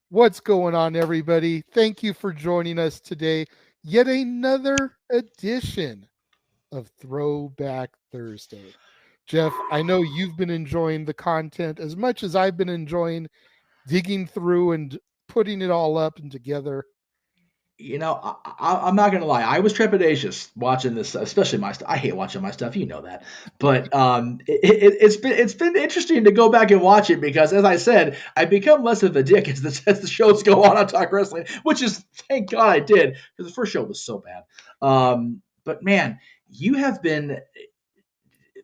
What's going on, everybody? Thank you for joining us today. Yet another edition of Throwback Thursday. Jeff, I know you've been enjoying the content as much as I've been enjoying digging through and putting it all up and together. I'm not gonna lie. I was trepidatious watching this, especially my stuff. I hate watching my stuff, you know that. But it's been interesting to go back and watch it because, as I said, I become less of a dick as the shows go on Talk Wrestling, which is thank God I did because the first show was so bad. But man, you have been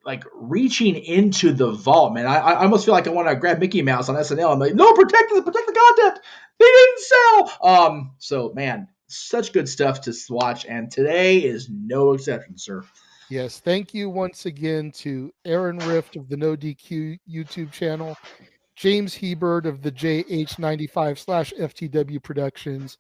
like reaching into the vault, man. I almost feel like I want to grab Mickey Mouse on SNL. I'm like, no, protect the content. They didn't sell. So man, such good stuff to watch, and today is no exception, sir. Yes, thank you once again to Aaron Rift of the No DQ YouTube channel, James Hebert of the JH95 slash FTW Productions,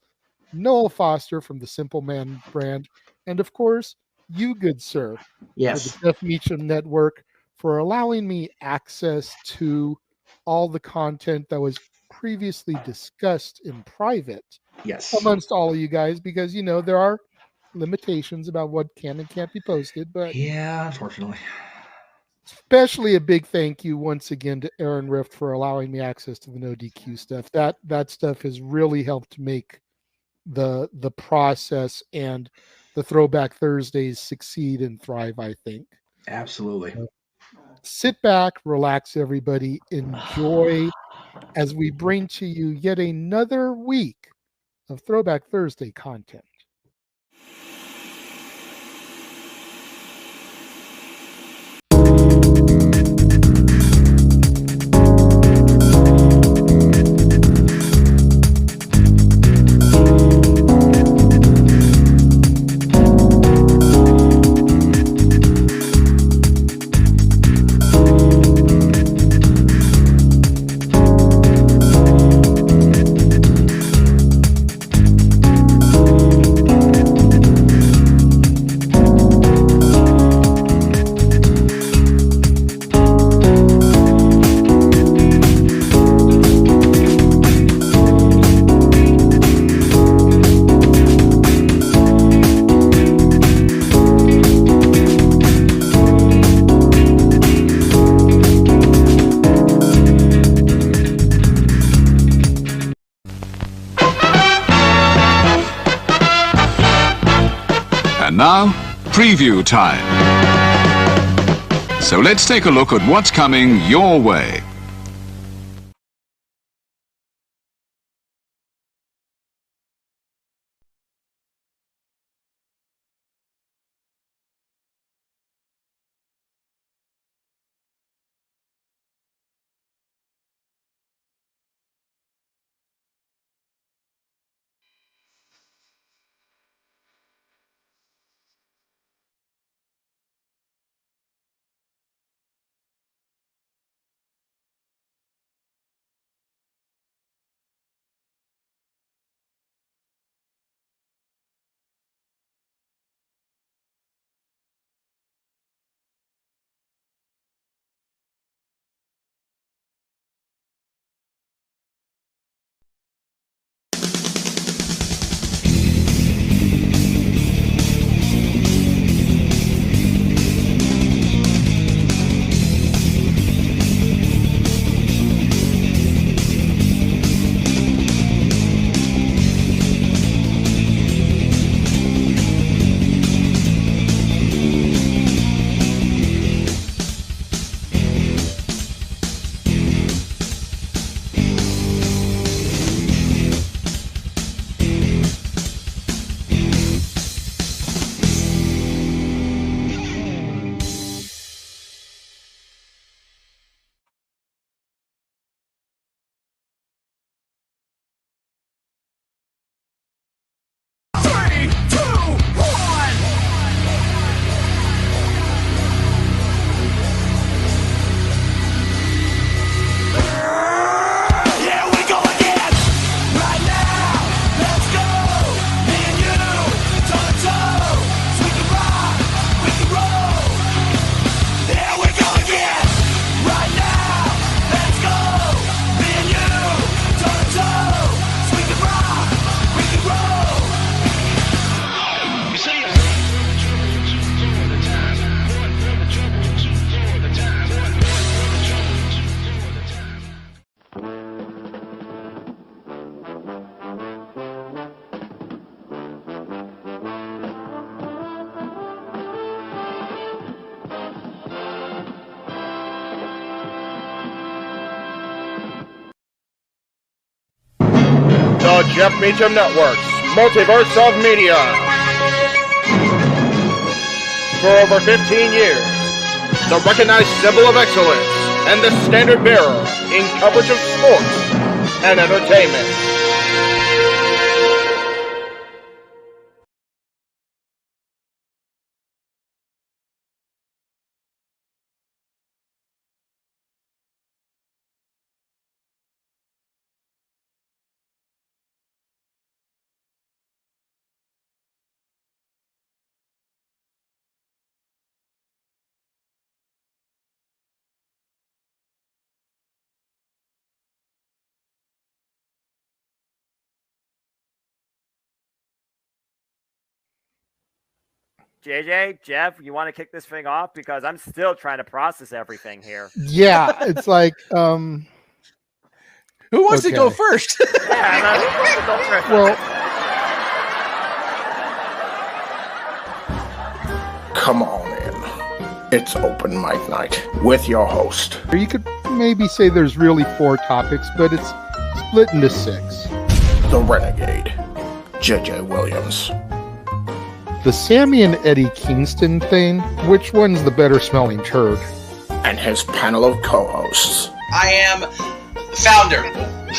Noel Foster from the Simple Man brand, and of course, you, good sir, for the Yes, Jeff Meacham Network, for allowing me access to all the content that was previously discussed in private yes, amongst all of you guys, because there are limitations about what can and can't be posted, but yeah. Unfortunately, especially a big thank you once again to Aaron Rift for allowing me access to the no DQ stuff. That stuff has really helped make the process and the Throwback Thursdays succeed and thrive, I think. absolutely. Uh, Sit back, relax, everybody, enjoy as we bring to you yet another week of Throwback Thursday content. And now, preview time. So let's take a look at what's coming your way. The Jeff Meacham Network's Multiverse of Media. For over 15 years, the recognized symbol of excellence and the standard bearer in coverage of sports and entertainment. JJ, Jeff, you want to kick this thing off? Because I'm still trying to process everything here. Yeah, it's like Who wants to go Okay. first? Yeah, who wants to go first? well, Come on in. It's open mic night with your host, you could maybe say there's really 4 topics, but it's split into 6. the Renegade, JJ Williams, The Sammy and Eddie Kingston thing, which one's the better smelling turd? and his panel of co-hosts, I am the founder.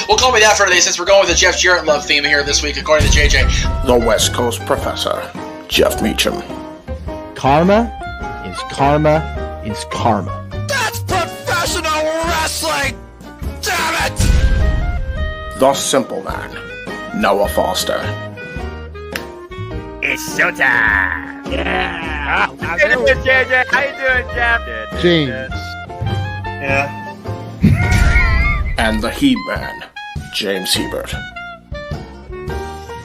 We'll call me that for today since we're going with the Jeff Jarrett love theme here this week, according to JJ. the West Coast Professor, Jeff Meacham, Karma is karma is karma. That's professional wrestling! Damn it! the Simple Man, Noah Foster, It's showtime! Yeah! How you doing, JJ? How you doing, Jeff? James. Yeah. and the He-Man, James Hebert.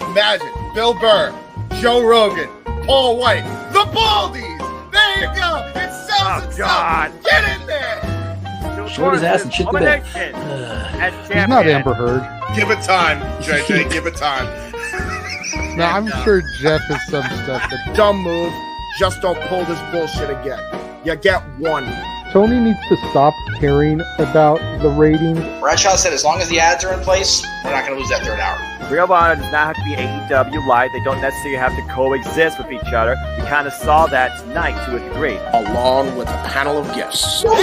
Imagine Bill Burr, Joe Rogan, Paul White, the Baldies. There you go. It sells Oh, itself. God. Get in there. Short his ass and shit the bed. As He's not champion. Amber Heard. Give it time, JJ. Give it time. Now, I'm sure Jeff has some stuff that Dumb move. Just don't pull this bullshit again. You get one. Tony needs to stop caring about the ratings. Bradshaw said as long as the ads are in place, we're not going to lose that third hour. Ring of Honor does not have to be AEW Live. They don't necessarily have to coexist with each other. We kind of saw that tonight to a degree. Along with a panel of guests, He no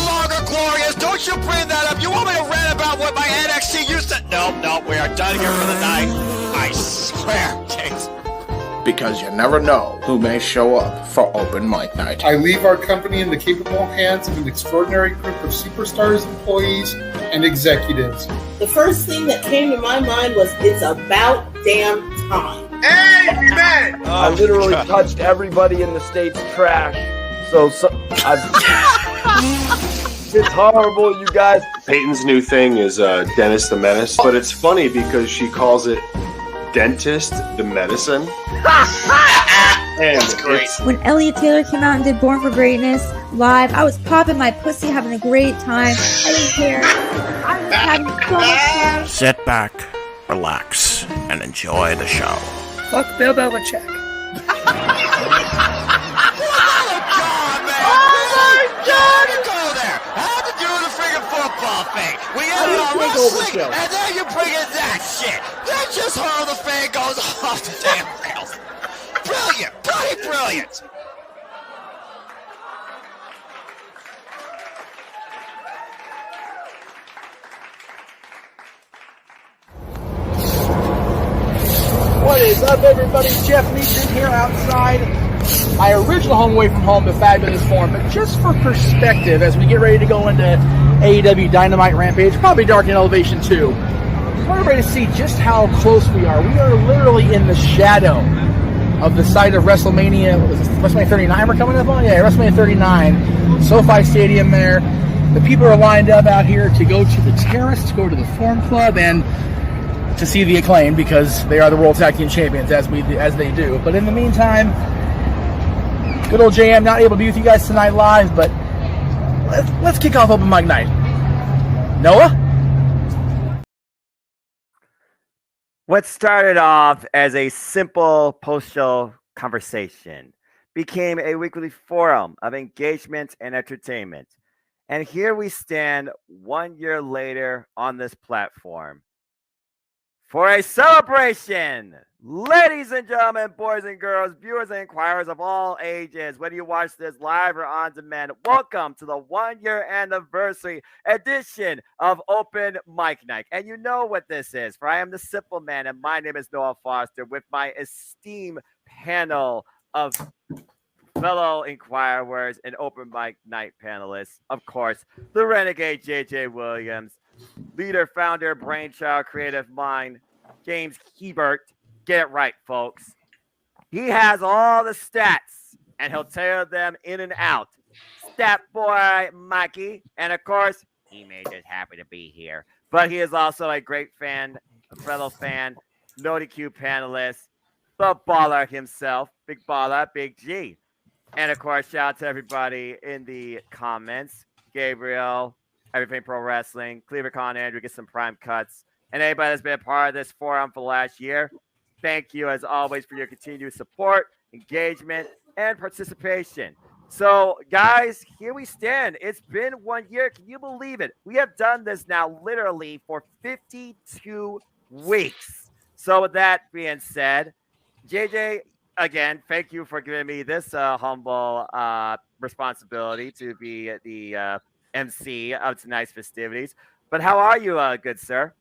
longer glorious. Don't you bring that up. You want me to rant about what my NXT used to? No, we are done here for the night. I swear, James. because you never know who may show up for open mic night. I leave our company in the capable hands of an extraordinary group of superstars, employees, and executives. The first thing that came to my mind was, it's about damn time. Amen. I literally touched everybody in the state's trash. It's horrible, you guys. Peyton's new thing is Dennis the Menace, but it's funny because she calls it Dentist the Medicine. That's great. When Elliot Taylor came out and did Born for Greatness live, I was popping my pussy, having a great time. I didn't care. I was having so much fun. Sit back, relax, and enjoy the show. Fuck Bill Belichick. We ended on wrestling, and then you bring in that shit. That's just how the fan goes off the damn rails. Brilliant, bloody brilliant. What is up, everybody? Jeff Meacham here outside my original home away from home, the Fabulous Forum. But just for perspective, as we get ready to go into AEW Dynamite Rampage, probably Dark in Elevation 2, I want everybody to see just how close we are. We are literally in the shadow of the site of WrestleMania. What was this, WrestleMania 39 we're coming up on? Yeah, WrestleMania 39. SoFi Stadium there. The people are lined up out here to go to the Terrace, to go to the Forum Club, and to see the Acclaim, because they are the World Tag Team Champions, as they do. But in the meantime, good old JM not able to be with you guys tonight live, but let's kick off open mic night. Noah? What started off as a simple post-show conversation became a weekly forum of engagement and entertainment. And here we stand 1 year later on this platform, for a celebration. Ladies and gentlemen, boys and girls, viewers and inquirers of all ages, whether you watch this live or on demand, welcome to the 1-year anniversary edition of Open Mic Night. And you know what this is, for I am the simple man, and my name is Noah Foster, with my esteemed panel of fellow inquirers and Open Mic Night panelists. Of course, the renegade JJ Williams, leader, founder, brainchild, creative mind, James Hebert. Get it right, folks. He has all the stats, and he'll tell them in and out. Stat boy Mikey, and of course, he may just happen to be here, but he is also a great fan, a fellow fan, NoDQ panelist, the baller himself, Big Baller, Big G. And of course, shout out to everybody in the comments. Gabriel, Everything Pro Wrestling, Cleaver Con Andrew, get some prime cuts. And anybody that's been a part of this forum for the last year, thank you as always for your continued support, engagement, and participation. So, guys, here we stand. It's been 1 year. Can you believe it? We have done this now literally for 52 weeks. So, with that being said, JJ, again, thank you for giving me this humble responsibility to be the MC of tonight's festivities. But how are you, good sir?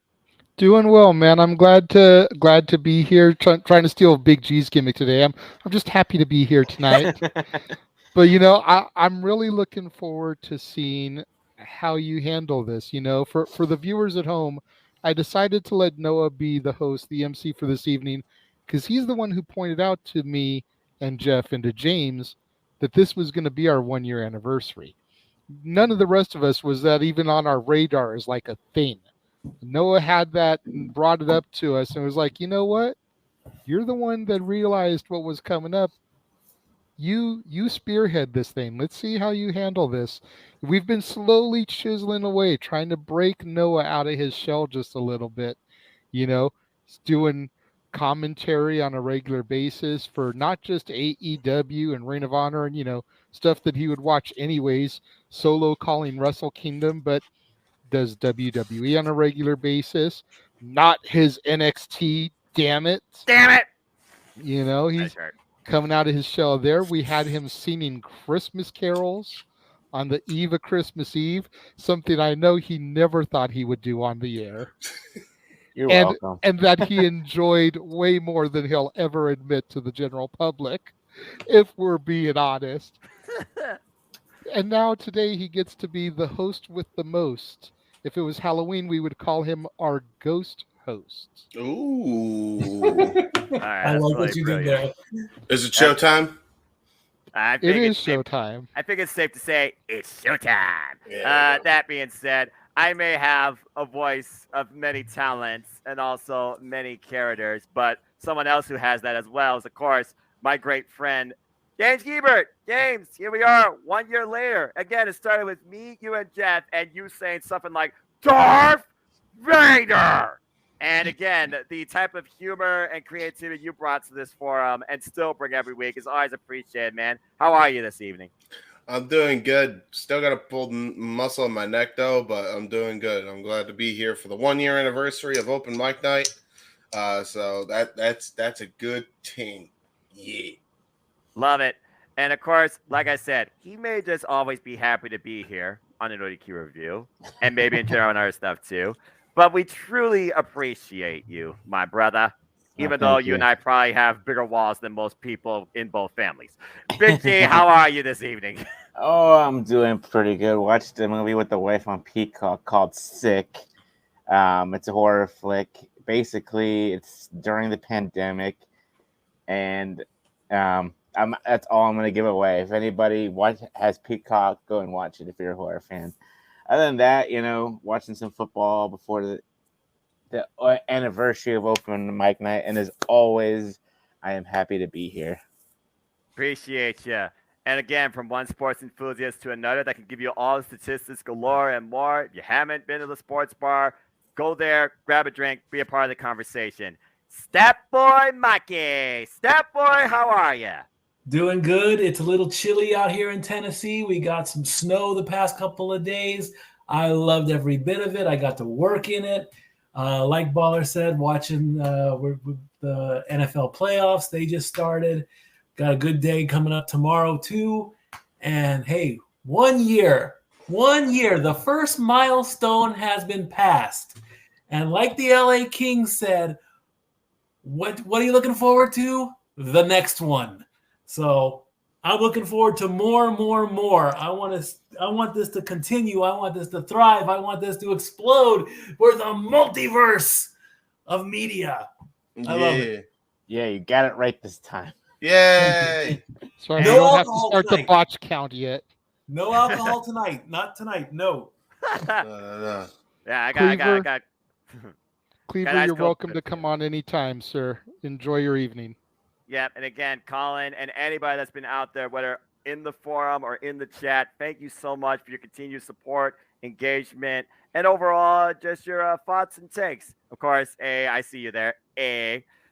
Doing well, man. I'm glad to be here. Trying to steal Big G's gimmick today. I'm just happy to be here tonight. But you know, I'm really looking forward to seeing how you handle this. You know, for the viewers at home, I decided to let Noah be the host, the MC for this evening, because he's the one who pointed out to me and Jeff and to James that this was going to be our 1-year anniversary. None of the rest of us was that even on our radar as like a thing. Noah had that and brought it up to us and was like, you know what? You're the one that realized what was coming up. You spearhead this thing. Let's see how you handle this. We've been slowly chiseling away, trying to break Noah out of his shell just a little bit. You know, doing commentary on a regular basis for not just AEW and Ring of Honor and, you know, stuff that he would watch anyways, solo calling Wrestle Kingdom, but does WWE on a regular basis, not his NXT, damn it. You know, he's coming out of his shell there. We had him singing Christmas carols on the eve of Christmas Eve, something I know he never thought he would do on the air. You're welcome. And that he enjoyed way more than he'll ever admit to the general public, if we're being honest. And now today he gets to be the host with the most. If it was Halloween, we would call him our ghost host. Ooh. I like what you did there. Is it showtime? It is showtime. I think it's safe to say it's showtime. Yeah. That being said, I may have a voice of many talents and also many characters, but someone else who has that as well is, of course, my great friend, James Hebert. James, here we are 1 year later. Again, it started with me, you, and Jeff, and you saying something like, Darth Vader! And again, the type of humor and creativity you brought to this forum and still bring every week is always appreciated, man. How are you this evening? I'm doing good. Still got a pulled muscle in my neck, though, but I'm doing good. I'm glad to be here for the 1 year anniversary of Open Mic Night. So that's a good thing. Yeah. Love it. And of course, like I said, he may just always be happy to be here on the NoDQ review and maybe in general on other stuff too. But we truly appreciate you, my brother, even though you and I probably have bigger walls than most people in both families. Big G, how are you this evening? Oh, I'm doing pretty good. Watched a movie with the wife on Peacock called Sick. It's a horror flick. Basically, it's during the pandemic, and that's all I'm going to give away. If anybody has Peacock, go and watch it if you're a horror fan. Other than that, you know, watching some football before the anniversary of Open Mic Night. And as always, I am happy to be here. Appreciate you. And again, from one sports enthusiast to another that can give you all the statistics galore and more. If you haven't been to the sports bar, go there, grab a drink, be a part of the conversation. Stat Boy Mikey. Stat Boy, how are you? Doing good. It's a little chilly out here in Tennessee. We got some snow the past couple of days. I loved every bit of it. I got to work in it. Like Baller said, watching with the NFL playoffs. They just started. Got a good day coming up tomorrow, too. And, hey, 1 year. 1 year. The first milestone has been passed. And like the LA Kings said, what are you looking forward to? The next one. So I'm looking forward to more. I want this to continue. I want this to thrive. I want this to explode. We're the multiverse of media. I love it. Yeah, you got it right this time. Yay! So we don't have to start the botch count yet. No alcohol tonight. Not tonight. No. Yeah, I got. Cleaver, you're welcome to come on anytime, sir. Enjoy your evening. Yep, and again, Colin and anybody that's been out there, whether in the forum or in the chat, thank you so much for your continued support, engagement, and overall just your thoughts and takes. Of course, I see you there.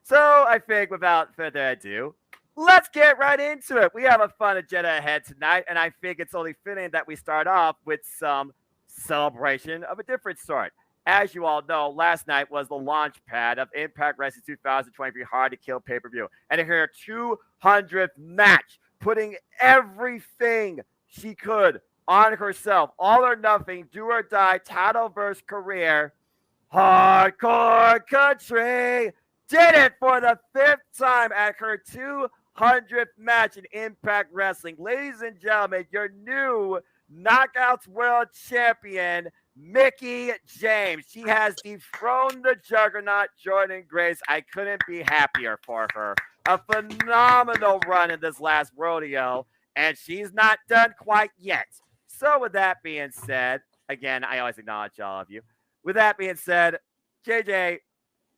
So I think without further ado, let's get right into it. We have a fun agenda ahead tonight, and I think it's only fitting that we start off with some celebration of a different sort. As you all know, last night was the launch pad of Impact Wrestling 2023 Hard to Kill pay-per-view. And her 200th match, putting everything she could on herself. All or nothing, do or die, title versus career. Hardcore Country did it for the 5th time at her 200th match in Impact Wrestling. Ladies and gentlemen, your new Knockouts World Champion, Mickie James. She has dethroned the juggernaut Jordynne Grace. I couldn't be happier for her. A phenomenal run in this last rodeo, and she's not done quite yet. So with that being said, again, I always acknowledge all of you. With that being said, JJ,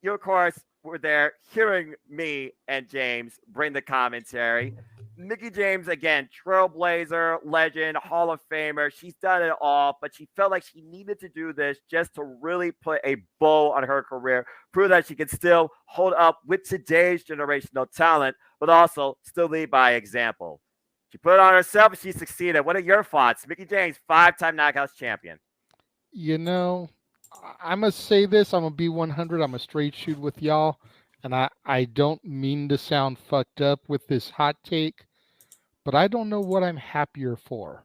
you of course were there hearing me and James bring the commentary. Mickie James, again, trailblazer, legend, Hall of Famer. She's done it all, but she felt like she needed to do this just to really put a bow on her career, prove that she could still hold up with today's generational talent, but also still lead by example. She put it on herself and she succeeded. What are your thoughts? Mickie James, 5-time Knockouts champion. You know, I must say this. I'm going to be 100. I'm a straight shoot with y'all. And I don't mean to sound fucked up with this hot take, but I don't know what I'm happier for.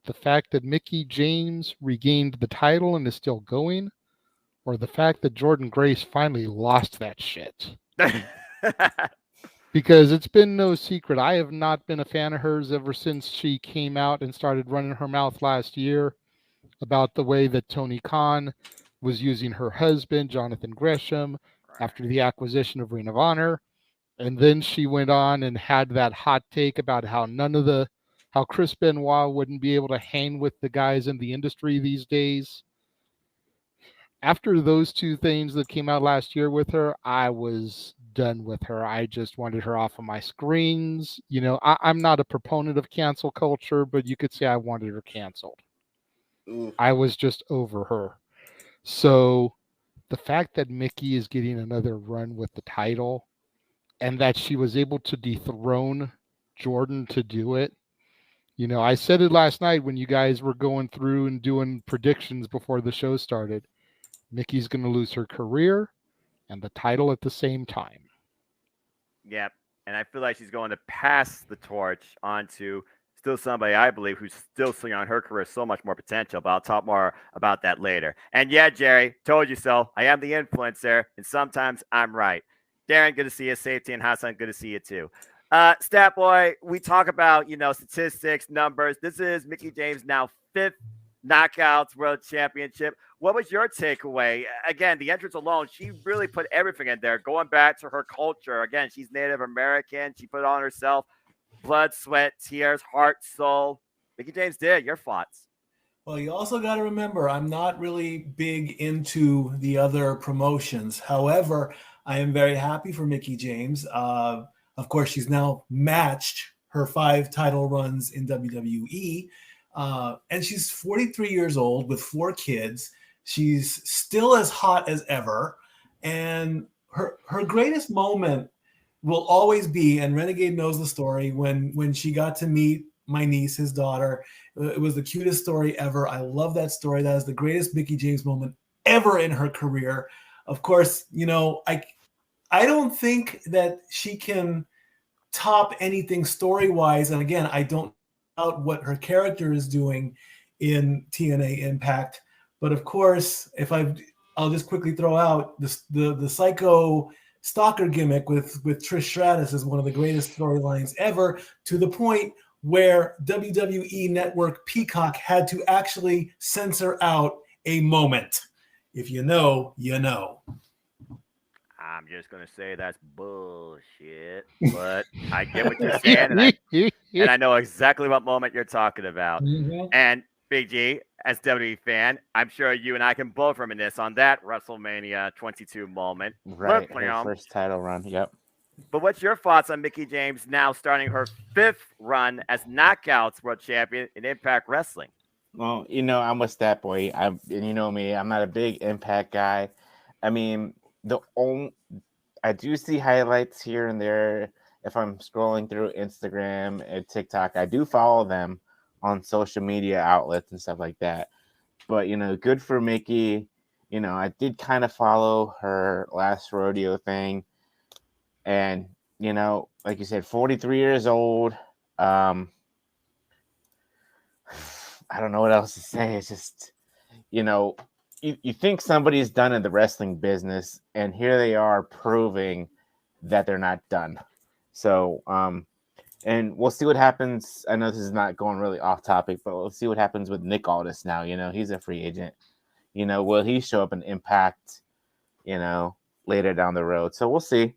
The fact that Mickie James regained the title and is still going, or the fact that Jordynne Grace finally lost that shit. Because it's been no secret, I have not been a fan of hers ever since she came out and started running her mouth last year about the way that Tony Khan was using her husband, Jonathan Gresham, after the acquisition of Ring of Honor. And then she went on and had that hot take about how how Chris Benoit wouldn't be able to hang with the guys in the industry these days. After those two things that came out last year with her, I was done with her. I just wanted her off of my screens. You know, I'm not a proponent of cancel culture, but you could say I wanted her canceled. I was just over her. So the fact that Mickie is getting another run with the title and that she was able to dethrone Jordynne to do it. You know, I said it last night when you guys were going through and doing predictions before the show started. Mickie's going to lose her career and the title at the same time. Yep. And I feel like she's going to pass the torch on to still somebody I believe who's still seeing on her career so much more potential, but I'll talk more about that later. And yeah, Jerry, told you so. I am the influencer, and sometimes I'm right. Darren, good to see you. Safety and Hassan, good to see you too. Stat Boy, we talk about, statistics, numbers. This is Mickie James' now 5th Knockouts World Championship. What was your takeaway? Again, the entrance alone, she really put everything in there, going back to her culture. Again, she's Native American. She put it on herself. Blood, sweat, tears, heart, soul. Mickie James did. Your thoughts? Well, you also got to remember, I'm not really big into the other promotions. However, I am very happy for Mickie James. Of course, she's now matched her 5 title runs in WWE. And she's 43 years old with 4 kids. She's still as hot as ever. And her greatest moment will always be, and Renegade knows the story, when she got to meet my niece, his daughter. It was the cutest story ever. I love that story. That is the greatest Mickie James moment ever in her career. Of course, I don't think that she can top anything story-wise. And again, I don't know what her character is doing in TNA Impact. But of course, I'll just quickly throw out the psycho stalker gimmick with Trish Stratus is one of the greatest storylines ever, to the point where WWE Network Peacock had to actually censor out a moment. If you know, you know. I'm just gonna say that's bullshit, but I get what you're saying, and I know exactly what moment you're talking about. Mhm. And Big G, as WWE fan, I'm sure you and I can both reminisce on that WrestleMania 22 moment. Right, But, her first title run. Yep. but what's your thoughts on Mickie James now starting her 5th run as Knockouts World Champion in Impact Wrestling? Well, I'm a stat boy. And you know me, I'm not a big Impact guy. I mean, I do see highlights here and there if I'm scrolling through Instagram and TikTok. I do follow them on social media outlets and stuff like that. But good for Mickie. I did kind of follow her last rodeo thing, and like you said, 43 years old. I don't know what else to say. It's just you think somebody's done in the wrestling business, and here they are proving that they're not done. So, and we'll see what happens. I know this is not going really off topic, but we'll see what happens with Nick Aldis now. He's a free agent. Will he show up in Impact, later down the road? So we'll see.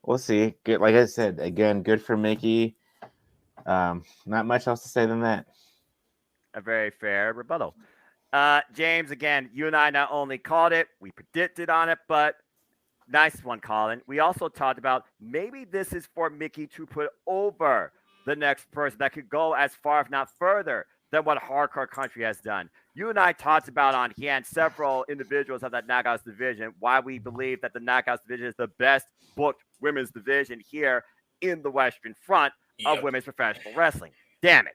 We'll see. Good, like I said, again, good for Mickie. Not much else to say than that. A very fair rebuttal. James, again, you and I not only called it, we predicted on it, but nice one, Colin. We also talked about maybe this is for Mickie to put over the next person that could go as far, if not further, than what Hardcore Country has done. You and I talked about on here, and several individuals of that Knockouts division, why we believe that the Knockouts division is the best booked women's division here in the Western Front of women's professional wrestling. Damn it.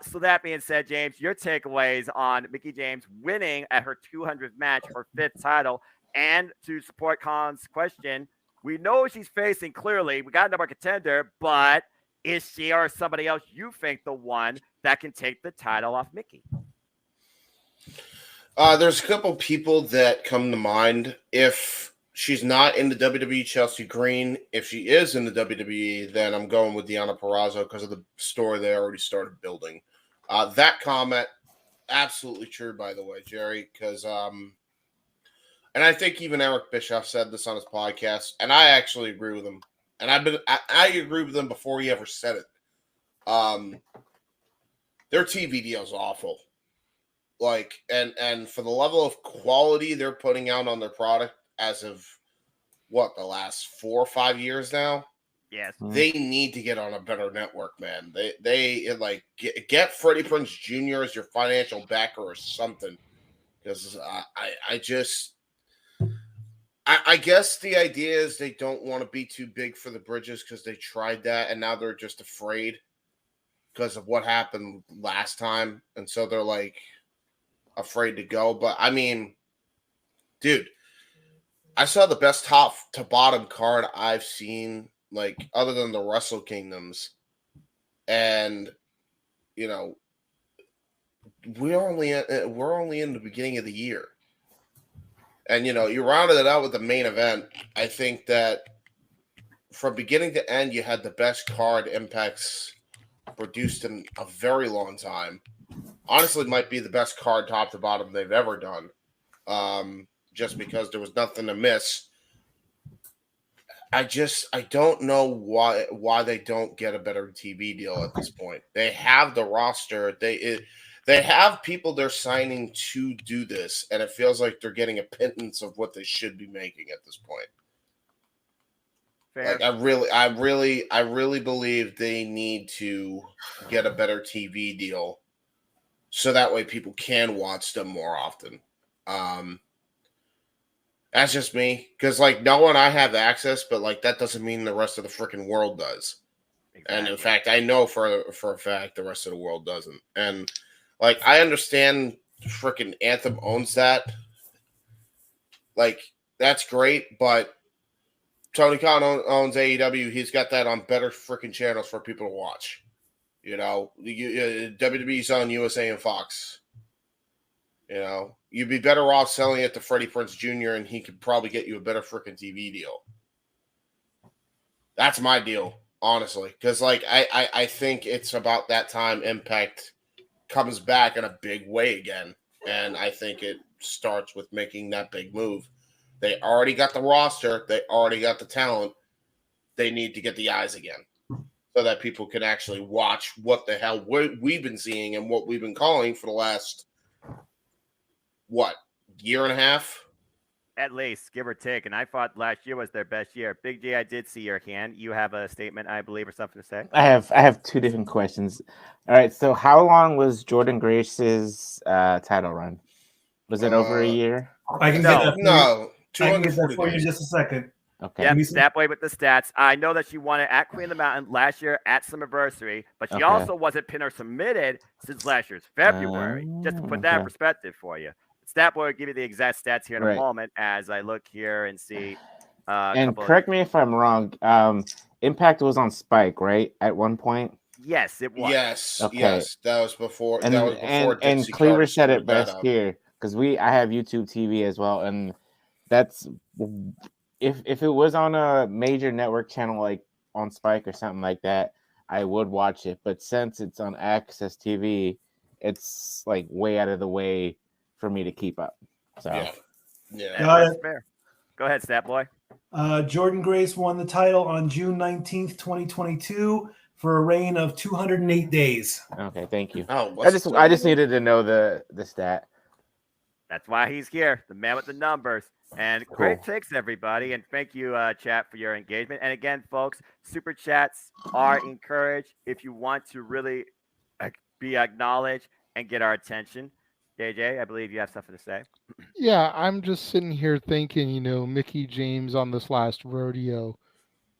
So that being said, James, your takeaways on Mickie James winning at her 200th match, her 5th title, and to support Colin's question, we know she's facing clearly. We got a number contender, but is she or somebody else you think the one that can take the title off Mickie? There's a couple people that come to mind. If she's not in the WWE, Chelsea Green. If she is in the WWE, then I'm going with Deonna Purrazzo because of the story they already started building. That comment, absolutely true, by the way, Jerry, because and I think even Eric Bischoff said this on his podcast, and I actually agree with him. And I agree with him before he ever said it. Their TV deal is awful. And for the level of quality they're putting out on their product as of the last 4 or 5 years now. Yes, they need to get on a better network, man. They get Freddie Prinze Jr. as your financial backer or something, because I guess the idea is they don't want to be too big for the bridges because they tried that and now they're just afraid because of what happened last time, and so they're afraid to go. But I mean, dude, I saw the best top to bottom card I've seen, other than the Wrestle Kingdoms, and we're only in the beginning of the year, and you rounded it out with the main event. I think that from beginning to end, you had the best card Impact's produced in a very long time. Honestly, might be the best card top to bottom they've ever done. Just because there was nothing to miss. I don't know why they don't get a better TV deal at this point. They have the roster. They have people they're signing to do this, and it feels like they're getting a pittance of what they should be making at this point. Fair. I really believe they need to get a better TV deal, so that way people can watch them more often. That's just me, because no one I have access, but that doesn't mean the rest of the freaking world does. Exactly. And in fact, I know for a fact the rest of the world doesn't. And I understand freaking Anthem owns that. that's great, but Tony Khan owns AEW. He's got that on better freaking channels for people to watch. You know, WWE's on USA and Fox. You know, you'd be better off selling it to Freddie Prinze Jr. and he could probably get you a better freaking TV deal. That's my deal, honestly, because like I think it's about that time Impact comes back in a big way again, and I think it starts with making that big move. They already got the roster. They already got the talent. They need to get the eyes again so that people can actually watch what the hell we've been seeing and what we've been calling for the last, year and a half? At least, give or take. And I thought last year was their best year. Big J, I did see your hand. You have a statement, I believe, or something to say? I have two different questions. All right, so how long was Jordan Grace's title run? Was it over a year? I can get that. No. I can get that for you in just a second. Okay. Yep, Stat Boy with the stats. I know that she won it at Queen of the Mountain last year at Summerversary, but she also wasn't pin or submitted since last year's February. Just to put that in perspective for you. Stat Boy will give you the exact stats here in a moment as I look here and see. And correct me if I'm wrong. Impact was on Spike, right? At one point. Yes, it was. Yes, Okay. yes, that was before. And that was before. and Dixie Cleaver Carter said it screwed that best up. here because I have YouTube TV as well, and that's if it was on a major network channel like on Spike or something like that, I would watch it. But since it's on Access TV, it's like way out of the way for me to keep up. So yeah, that's fair. Go ahead, Stat Boy. Jordan Grace won the title on June 19th, 2022 for a reign of 208 days. Okay, thank you. Oh, I just needed to know the stat. That's why he's here, the man with the numbers. And great takes, everybody. And thank you, chat, for your engagement. And again, folks, super chats are encouraged if you want to really be acknowledged and get our attention. JJ, I believe you have something to say. Yeah, I'm just sitting here thinking, Mickie James on this last rodeo.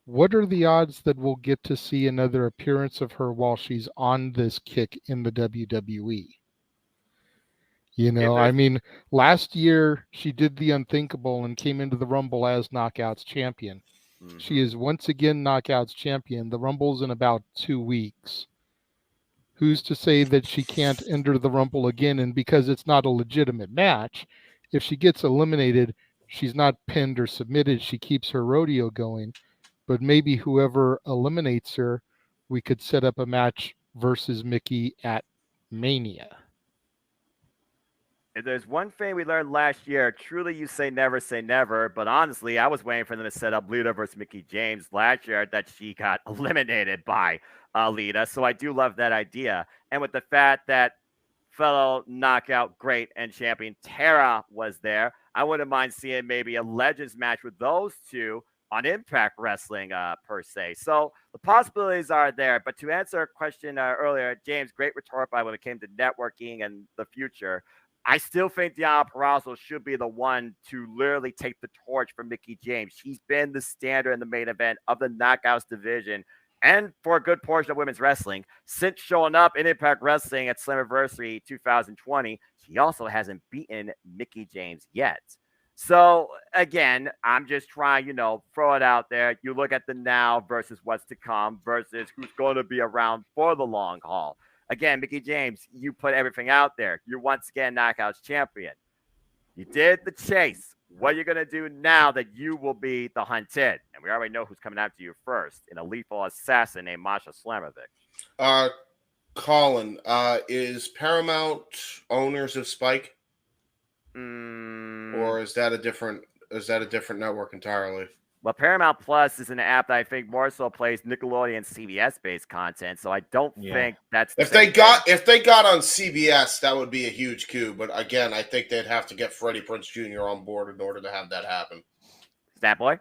What are the odds that we'll get to see another appearance of her while she's on this kick in the WWE? I mean, last year she did the unthinkable and came into the Rumble as Knockouts champion. Mm-hmm. She is once again Knockouts champion. The Rumble's in about 2 weeks. Who's to say that she can't enter the Rumble again? And because it's not a legitimate match, if she gets eliminated, she's not pinned or submitted. She keeps her rodeo going. But maybe whoever eliminates her, we could set up a match versus Mickie at Mania. If there's one thing we learned last year, truly you say never, but honestly, I was waiting for them to set up Lita versus Mickie James last year that she got eliminated by Lita. So I do love that idea. And with the fact that fellow knockout great and champion Tara was there, I wouldn't mind seeing maybe a Legends match with those two on Impact Wrestling per se. So the possibilities are there. But to answer a question earlier, James, great retort by when it came to networking and the future. I still think Deonna Purrazzo should be the one to literally take the torch from Mickie James. She's been the standard in the main event of the Knockouts division and for a good portion of women's wrestling since showing up in Impact Wrestling at Slammiversary 2020. She also hasn't beaten Mickie James yet. So, again, I'm just trying, throw it out there. You look at the now versus what's to come versus who's going to be around for the long haul. Again, Mickie James, you put everything out there. You're once again Knockouts champion. You did the chase. What are you going to do now that you will be the hunted? And we already know who's coming after you first, an lethal assassin named Masha Slamovic. Colin, is Paramount owners of Spike? Or is that a different network entirely? Well, Paramount Plus is an app that I think more so plays Nickelodeon CBS based content, so I don't think that's if they got on CBS, that would be a huge coup. But again, I think they'd have to get Freddie Prinze Jr. on board in order to have that happen. Stat Boy?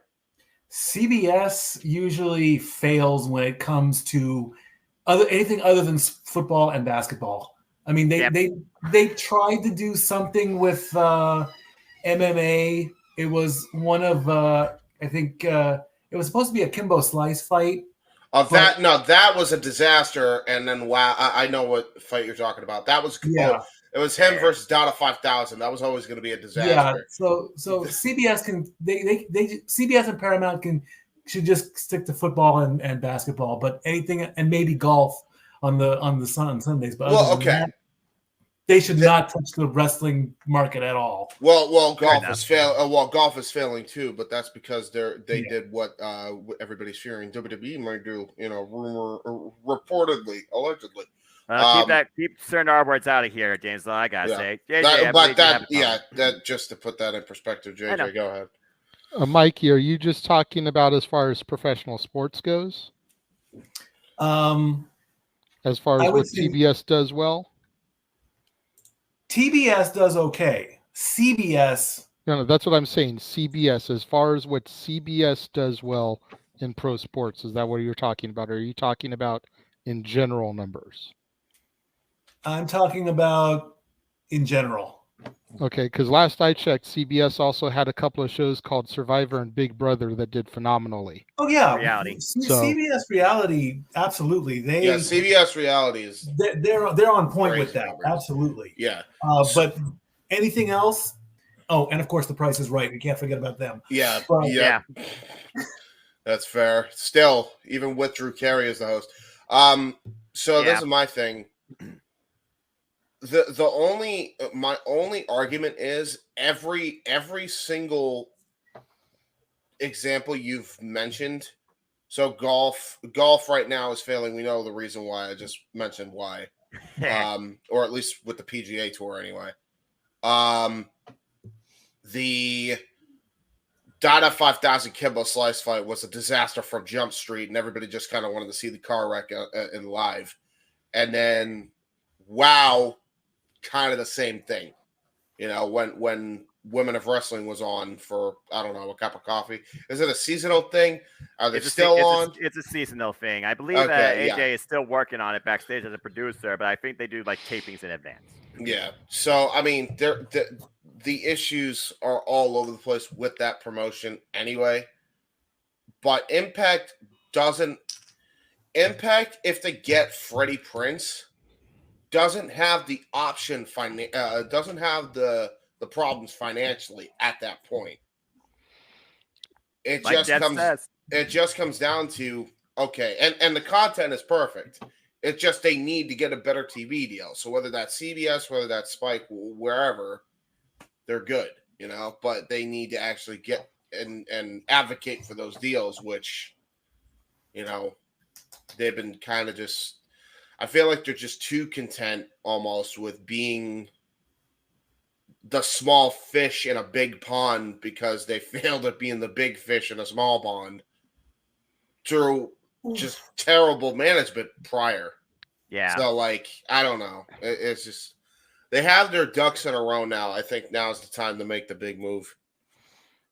CBS usually fails when it comes to anything other than football and basketball. I mean, they tried to do something with MMA. It was one of I think it was supposed to be a Kimbo Slice fight. That was a disaster. And then I know what fight you're talking about. That was It was him versus Dada 5000. That was always going to be a disaster. Yeah. So CBS can they CBS and Paramount should just stick to football and basketball, but anything and maybe golf on Sundays. But they should not touch the wrestling market at all. Well, golf is golf is failing too, but that's because they did what everybody's fearing WWE might do. Reportedly, allegedly. Keep certain R words out of here, James. I gotta say, that just to put that in perspective, JJ, go ahead. Mikey, are you just talking about as far as professional sports goes? As far as what TBS does well? TBS does okay. CBS. No, that's what I'm saying. CBS, as far as what CBS does well in pro sports, is that what you're talking about? Or are you talking about in general numbers? I'm talking about in general. Okay, because last I checked, CBS also had a couple of shows called Survivor and Big Brother that did phenomenally. Oh yeah, reality. CBS reality, absolutely. CBS reality is they're on point with that. Numbers. Absolutely. Yeah. But anything else? Oh, and of course, The Price is Right. We can't forget about them. Yeah. That's fair. Still, even with Drew Carey as the host. This is my thing. My only argument is every single example you've mentioned. So golf right now is failing. We know the reason why. I just mentioned why, or at least with the PGA Tour anyway. The Dada 5000 Kimbo Slice fight was a disaster from Jump Street, and everybody just kind of wanted to see the car wreck in live. And then, wow. Kind of the same thing, when Women of Wrestling was on for, I don't know, a cup of coffee. Is it a seasonal thing? Are they still on? It's a seasonal thing. I believe AJ is still working on it backstage as a producer, but I think they do like tapings in advance. Yeah. So, I mean, the issues are all over the place with that promotion anyway. But Impact, if they get Freddie Prinze, doesn't have the option, doesn't have the problems financially at that point. It just comes down to, okay, and the content is perfect. It's just they need to get a better TV deal. So whether that's CBS, whether that's Spike, wherever, they're good, but they need to actually get and advocate for those deals, which, they've been kind of just, I feel like they're just too content almost with being the small fish in a big pond because they failed at being the big fish in a small pond through just terrible management prior. Yeah. So, I don't know. It's just, they have their ducks in a row now. I think now's the time to make the big move.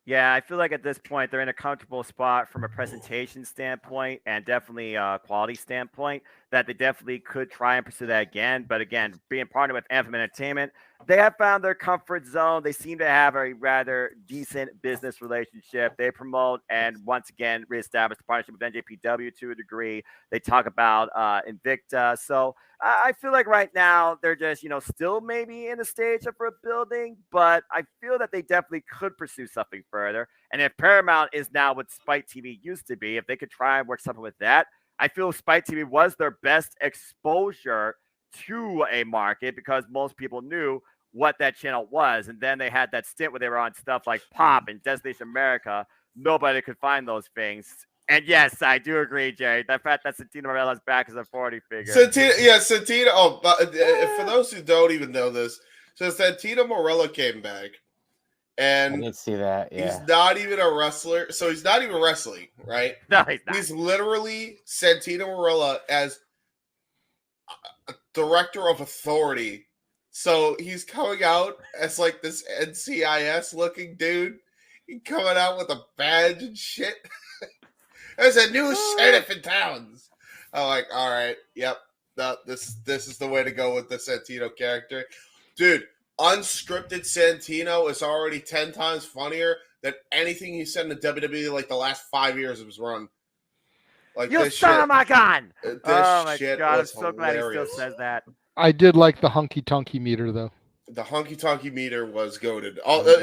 Yeah, I feel like at this point they're in a comfortable spot from a presentation standpoint and definitely a quality standpoint that they definitely could try and pursue that again. But again, being partnered with Anthem Entertainment, they have found their comfort zone. They seem to have a rather decent business relationship. They promote and once again reestablish the partnership with NJPW to a degree. They talk about Invicta. So I feel like right now they're just, still maybe in the stage of rebuilding, but I feel that they definitely could pursue something further. And if Paramount is now what Spike TV used to be, if they could try and work something with that, I feel Spike TV was their best exposure to a market because most people knew what that channel was. And then they had that stint where they were on stuff like Pop and Destination America. Nobody could find those things. And yes, I do agree, Jerry. The fact that Santino Marella's back as a 40 figure. Santino. Oh, but for those who don't even know this, so Santino Marella came back, and I didn't see that. Yeah. He's not even a wrestler, so he's not even wrestling, right? No, he's not. He's literally Santino Marella as a director of authority. So he's coming out as like this NCIS looking dude, coming out with a badge and shit. There's a new sheriff in towns. I'm like, all right, yep. This is the way to go with the Santino character. Dude, unscripted Santino is already 10 times funnier than anything he said in the WWE like the last 5 years of his run. Like, you son of my gun! This oh my shit god, I'm was so glad he still hilarious. says that. I did like the hunky tonky meter though. The honky tonky meter was goated. Oh Fair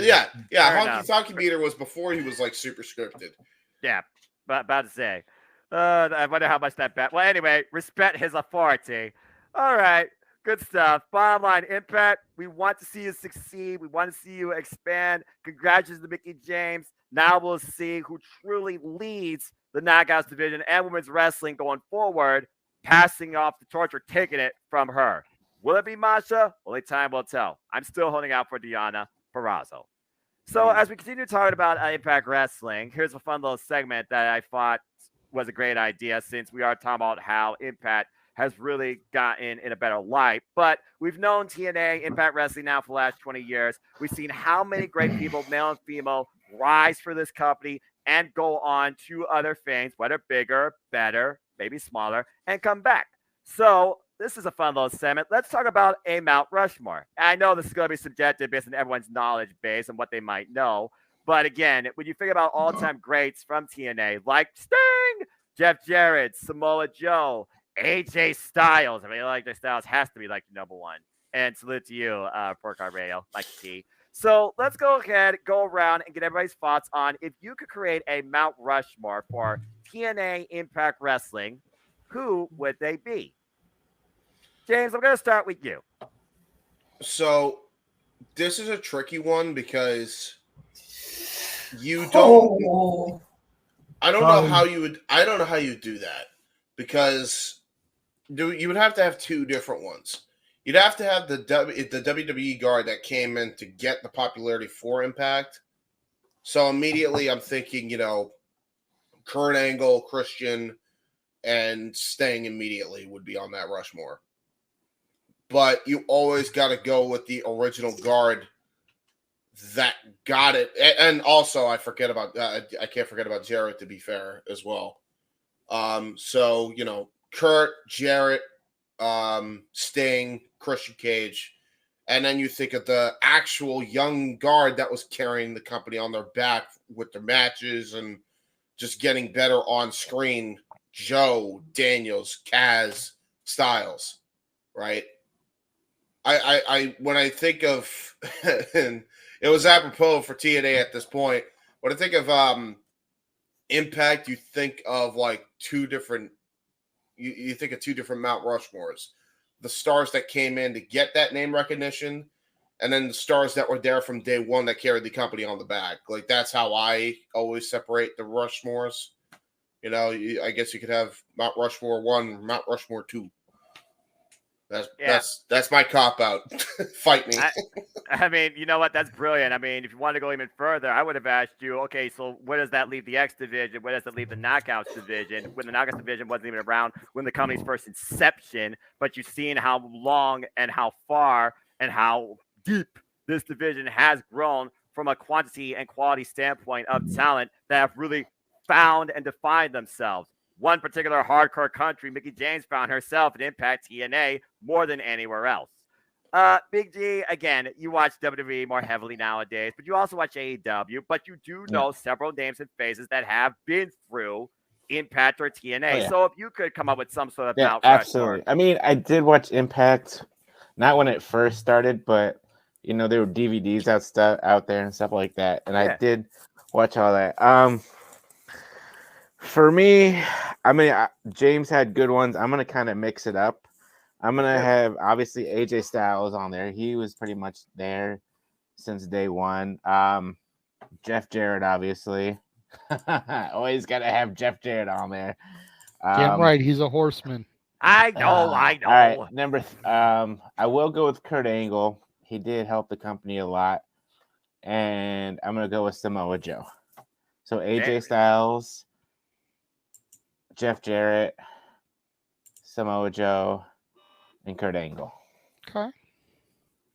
honky enough. tonky meter was before he was like super scripted. Yeah, but about to say. I wonder how much that bet. Well, anyway, respect his authority. All right, good stuff. Bottom line, Impact. We want to see you succeed. We want to see you expand. Congratulations to Mickie James. Now we'll see who truly leads the Knockouts division and women's wrestling going forward, passing off the torch or taking it from her. Will it be Masha? Only time will tell. I'm still holding out for Deonna Purrazzo. So as we continue talking about Impact Wrestling, here's a fun little segment that I thought was a great idea, since we are talking about how Impact has really gotten in a better light. But we've known TNA, Impact Wrestling now for the last 20 years. We've seen how many great people, male and female, rise for this company and go on to other things, whether bigger, better, maybe smaller, and come back. So this is a fun little segment. Let's talk about a Mount Rushmore. I know this is going to be subjective based on everyone's knowledge base and what they might know. But again, when you think about all-time greats from TNA, like Sting, Jeff Jarrett, Samoa Joe, AJ Styles. I mean, AJ Styles has to be like number one. And salute to you, Pork Radio, Mike T. So let's go ahead, go around, and get everybody's thoughts on if you could create a Mount Rushmore for TNA Impact Wrestling, who would they be? James, I'm going to start with you. So this is a tricky one because you don't. I don't know how you would. I don't know how you do that, because you would have to have two different ones. You'd have to have the WWE guard that came in to get the popularity for Impact. So immediately I'm thinking, Kurt Angle, Christian, and Sting immediately would be on that Rushmore. But you always got to go with the original guard that got it. And also, I can't forget about Jarrett, to be fair, as well. So, Kurt, Jarrett, Sting, Christian Cage. And then you think of the actual young guard that was carrying the company on their back with their matches and just getting better on screen. Joe, Daniels, Kaz, Styles, right? I when I think of, and it was apropos for TNA at this point, when I think of Impact, you think of like two different Mount Rushmores. The stars that came in to get that name recognition, and then the stars that were there from day one that carried the company on the back. Like, that's how I always separate the Rushmores. I guess you could have Mount Rushmore 1, Mount Rushmore 2. That's my cop out. Fight me. I mean, you know what? That's brilliant. I mean, if you want to go even further, I would have asked you, okay, so where does that leave the X division? Where does that leave the Knockouts division? When the Knockouts division wasn't even around when the company's first inception, but you've seen how long and how far and how deep this division has grown from a quantity and quality standpoint of talent that have really found and defined themselves. One particular hardcore country, Mickie James found herself in Impact TNA more than anywhere else. Big D, again, you watch WWE more heavily nowadays, but you also watch AEW, but you do know several names and faces that have been through Impact or TNA. So if you could come up with some sort of Mount absolutely. Rushmore. I mean, I did watch Impact, not when it first started, but there were DVDs out there and stuff like that, and I did watch all that. For me, I mean, James had good ones. I'm going to kind of mix it up. I'm going to have, obviously, AJ Styles on there. He was pretty much there since day one. Jeff Jarrett, obviously. Always got to have Jeff Jarrett on there. Damn right, he's a horseman. I know. All right, I will go with Kurt Angle. He did help the company a lot. And I'm going to go with Samoa Joe. So AJ Styles, Jeff Jarrett, Samoa Joe, and Kurt Angle. Okay.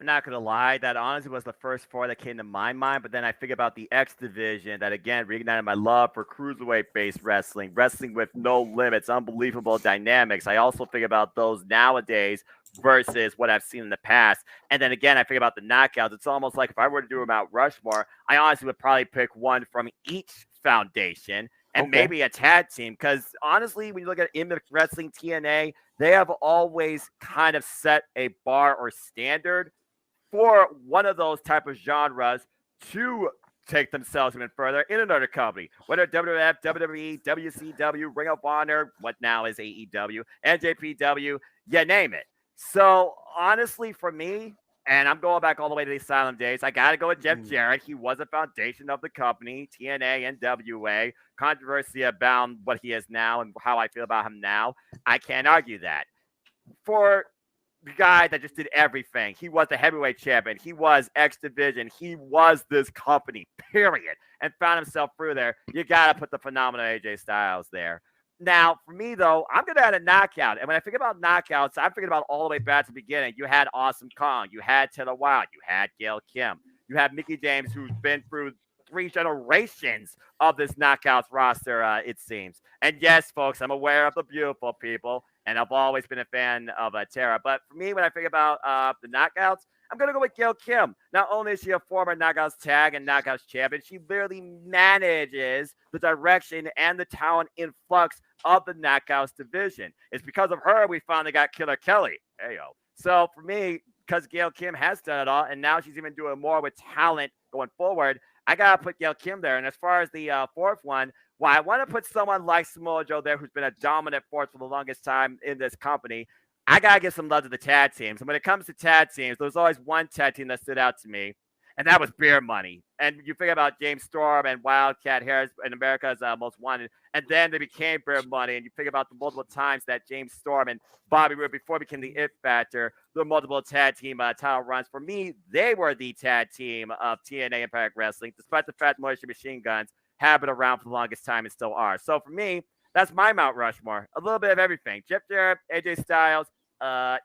I'm not going to lie. That honestly was the first four that came to my mind. But then I think about the X division that, again, reignited my love for cruiserweight-based wrestling with no limits, unbelievable dynamics. I also think about those nowadays versus what I've seen in the past. And then, again, I think about the knockouts. It's almost like if I were to do a Mount Rushmore, I honestly would probably pick one from each foundation and maybe a tag team. Because, honestly, when you look at Impact Wrestling, TNA, they have always kind of set a bar or standard for one of those type of genres to take themselves even further in another company, whether WWF, WWE, WCW, Ring of Honor, what now is AEW, NJPW, you name it. So honestly, for me, and I'm going back all the way to the Asylum days, I got to go with Jeff Jarrett. He was the foundation of the company, TNA, NWA. Controversy about what he is now and how I feel about him now. I can't argue that. For the guy that just did everything. He was the heavyweight champion. He was X Division. He was this company, period, and found himself through there. You got to put the phenomenal AJ Styles there. Now, for me, though, I'm going to add a knockout. And when I think about knockouts, I'm thinking about all the way back to the beginning. You had Awesome Kong. You had Taylor Wilde. You had Gail Kim. You had Mickie James, who's been through 3 generations of this knockouts roster, it seems. And yes, folks, I'm aware of the beautiful people, and I've always been a fan of Tara. But for me, when I think about the knockouts, I'm going to go with Gail Kim. Not only is she a former knockouts tag and knockouts champion, she literally manages the direction and the talent influx of the knockouts division. It's because of her we finally got Killer Kelly. Heyo. So for me, because Gail Kim has done it all, and now she's even doing more with talent going forward, I got to put Gail Kim there. And as far as the fourth one, well, I want to put someone like Samoa Joe there, who's been a dominant force for the longest time in this company. I got to give some love to the tag teams. And when it comes to tag teams, there's always one tag team that stood out to me, and that was Beer Money. And you think about James Storm and Wildcat Harris in America's Most Wanted, and then they became Beer Money. And you think about the multiple times that James Storm and Bobby Roode, before it became the It Factor, the multiple tag team title runs. For me, they were the tag team of TNA Impact Wrestling, despite the fact Moisture Machine Guns have been around for the longest time and still are. So for me, that's my Mount Rushmore. A little bit of everything. Jeff Jarrett, AJ Styles,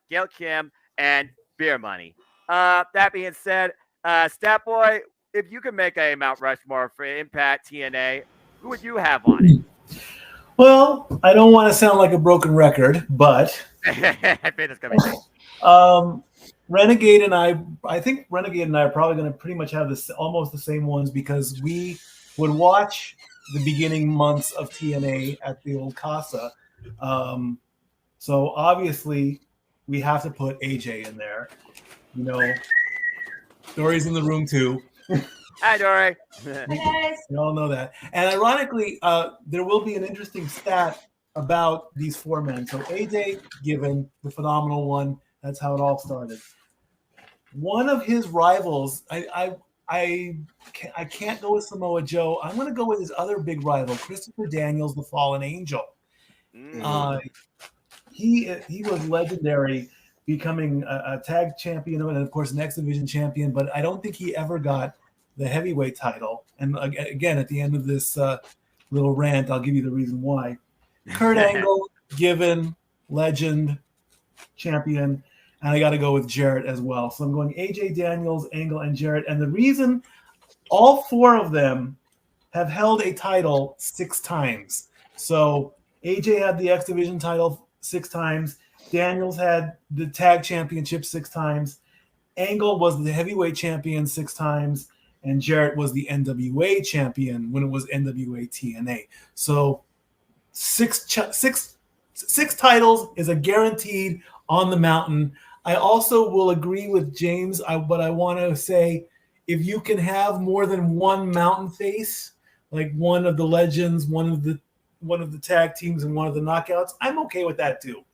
Gail Kim, and Beer Money. That being said, Stat Boy, if you could make a Mount Rushmore for Impact TNA, who would you have on it? Well, I don't want to sound like a broken record, but I think it's gonna be Renegade and I think Renegade and I are probably going to pretty much have this almost the same ones, because we would watch the beginning months of TNA at the old Casa. So obviously we have to put AJ in there. You know, Dory's in the room too. Hi, Dory. Hi, guys. You all know that. And ironically, there will be an interesting stat about these 4 men. So AJ Given, the phenomenal one, that's how it all started. One of his rivals, I can't go with Samoa Joe. I'm going to go with his other big rival, Christopher Daniels, the Fallen Angel. He was legendary, becoming a tag champion and, of course, an X Division champion, but I don't think he ever got the heavyweight title. And again, at the end of this little rant, I'll give you the reason why. Kurt Angle, Given, legend, champion, and I got to go with Jarrett as well. So I'm going AJ, Daniels, Angle, and Jarrett. And the reason, all 4 of them have held a title 6 times. So AJ had the X Division title 6 times. Daniels had the tag championship 6 times. Angle was the heavyweight champion 6 times. And Jarrett was the NWA champion when it was NWA TNA. So six titles is a guaranteed on the mountain. I also will agree with James, but I want to say, if you can have more than one mountain face, like one of the legends, one of the tag teams, and one of the knockouts, I'm okay with that too.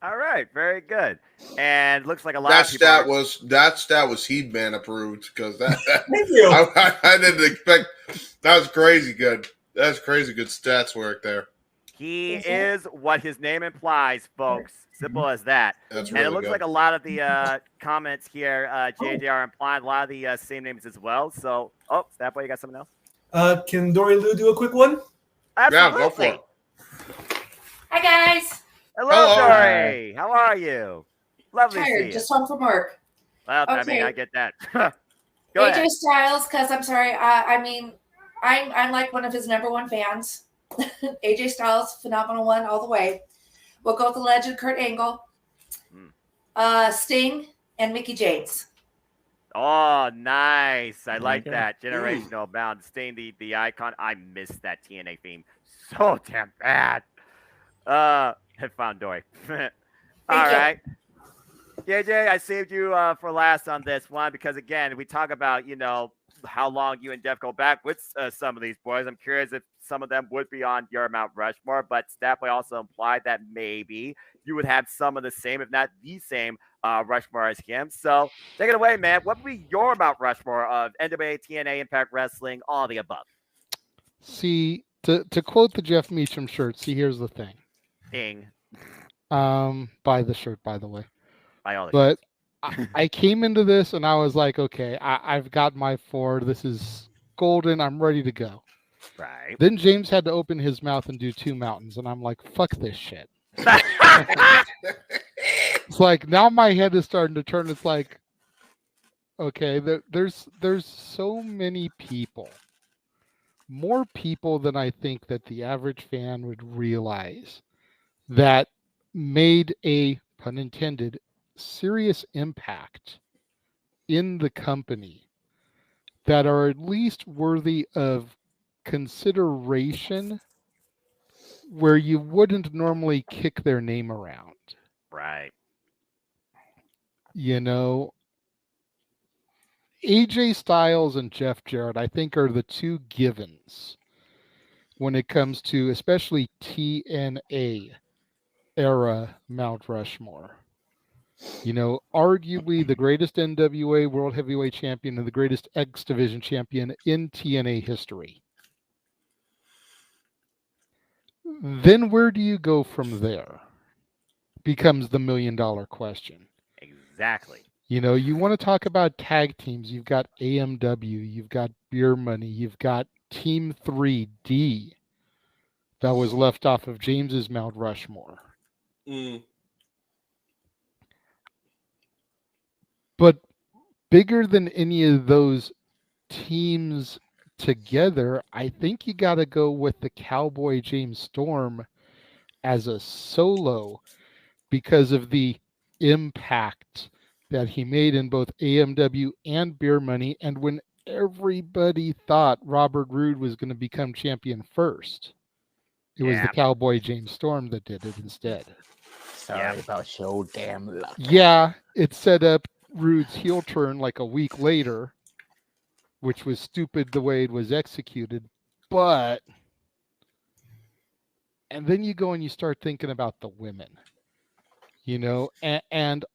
All right, very good. And looks like a lot that of people stat was Heatman approved, because that Thank you. I didn't expect. That was crazy good. That's crazy good stats work there. He is what his name implies, folks. Simple as that. That's and really it looks good. like a lot of the comments here, JJ, are implying a lot of the same names as well. So, that way you got something else? Can Dory Lou do a quick one? Absolutely. Yeah, go for it. Hi, guys. Hello, Dory. How are you? Lovely to see Tired. you. Just home from work. Well, I mean, Okay. I get that. Go AJ ahead. Styles, because I'm sorry. I'm like one of his #1 fans. AJ Styles, phenomenal one all the way. We'll go with the legend Kurt Angle, Sting, and Mickie James. Oh, nice. I like that. Generational bound. Sting, the icon. I miss that TNA theme so damn bad. Found Dory. All you. right. JJ, I saved you for last on this one because, again, we talk about, how long you and Jeff go back with some of these boys. I'm curious if some of them would be on your Mount Rushmore, but Stapley also implied that maybe you would have some of the same, if not the same, Rushmore as him. So take it away, man. What would be your Mount Rushmore of NWA, TNA, Impact Wrestling, all the above? See, to quote the Jeff Meacham shirt, see, here's the thing. Ding. Buy the shirt, by the way. Buy all the But I came into this and I was like, okay, I've got my 4. This is golden. I'm ready to go. Right. Then James had to open his mouth and do 2 mountains, and I'm like, fuck this shit. It's like now my head is starting to turn. It's like, okay, there's so many people, more people than I think that the average fan would realize, that made a, pun intended, serious impact in the company, that are at least worthy of consideration where you wouldn't normally kick their name around. Right. AJ Styles and Jeff Jarrett, I think, are the 2 givens when it comes to especially TNA era Mount Rushmore. Arguably the greatest NWA World Heavyweight Champion and the greatest X Division champion in TNA history. Then where do you go from there? Becomes the $1 million question. Exactly. You want to talk about tag teams. You've got AMW, you've got Beer Money, you've got Team 3D that was left off of James's Mount Rushmore. But bigger than any of those teams together, I think you got to go with the Cowboy James Storm as a solo because of the impact that he made in both AMW and Beer Money, and when everybody thought Robert Roode was going to become champion first, it was the Cowboy James Storm that did it instead. Sorry about your damn luck. Yeah, it set up Roode's heel turn like a week later, which was stupid the way it was executed, but and then you go and you start thinking about the women, and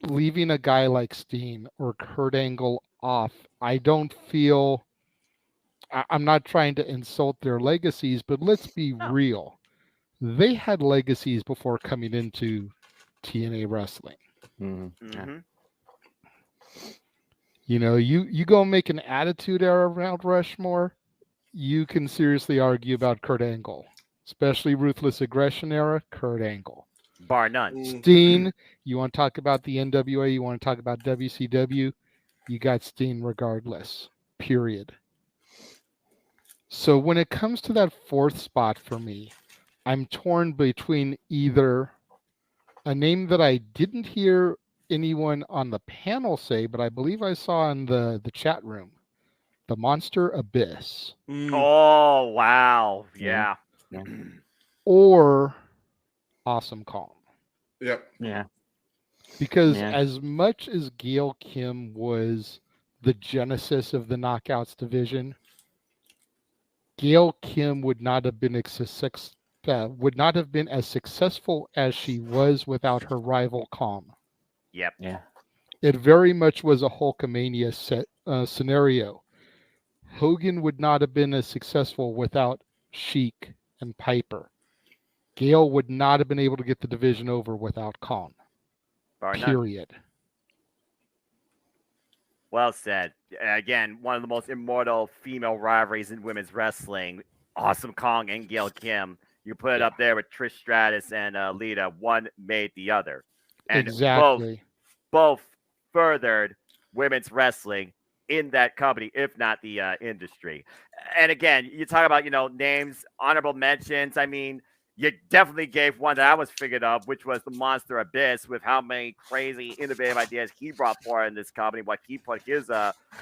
leaving a guy like Steen or Kurt Angle off, I don't feel, I'm not trying to insult their legacies, but let's be real. They had legacies before coming into TNA wrestling. Mm-hmm. You go and make an Attitude Era Mount Rushmore, you can seriously argue about Kurt Angle, especially Ruthless Aggression Era, Kurt Angle. Bar none. Steen, you want to talk about the NWA, you want to talk about WCW, you got Steen regardless, period. So when it comes to that 4th spot for me, I'm torn between either a name that I didn't hear anyone on the panel say, but I believe I saw in the chat room, the Monster Abyss. Oh, wow. Yeah. Or Awesome Kong. Yep. Yeah. Because as much as Gail Kim was the genesis of the Knockouts division, Gail Kim would not have been as successful as she was without her rival Kong. Yep. Yeah. It very much was a Hulkamania scenario. Hogan would not have been as successful without Sheik and Piper. Gail would not have been able to get the division over without Kong. Period. Well said. Again, one of the most immortal female rivalries in women's wrestling. Awesome Kong and Gail Kim. You put it up there with Trish Stratus and Lita. One made the other. And exactly. Both furthered women's wrestling in that company, if not the industry. And again, you talk about, names, honorable mentions. I mean, you definitely gave one that I was figured of, which was the Monster Abyss, with how many crazy, innovative ideas he brought forward in this company, what he put his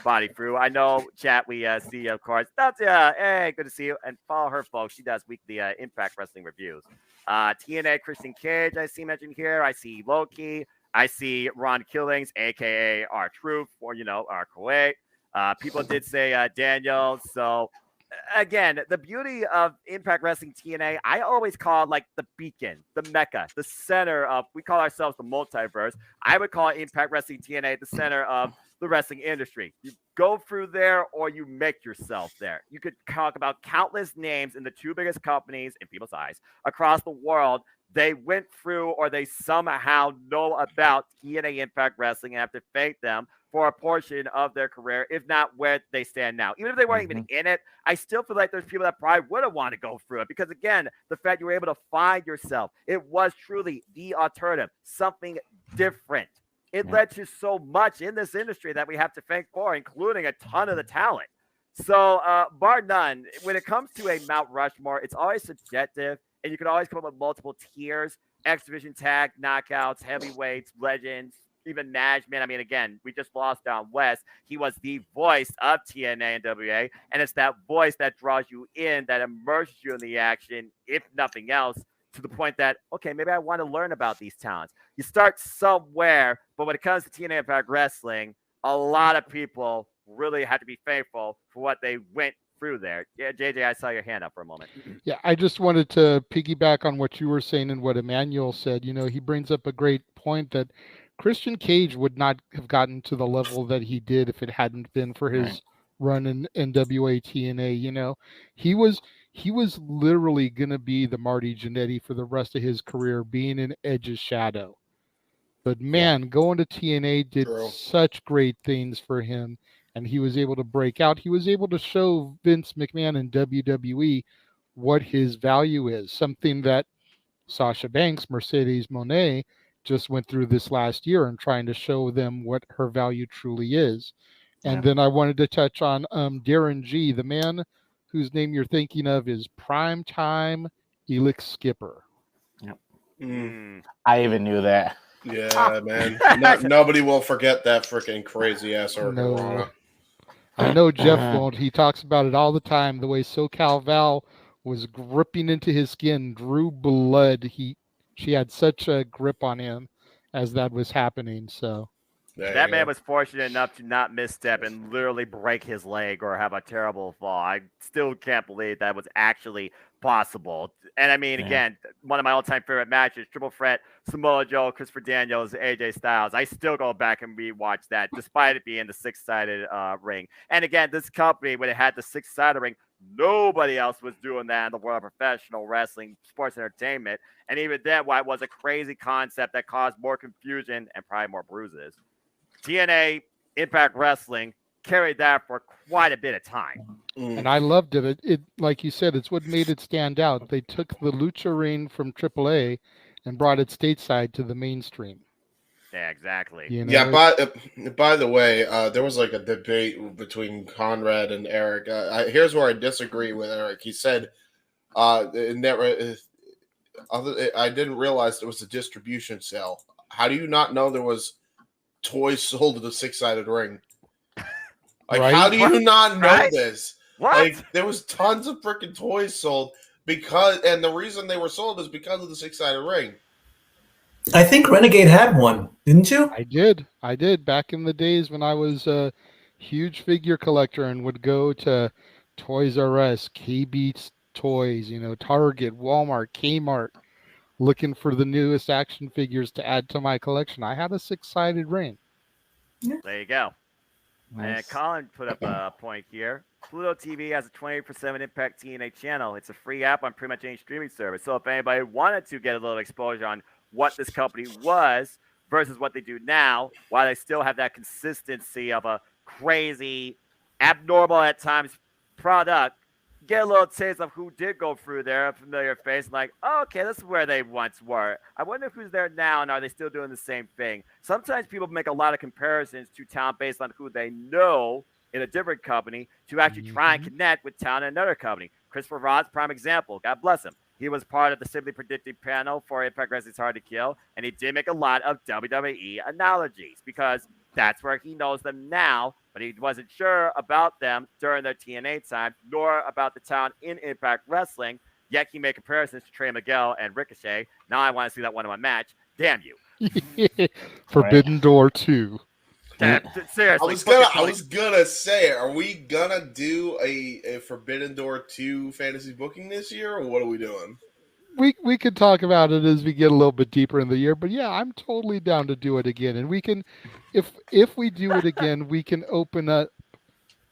body through. I know, chat, we see, of course. That's hey, good to see you. And follow her, folks. She does weekly Impact Wrestling reviews. TNA Christian Cage, I see mentioned here. I see Loki. I see Ron Killings, aka R-Truth, or R-Kuwait. People did say Daniel. So again, the beauty of Impact Wrestling TNA, I always call it like the beacon, the mecca, the center of, we call ourselves the multiverse. I would call Impact Wrestling TNA the center of the wrestling industry. You go through there or you make yourself there. You could talk about countless names in the two biggest companies in people's eyes across the world. They went through or they somehow know about TNA Impact Wrestling and have to thank them for a portion of their career, if not where they stand now. Even if they weren't even in it, I still feel like there's people that probably would have wanted to go through it because, again, the fact you were able to find yourself, it was truly the alternative, something different. It led to so much in this industry that we have to thank for, including a ton of the talent. So, bar none, when it comes to a Mount Rushmore, it's always subjective, and you can always come up with multiple tiers, X Division tag, knockouts, heavyweights, legends, even management. I mean, again, we just lost Don West. He was the voice of TNA and WA, and it's that voice that draws you in, that immerses you in the action, if nothing else, to the point that, okay, maybe I want to learn about these talents. You start somewhere, but when it comes to TNA Impact Wrestling, a lot of people really have to be thankful for what they went through there. Yeah, JJ, I saw your hand up for a moment. Yeah, I just wanted to piggyback on what you were saying and what Emmanuel said. He brings up a great point that Christian Cage would not have gotten to the level that he did if it hadn't been for his run in NWA TNA. He was literally going to be the Marty Jannetty for the rest of his career, being in Edge's shadow. But man, going to TNA did such great things for him, and he was able to break out. He was able to show Vince McMahon and WWE what his value is, something that Sasha Banks, Mercedes Moné, just went through this last year and trying to show them what her value truly is. And then I wanted to touch on Darren G, the man whose name you're thinking of is Primetime Elix Skipper. I even knew that. Yeah, man. Nobody will forget that freaking crazy ass Hurricane. I know Jeff won't. He talks about it all the time. The way SoCal Val was gripping into his skin, drew blood. She had such a grip on him as that was happening. So that man was fortunate enough to not misstep and literally break his leg or have a terrible fall. I still can't believe that was actually possible. And I mean, again, one of my all-time favorite matches, Triple Threat, Samoa Joe, Christopher Daniels, AJ Styles. I still go back and rewatch that, despite it being the six-sided ring. And again, this company, when it had the six-sided ring, nobody else was doing that in the world of professional wrestling, sports entertainment. And even then, why it was a crazy concept that caused more confusion and probably more bruises. TNA Impact Wrestling carried that for quite a bit of time. And I loved it. It, like you said, it's what made it stand out. They took the Lucha ring from AAA and brought it stateside to the mainstream. Yeah, exactly. Yeah, by the way, there was like a debate between Conrad and Eric. Here's where I disagree with Eric. He said, I didn't realize there was a distribution sale. How do you not know there was toys sold to the six-sided ring? Like, how do you not know this? What? Like, there was tons of freaking toys sold and the reason they were sold is because of the six-sided ring. I think Renegade had one, didn't you? I did. Back in the days when I was a huge figure collector and would go to Toys R Us, KB Toys, Target, Walmart, Kmart, looking for the newest action figures to add to my collection. I had a six-sided ring. There you go. Nice. And Colin put up a point here. Pluto TV has a 24/7 Impact TNA channel. It's a free app on pretty much any streaming service. So if anybody wanted to get a little exposure on what this company was versus what they do now, while they still have that consistency of a crazy, abnormal at times product, get a little taste of who did go through there, a familiar face, like, oh, okay, this is where they once were. I wonder who's there now, and are they still doing the same thing? Sometimes people make a lot of comparisons to talent based on who they know in a different company to actually try and connect with talent in another company. Christopher Rod's prime example. God bless him. He was part of the Simply Predicted panel for Impact Wrestling's Hard to Kill, and he did make a lot of WWE analogies because that's where he knows them now, but he wasn't sure about them during their TNA time, nor about the talent in Impact Wrestling. Yet he made comparisons to Trey Miguel and Ricochet. Now I want to see that one-on-one match. Damn you. Forbidden Door 2. Seriously. I was gonna say, are we gonna do a Forbidden Door 2 fantasy booking this year, or what are we doing? We could talk about it as we get a little bit deeper in the year, but yeah, I'm totally down to do it again. And we can, if we do it again, we can open up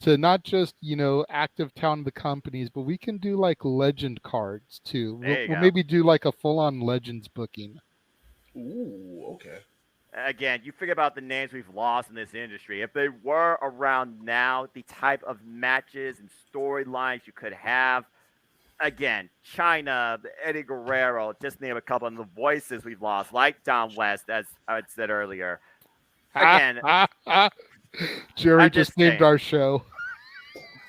to not just, active talent of the companies, but we can do like legend cards too. We'll maybe do like a full-on legends booking. Ooh, okay. Again, you figure about the names we've lost in this industry. If they were around now, the type of matches and storylines you could have. Again, China, Eddie Guerrero, just name a couple of the voices we've lost, like Don West, as I said earlier. Again, Jerry just named our show.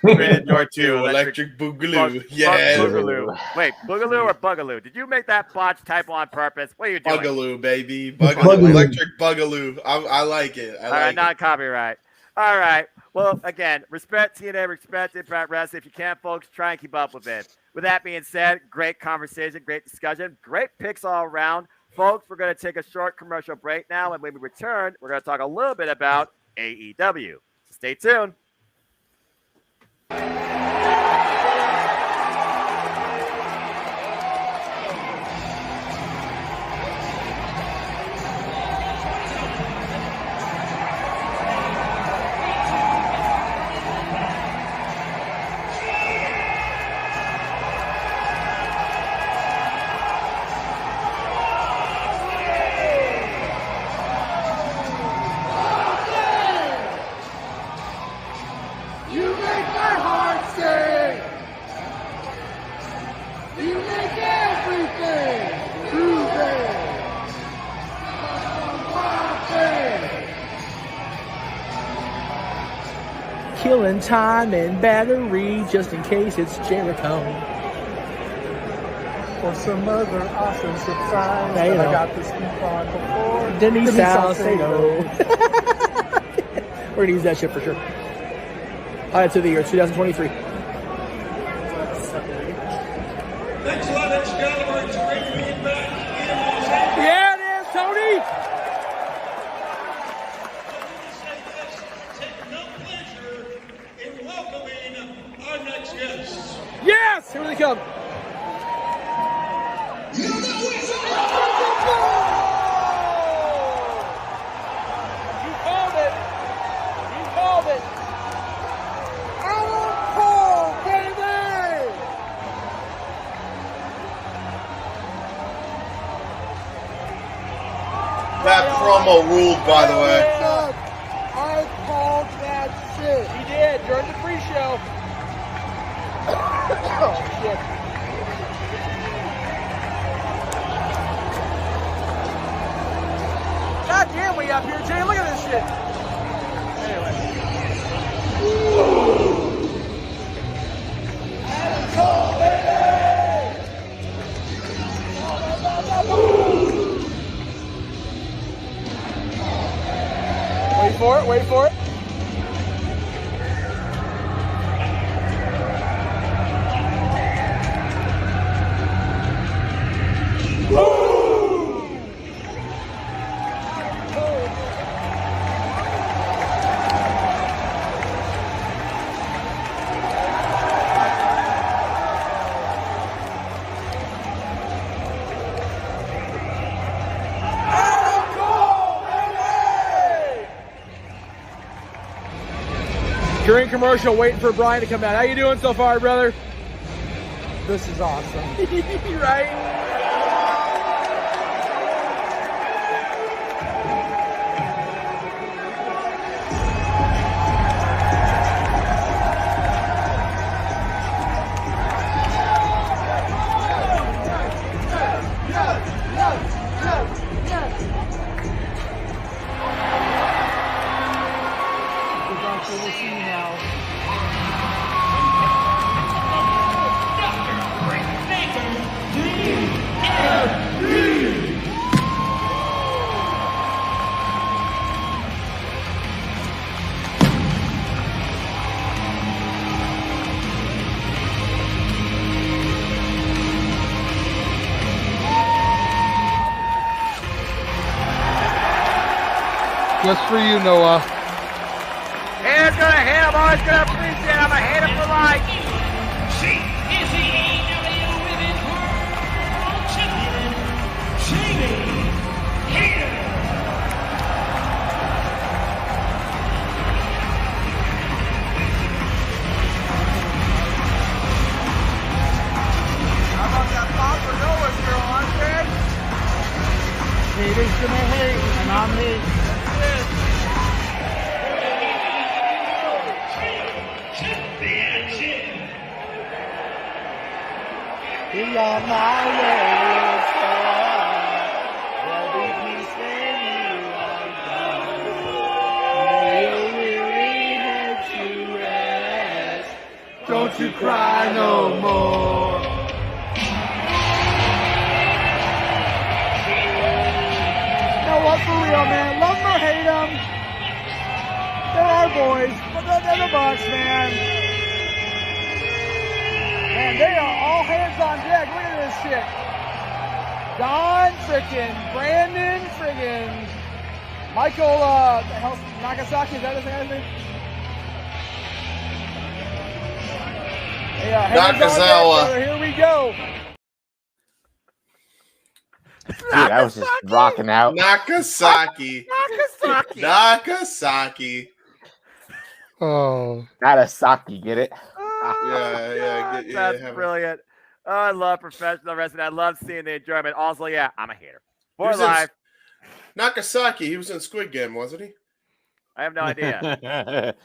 Door 2, Electric Boogaloo. Yeah. Boogaloo. Wait, Boogaloo or Bugaloo? Did you make that botch typo on purpose? What are you doing? Bugaloo, baby. Bugaloo. Electric Bugaloo. I like it. All right, not copyright. All right. Well, again, respect TNA, respect Impact Wrestling. If you can, folks, try and keep up with it. With that being said, great conversation, great discussion, great picks all around. Folks, we're going to take a short commercial break now, and when we return, we're going to talk a little bit about AEW. So stay tuned. Killing time and battery just in case it's Jericho. For some other awesome surprise Yeah, that I got to speak on before. Denny Salcedo. We're going to use that shit for sure. Highlights of the year, 2023. Thanks a lot, Excalibur. It's great being back in Los Angeles. Yeah, it is, Tony. Our next guest. Yes! Here they come. You called it. You called it. Adam Cole, baby! That promo ruled, by the way. I called that shit. He did during the pre-show. Oh, shit. God damn, we up here, Jay. Look at this shit. Anyway. Wait for it, wait for it. During commercial, waiting for Brian to come out. How you doing so far, brother? This is awesome. Right? Just for you, Noah. Haters gonna hate him, always gonna appreciate him. I'm a hater for life. She is the AEW Women's World Champion, Jamie Hayter. How about that pop for Noah's girl, Andre? Haters gonna hate, and I'm hate. We are my way, don't you cry no more. Now what for real, man? Love them or hate them, they're our boys, but they're the Bucks, man. Man, they are all hands on deck. Look at this shit. Don frickin' Brandon friggin' Michael Nagasaki, is that his name? Yeah, hands on deck, brother. Here we go. Dude, I was just rocking out. Nagasaki. Nagasaki. Oh. Nagasaki, get it? Yeah. That's brilliant. Oh, I love professional wrestling. I love seeing the enjoyment. Also, yeah, I'm a hater. For life. Nagasaki, he was in Squid Game, wasn't he? I have no idea.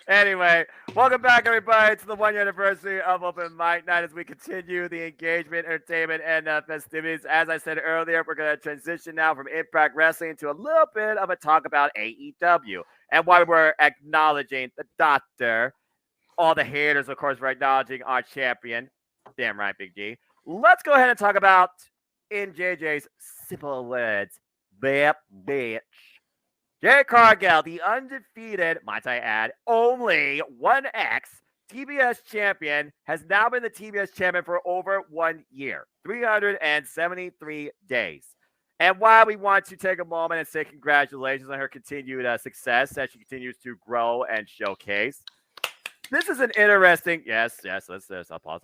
Anyway, welcome back, everybody, to the 1-year anniversary of Open Mic Night as we continue the engagement, entertainment, and festivities. As I said earlier, we're going to transition now from Impact Wrestling to a little bit of a talk about AEW. And while we're acknowledging the doctor, all the haters, of course, we're acknowledging our champion. Damn right, Big G. Let's go ahead and talk about, in JJ's simple words, that bitch. Jade Cargill, the undefeated, might I add, only 1X TBS champion, has now been the TBS champion for over 1 year, 373 days. And while we want to take a moment and say congratulations on her continued success as she continues to grow and showcase, this is an interesting, yes, let's applause.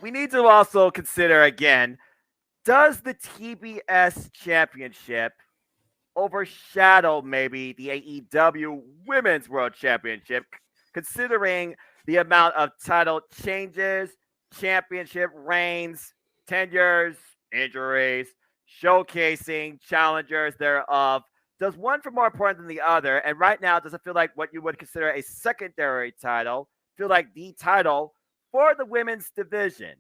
We need to also consider again, does the TBS championship overshadow maybe the AEW Women's World Championship, considering the amount of title changes, championship reigns, tenures, injuries, showcasing challengers thereof? Does one feel more important than the other? And right now, does it feel like what you would consider a secondary title feel like the title for the women's division?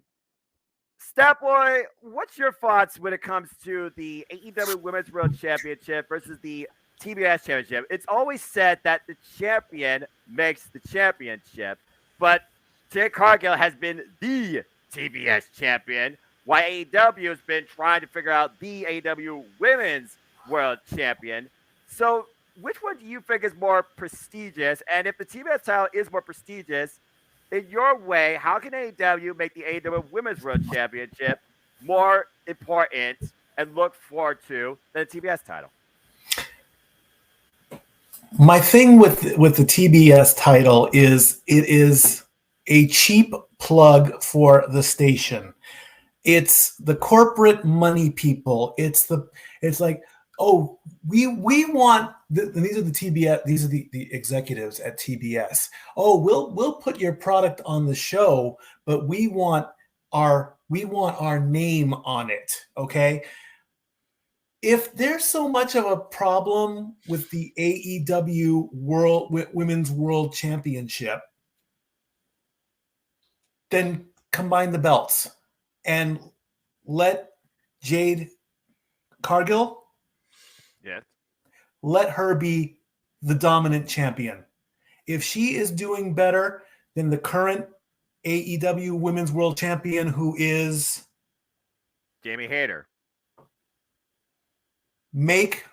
Statboy, what's your thoughts when it comes to the AEW Women's World Championship versus the TBS Championship? It's always said that the champion makes the championship, but Jade Cargill has been the TBS champion, while AEW has been trying to figure out the AEW Women's World Champion. So which one do you think is more prestigious? And if the TBS title is more prestigious, in your way, how can AEW make the AEW Women's World Championship more important and look forward to than the TBS title? My thing with the TBS title is it is a cheap plug for the station. It's the corporate money people. It's like, oh, we want and these are the TBS, these are the executives at TBS. Oh, we'll put your product on the show, but we want our name on it. Okay. If there's so much of a problem with the AEW Women's World Championship, then combine the belts and let Jade Cargill, let her be the dominant champion. If she is doing better than the current AEW Women's World Champion, who is Jamie Hayter. Make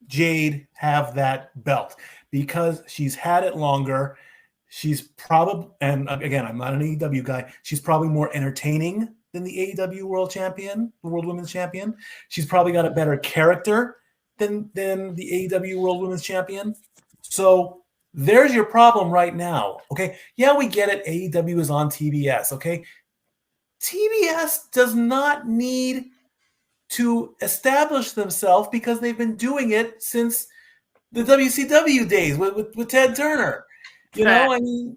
Jade have that belt because she's had it longer. She's probably, and again, I'm not an AEW guy. She's probably more entertaining than the AEW World Champion, the World Women's Champion. She's probably got a better character than the AEW World Women's Champion. So there's your problem right now. Okay. Yeah, we get it. AEW is on TBS. Okay. TBS does not need to establish themselves because they've been doing it since the WCW days with Ted Turner. You know, I mean,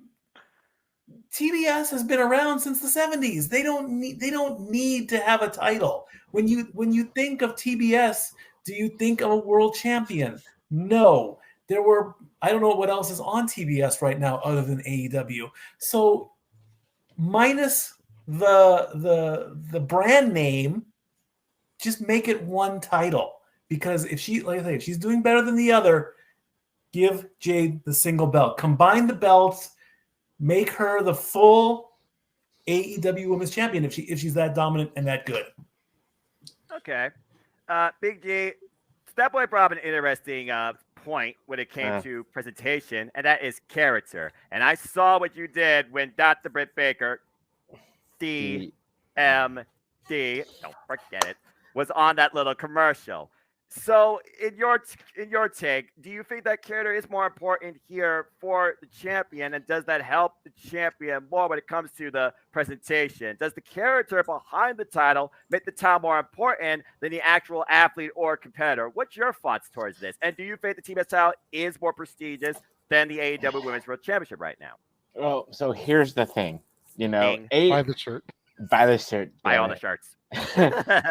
TBS has been around since the 70s. They don't need to have a title. When you think of TBS, do you think of a world champion? No. I don't know what else is on TBS right now other than AEW. So minus the brand name, just make it one title. Because if she's doing better than the other, give Jade the single belt. Combine the belts, make her the full AEW Women's Champion if she's that dominant and that good. Okay. Big G, Step Boy brought up an interesting point when it came to presentation, and that is character. And I saw what you did when Dr. Britt Baker, DMD, don't forget it, was on that little commercial. So, in your take, do you think that character is more important here for the champion, and does that help the champion more when it comes to the presentation? Does the character behind the title make the title more important than the actual athlete or competitor? What's your thoughts towards this? And do you think the TBS title is more prestigious than the AEW Women's World Championship right now? Well, so here's the thing. You know, buy the shirt. Buy the shirt. Buy all the shirts.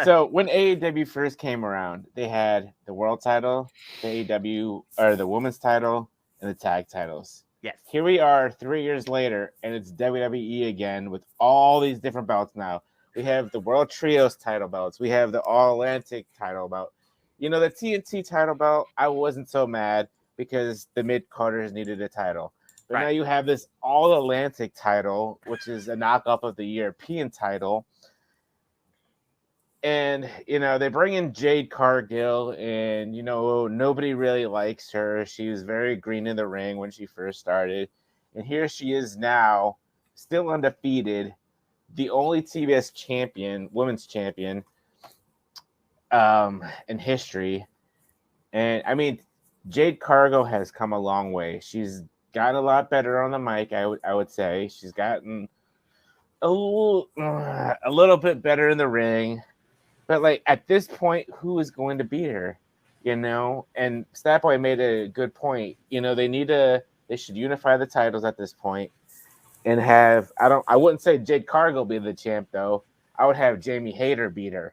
So when AEW first came around, they had the world title, the AEW or the women's title, and the tag titles. Yes. Here we are 3 years later, and it's WWE again with all these different belts now. We have the World Trios title belts. We have the All Atlantic title belt. You know, the TNT title belt, I wasn't so mad because the mid-carders needed a title. But now you have this All Atlantic title, which is a knockoff of the European title. And, you know, they bring in Jade Cargill, and, you know, nobody really likes her. She was very green in the ring when she first started. And here she is now, still undefeated, the only TBS champion, women's champion in history. And, I mean, Jade Cargill has come a long way. She's gotten a lot better on the mic, I would say. She's gotten a little bit better in the ring. But, like, at this point, who is going to beat her, you know? And Statboy made a good point. You know, they should unify the titles at this point and have, I wouldn't say Jade Cargill be the champ, though. I would have Jamie Hayter beat her.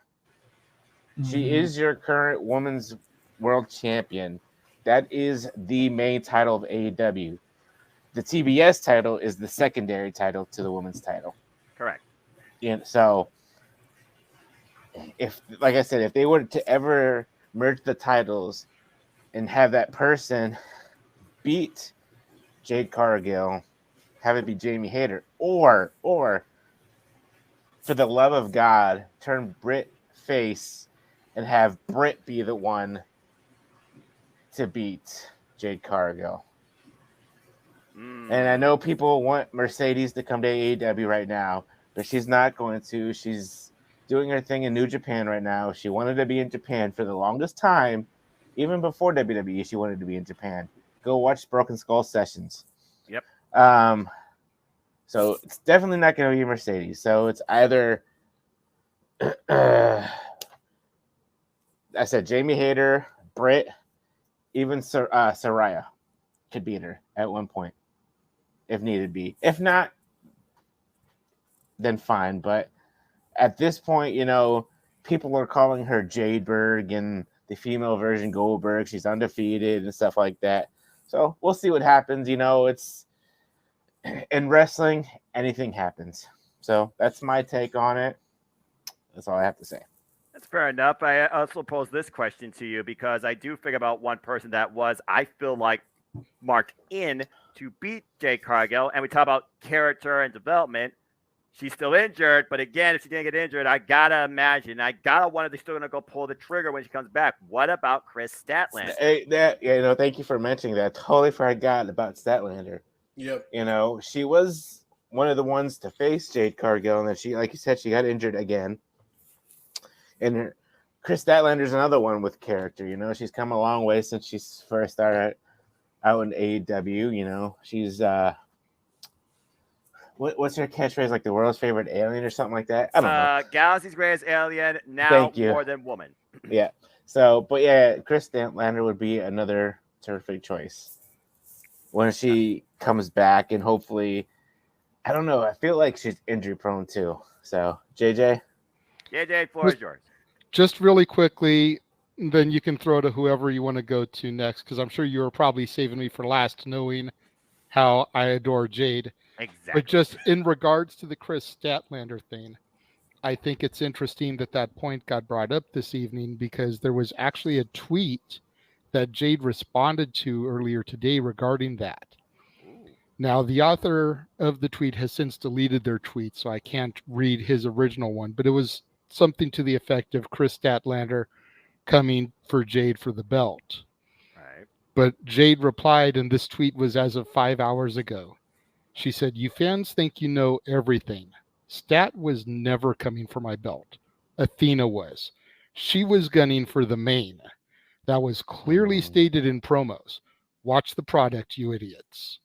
Mm-hmm. She is your current women's world champion. That is the main title of AEW. The TBS title is the secondary title to the women's title. Correct. And so, if, like I said, if they were to ever merge the titles and have that person beat Jade Cargill, have it be Jamie Hayter, or for the love of God, turn Britt face and have Britt be the one to beat Jade Cargill. And I know people want Mercedes to come to AEW right now, but she's not going to. She's doing her thing in New Japan right now. She wanted to be in Japan for the longest time. Even before WWE, she wanted to be in Japan. Go watch Broken Skull Sessions. Yep. So it's definitely not going to be Mercedes. So it's either I said Jamie Hayter, Britt, even Saraya could beat her at one point if needed be. If not, then fine. But at this point, you know, people are calling her Jadeberg and the female version Goldberg. She's undefeated and stuff like that. So we'll see what happens. You know, it's in wrestling, anything happens. So that's my take on it. That's all I have to say. That's fair enough. I also pose this question to you because I do think about one person that was, I feel like, marked in to beat Jade Cargill. And we talk about character and development. She's still injured, but again, if she didn't get injured, I gotta imagine, I gotta wonder if they're still gonna go pull the trigger when she comes back. What about Chris Statlander? Hey, thank you for mentioning that. Totally forgot about Statlander. Yep. She was one of the ones to face Jade Cargill, and then she, like you said, she got injured again. And Chris Statlander's another one with character. She's come a long way since she first started out in AEW. She's what's her catchphrase? Like the world's favorite alien or something like that? I don't know. Galaxy's greatest alien, now Thank you. more than woman. Yeah. So, but yeah, Chris Statlander would be another terrific choice when she comes back, and hopefully, I don't know. I feel like she's injury prone too. So, JJ, floor is yours. Just really quickly, then you can throw to whoever you want to go to next, because I'm sure you were probably saving me for last, knowing how I adore Jade. Exactly. But just in regards to the Chris Statlander thing, I think it's interesting that point got brought up this evening, because there was actually a tweet that Jade responded to earlier today regarding that. Now, the author of the tweet has since deleted their tweet, so I can't read his original one, but it was something to the effect of Chris Statlander coming for Jade for the belt. Right. But Jade replied, and this tweet was as of 5 hours ago. She said, "You fans think you know everything. Stat was never coming for my belt. Athena was. She was gunning for the main. That was clearly stated in promos. Watch the product, you idiots."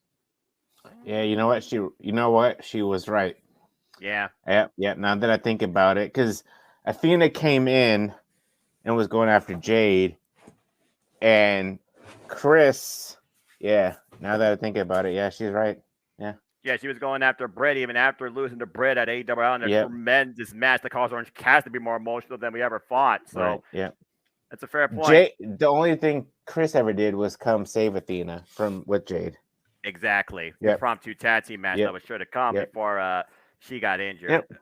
Yeah, you know what? She was right. Yeah. Yeah. Now that I think about it, because Athena came in and was going after Jade, and Chris. Yeah. Now that I think about it, yeah, she's right. Yeah. Yeah, she was going after Britt even after losing to Britt at AEW in a Yep. tremendous match that caused Orange Cassidy to be more emotional than we ever fought. So Right. Yeah. that's a fair point. The only thing Chris ever did was come save Athena with Jade. Exactly. Yep. Impromptu tag team match that was sure to come before she got injured. Yep.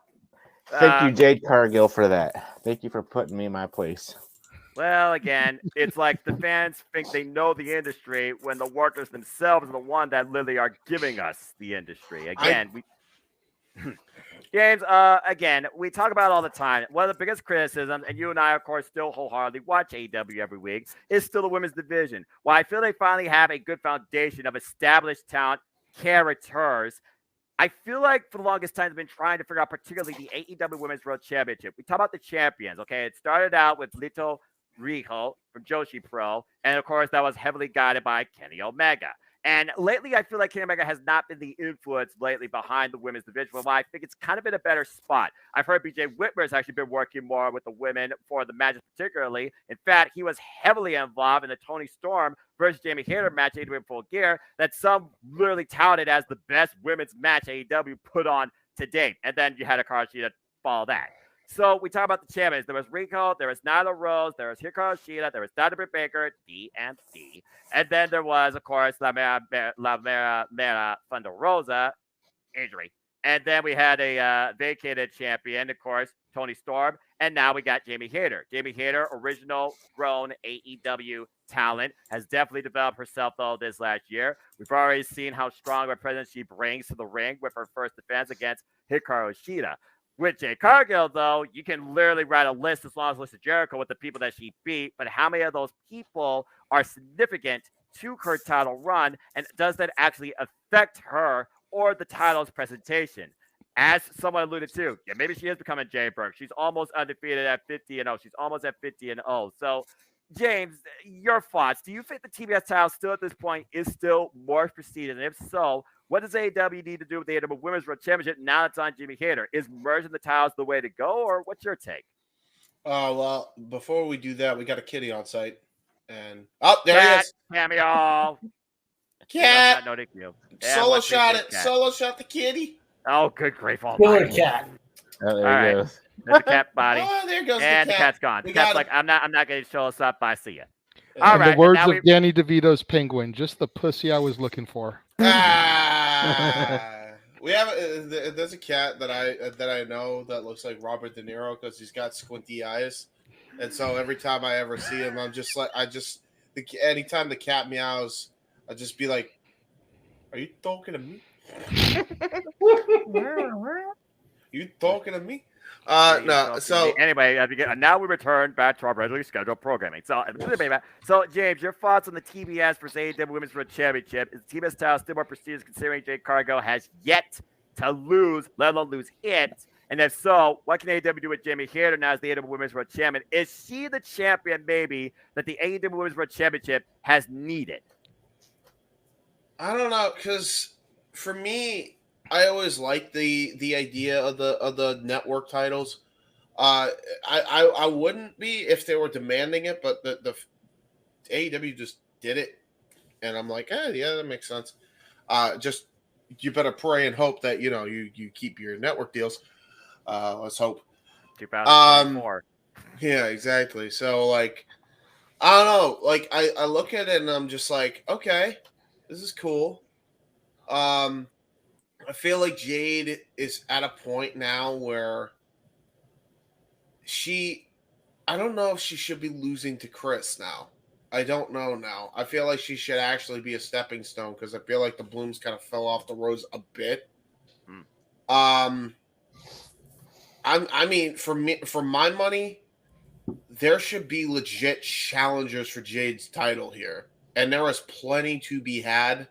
Thank you, Jade Cargill, for that. Thank you for putting me in my place. Well, again, it's like the fans think they know the industry when the workers themselves are the one that literally are giving us the industry. Again, James, again, we talk about it all the time. One of the biggest criticisms, and you and I, of course, still wholeheartedly watch AEW every week, is still the women's division. While I feel they finally have a good foundation of established talent, characters, I feel like for the longest time, they've been trying to figure out particularly the AEW Women's World Championship. We talk about the champions, okay? It started out with Lito Riho from Joshi Pro, and of course, that was heavily guided by Kenny Omega. And lately, I feel like Kenny Omega has not been the influence lately behind the women's division, while I think it's kind of in a better spot. I've heard BJ Whitmer has actually been working more with the women for the matches particularly. In fact, he was heavily involved in the Toni Storm versus Jamie Hayter match AEW in Full Gear that some literally touted as the best women's match AEW put on to date. And then you had Hikaru Shida follow that. So we talk about the champions. There was Rico, there was Nyla Rose, there was Hikaru Shida, there was Dr. Britt Baker, DMC. And then there was, of course, La Mera Thunder Rosa, injury. And then we had a vacated champion, of course, Toni Storm. And now we got Jamie Hayter. Jamie Hayter, original grown AEW talent, has definitely developed herself, though, this last year. We've already seen how strong of a presence she brings to the ring with her first defense against Hikaru Shida. With Jade Cargill, though, you can literally write a list as long as list of Jericho with the people that she beat, but how many of those people are significant to her title run, and does that actually affect her or the title's presentation? As someone alluded to, yeah, maybe she is becoming Jay Burke. She's almost undefeated at 50-0. She's almost at 50-0. So, James, your thoughts. Do you think the TBS title still at this point is still more prestigious? And if so, what does AEW need to do with the AEW Women's World Championship now it's on Jamie Hayter? Is merging the titles the way to go, or what's your take? Well, before we do that, we got a kitty on site. And there he is. Cameo. Cat. No, thank you. Solo shot it. Solo shot the kitty. Oh, good grief. Oh, Killer cat. Oh, there all he right. goes. There's the cat body. Oh, there goes and the cat. The cat's gone. The cat's like, I'm not going to show us up. I see you. All right. The words of Danny DeVito's Penguin, just the pussy I was looking for. We have there's a cat that I know that looks like Robert De Niro because he's got squinty eyes, and so every time I ever see him, I'm just like anytime the cat meows, I just be like, "Are you talking to me?" You talking to me? Yeah, No. So anyway, now we return back to our regularly scheduled programming. So, James, your thoughts on the TBS versus AEW Women's World Championship? Is the TBS title still more prestigious considering Jade Cargill has yet to lose, let alone lose it? And if so, what can AEW do with Jamie Hayter now as the AEW Women's World Champion? Is she the champion, maybe, that the AEW Women's World Championship has needed? I don't know, because for me, I always liked the idea of the network titles. I wouldn't be if they were demanding it, but the AEW just did it, and I'm like, yeah, that makes sense. Just you better pray and hope that you keep your network deals. Let's hope. 2024. Yeah, exactly. So like, I don't know. Like I look at it and I'm just like, okay, this is cool. I feel like Jade is at a point now where I don't know if she should be losing to Chris now. I don't know now. I feel like she should actually be a stepping stone because I feel like the blooms kind of fell off the rose a bit. I mean, for my money, there should be legit challengers for Jade's title here, and there is plenty to be had.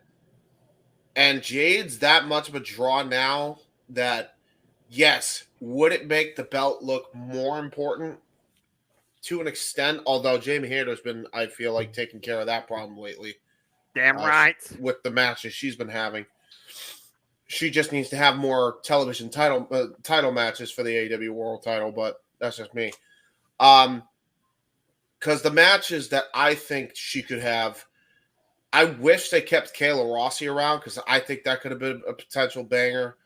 And Jade's that much of a draw now that, yes, would it make the belt look more important? To an extent, although Jamie Hayter's been, I feel like, taking care of that problem lately. Damn right. With the matches she's been having. She just needs to have more television title matches for the AEW World title, but that's just me. Because the matches that I think she could have, I wish they kept Kayla Rossi around because I think that could have been a potential banger.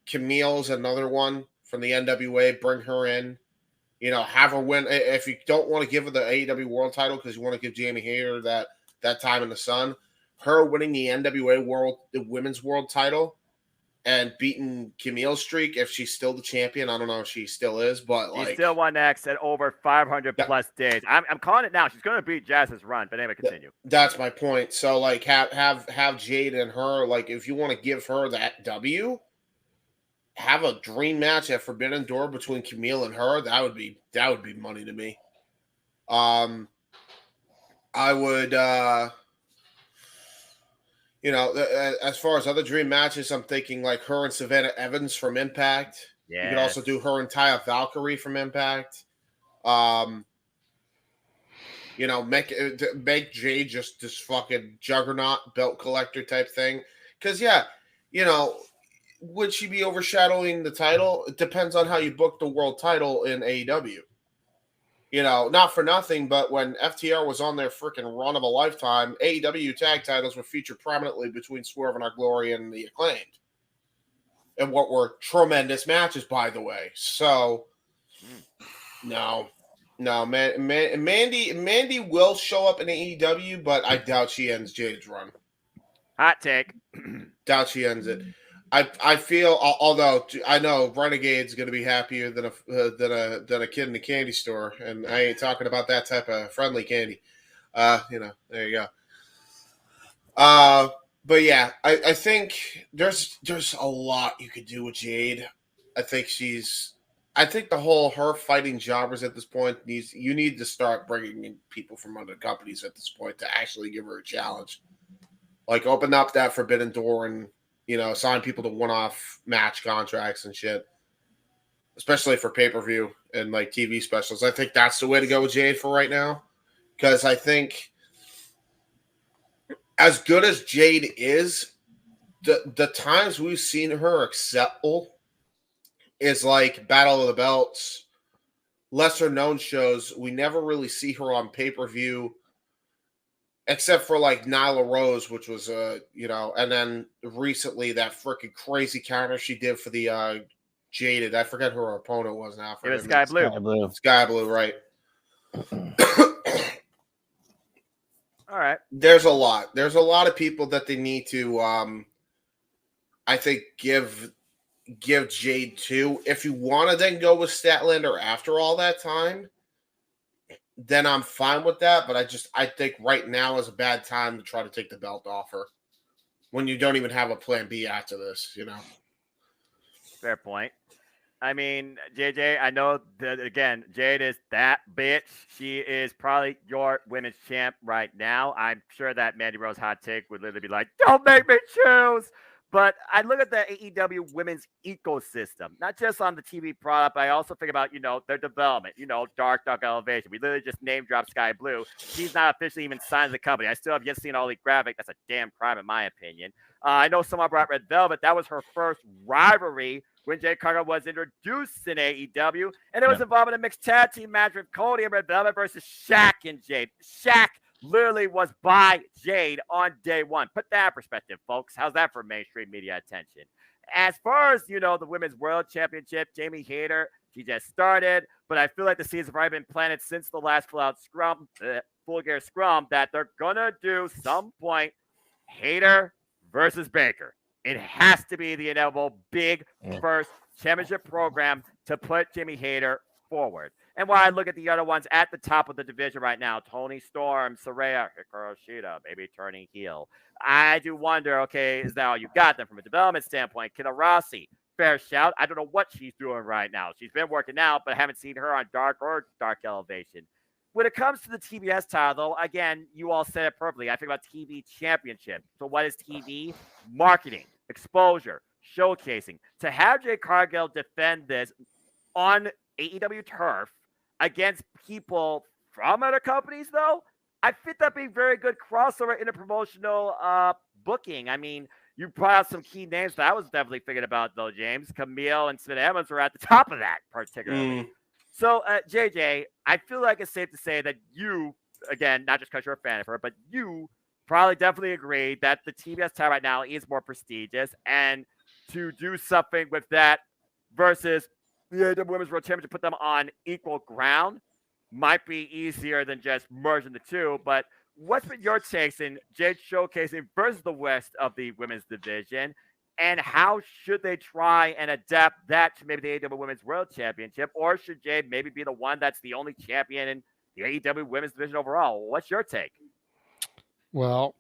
Camille's another one from the NWA. Bring her in. Have her win. If you don't want to give her the AEW World title because you want to give Jamie Hayter that time in the sun, her winning the NWA Women's World title and beating Camille's streak, if she's still the champion, I don't know if she still is, but She's still won X at over 500 plus days. I'm calling it now. She's going to beat Jazz's run, but anyway, continue. That's my point. So like, have Jade and her, like, if you want to give her that W, have a dream match at Forbidden Door between Camille and her. That would be money to me. I would, as far as other dream matches, I'm thinking like her and Savannah Evans from Impact. Yeah. You could also do her and Taya Valkyrie from Impact. Make Jade just this fucking juggernaut belt collector type thing. Because would she be overshadowing the title? It depends on how you book the world title in AEW. Not for nothing, but when FTR was on their freaking run of a lifetime, AEW tag titles were featured prominently between Swerve and Our Glory and the Acclaimed. And what were tremendous matches, by the way. So, no, Mandy will show up in AEW, but I doubt she ends Jade's run. Hot take. Doubt she ends it. I feel, although I know Renegade's going to be happier than a kid in the candy store, and I ain't talking about that type of friendly candy. There you go. But yeah, I think there's a lot you could do with Jade. I think her fighting jobbers at this point you need to start bringing in people from other companies at this point to actually give her a challenge. Like open up that Forbidden Door and sign people to one-off match contracts and shit, especially for pay-per-view and like TV specials. I think that's the way to go with Jade for right now, because I think as good as Jade is, the times we've seen her acceptable is like Battle of the Belts, lesser-known shows. We never really see her on pay-per-view. Except for like Nyla Rose, which was and then recently that freaking crazy counter she did for the Jaded. I forget who her opponent was now. It was Sky Blue. Sky Blue, right? All right. There's a lot. There's a lot of people that they need to, I think, give Jade to. If you want to then go with Statlander after all that time, then I'm fine with that, but I think right now is a bad time to try to take the belt off her when you don't even have a plan B after this, Fair point. I mean, JJ, I know that, again, Jade is that bitch. She is probably your women's champ right now. I'm sure that Mandy Rose hot take would literally be like, don't make me choose. But I look at the AEW women's ecosystem, not just on the TV product, but I also think about, their development, Dark Elevation. We literally just name drop Sky Blue. She's not officially even signed to the company. I still have yet to see an All Elite graphic. That's a damn crime, in my opinion. I know someone brought Red Velvet. That was her first rivalry when Jade Cargill was introduced in AEW. And it was involved in a mixed tag team match with Cody and Red Velvet versus Shaq and Jade. Shaq literally was by Jade on day one. Put that in perspective, folks. How's that for mainstream media attention? As far as, the Women's World Championship, Jamie Hayter, she just started. But I feel like the seeds have already been planted since the last Full Gear Scrum, that they're going to do some point Hayter versus Baker. It has to be the inevitable big first championship program to put Jamie Hayter forward. And while I look at the other ones at the top of the division right now, Toni Storm, Saraya, Hikaru Shida, maybe turning heel, I do wonder, okay, is that all you got then from a development standpoint? Kida Rossi, fair shout. I don't know what she's doing right now. She's been working out, but I haven't seen her on Dark or Dark Elevation. When it comes to the TBS title, again, you all said it perfectly. I think about TV championship. So what is TV? Marketing, exposure, showcasing. To have Jade Cargill defend this on AEW turf against people from other companies, though, I think that'd be very good crossover interpromotional booking. I mean, you brought out some key names that I was definitely thinking about, though, James. Camille and Smith Evans were at the top of that, particularly. So, JJ, I feel like it's safe to say that you, again, not just because you're a fan of her, but you probably definitely agree that the TBS title right now is more prestigious, and to do something with that versus the Women's World Championship, put them on equal ground, might be easier than just merging the two. But what's been your takes in Jade showcasing versus the West of the women's division? And how should they try and adapt that to maybe the AEW Women's World Championship? Or should Jade maybe be the one that's the only champion in the AEW Women's Division overall? What's your take? Well,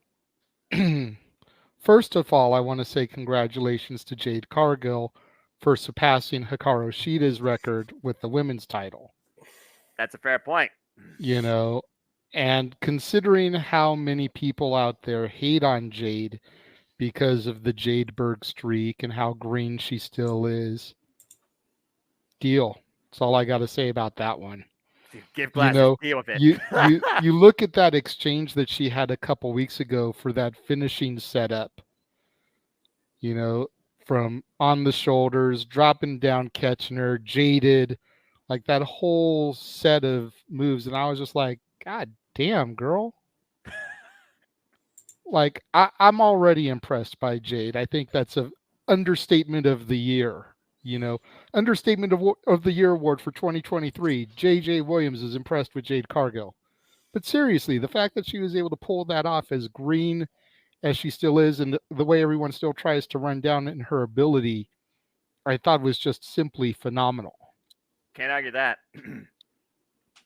first of all, I want to say congratulations to Jade Cargill for surpassing Hikaru Shida's record with the women's title. That's a fair point. And considering how many people out there hate on Jade because of the Jadeberg streak and how green she still is. Deal. That's all I got to say about that one. Give glasses, deal with it. You look at that exchange that she had a couple weeks ago for that finishing setup. From on the shoulders, dropping down, catching her, jaded, like that whole set of moves. And I was just like, God damn, girl. Like, I'm already impressed by Jade. I think that's an understatement of the year. Understatement of the year award for 2023. J.J. Williams is impressed with Jade Cargill. But seriously, the fact that she was able to pull that off as green as she still is, and the way everyone still tries to run down in her ability, I thought was just simply phenomenal. Can't argue that.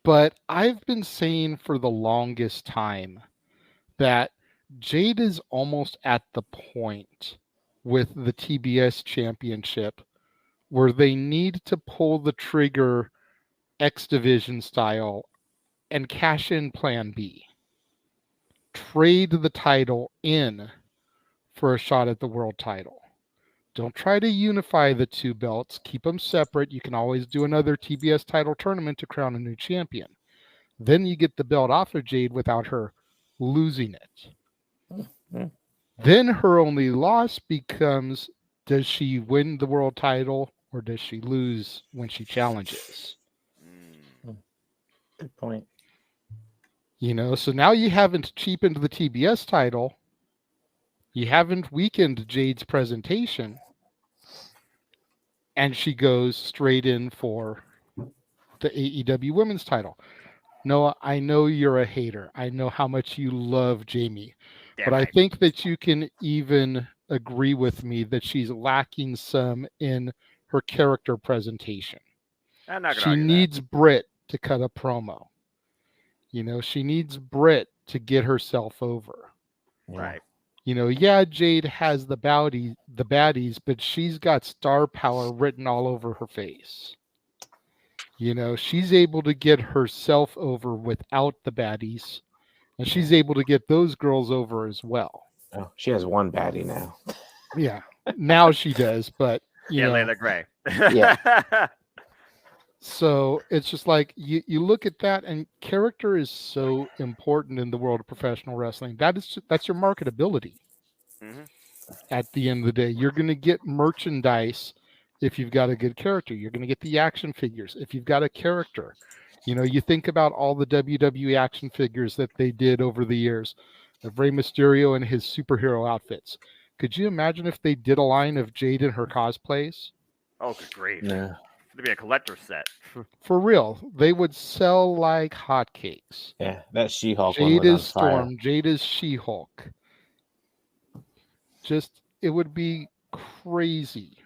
But I've been saying for the longest time that Jade is almost at the point with the TBS championship where they need to pull the trigger X Division style and cash in plan B. Trade the title in for a shot at the world title. Don't try to unify the two belts. Keep them separate. You can always do another TBS title tournament to crown a new champion. Then you get the belt off of Jade without her losing it. Then her only loss becomes, does she win the world title or does she lose when she challenges? Good point. So now you haven't cheapened the TBS title. You haven't weakened Jade's presentation. And she goes straight in for the AEW women's title. Noah, I know you're a hater. I know how much you love Jamie. But I think that you can even agree with me that she's lacking some in her character presentation. I'm not gonna she argue needs Britt to cut a promo. She needs Britt to get herself over. Right. Yeah, Jade has the baddies, but she's got star power written all over her face. She's able to get herself over without the baddies, and she's able to get those girls over as well. Oh, she has one baddie now. Yeah, now she does, but Layla Gray. Yeah. So it's just like you look at that, and character is so important in the world of professional wrestling. That's your marketability. At the end of the day, you're going to get merchandise if you've got a good character. You're going to get the action figures if you've got a character. You think about all the WWE action figures that they did over the years of Rey Mysterio and his superhero outfits. Could you imagine if they did a line of Jade in her cosplays? Oh, good grief. Yeah. It'd be a collector set. For real, they would sell like hotcakes. Yeah, that She-Hulk one Jade was on is fire. Storm. Jade is She-Hulk. It would be crazy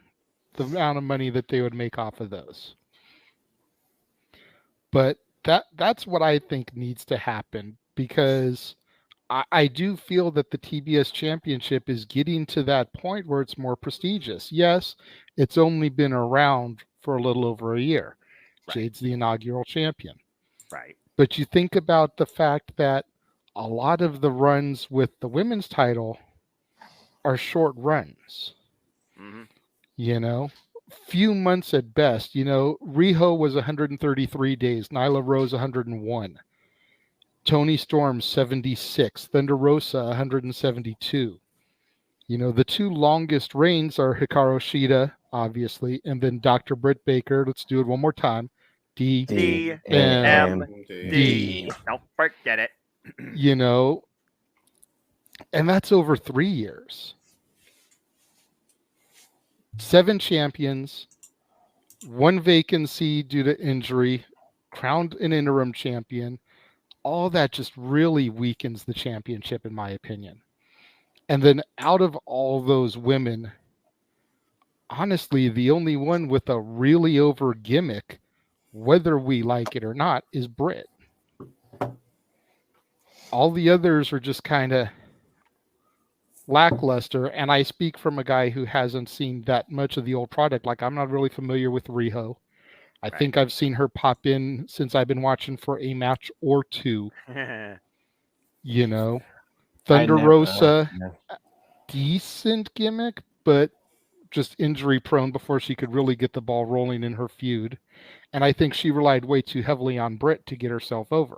the amount of money that they would make off of those. But that's what I think needs to happen, because I do feel that the TBS Championship is getting to that point where it's more prestigious. Yes, it's only been around for a little over a year. Right. Jade's the inaugural champion. Right. But you think about the fact that a lot of the runs with the women's title are short runs. Few months at best. Riho was 133 days. Nyla Rose 101. Toni Storm 76. Thunder Rosa 172. The two longest reigns are Hikaru Shida, obviously, and then Dr. Britt Baker. Let's do it one more time. DMD. Don't forget it. And that's over 3 years. 7 champions, 1 vacancy due to injury, crowned an interim champion. All that just really weakens the championship, in my opinion. And then out of all those women, honestly, the only one with a really over gimmick, whether we like it or not, is Britt. All the others are just kind of lackluster, and I speak from a guy who hasn't seen that much of the old product. Like, I'm not really familiar with Riho. I think I've seen her pop in since I've been watching for a match or two. Thunder Rosa, decent gimmick, but just injury prone before she could really get the ball rolling in her feud. And I think she relied way too heavily on Britt to get herself over.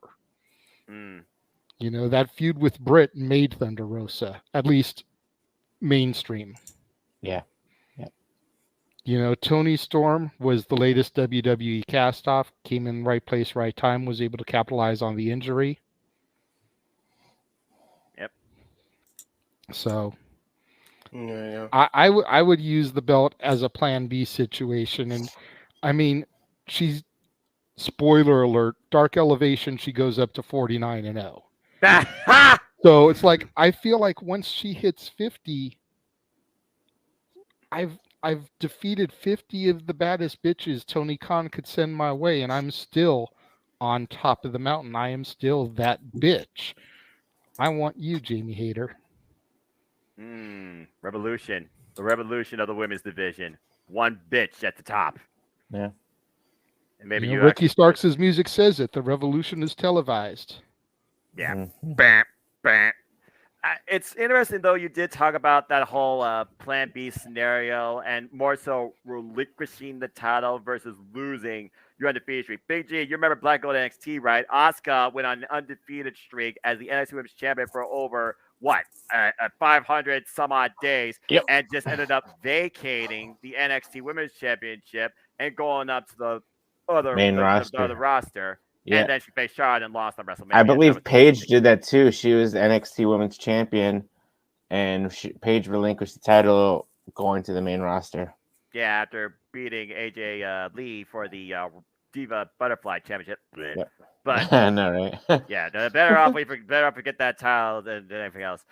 That feud with Britt made Thunder Rosa, at least mainstream. Yeah. Toni Storm was the latest WWE cast-off, came in right place, right time, was able to capitalize on the injury. Yep. So, yeah. I would use the belt as a plan B situation. And, I mean, she's, spoiler alert, Dark Elevation, she goes up to 49-0. So it's like, I feel like once she hits 50, I've defeated 50 of the baddest bitches Tony Khan could send my way, and I'm still on top of the mountain. I am still that bitch. I want you, Jamie Hayter. Revolution. The revolution of the women's division. One bitch at the top. Yeah. And maybe Ricky Starks' music says it. The revolution is televised. Yeah. Bam, bam. It's interesting, though, you did talk about that whole Plan B scenario, and more so relinquishing the title versus losing your undefeated streak. Big G, you remember Black Gold NXT, right? Asuka went on an undefeated streak as the NXT Women's Champion for over, 500 some odd days, and just ended up vacating the NXT Women's Championship and going up to the other main roster. The roster. Yeah. And then she faced Charlotte and lost on WrestleMania. I believe Paige did that too. She was the NXT Women's Champion, and Paige relinquished the title going to the main roster. Yeah, after beating AJ Lee for the Diva Butterfly Championship. Yep. But I know, right? Yeah, better off forget that title than anything else.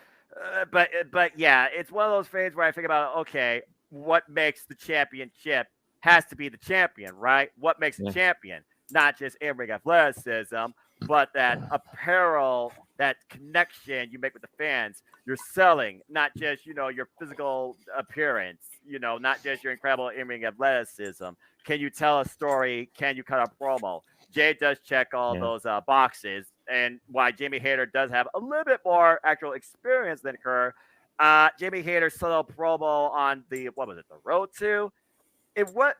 But yeah, it's one of those things where I think about, okay, what makes the championship has to be the champion, right? What makes the champion? Not just in-ring athleticism, but that apparel that connection you make with the fans. You're selling not just, your physical appearance, not just your incredible in-ring athleticism. Can you tell a story? Can you cut a promo? Jay does check all those boxes. And why Jamie Hayter does have a little bit more actual experience than her, Jamie Hayter's solo promo on the Road to? It's one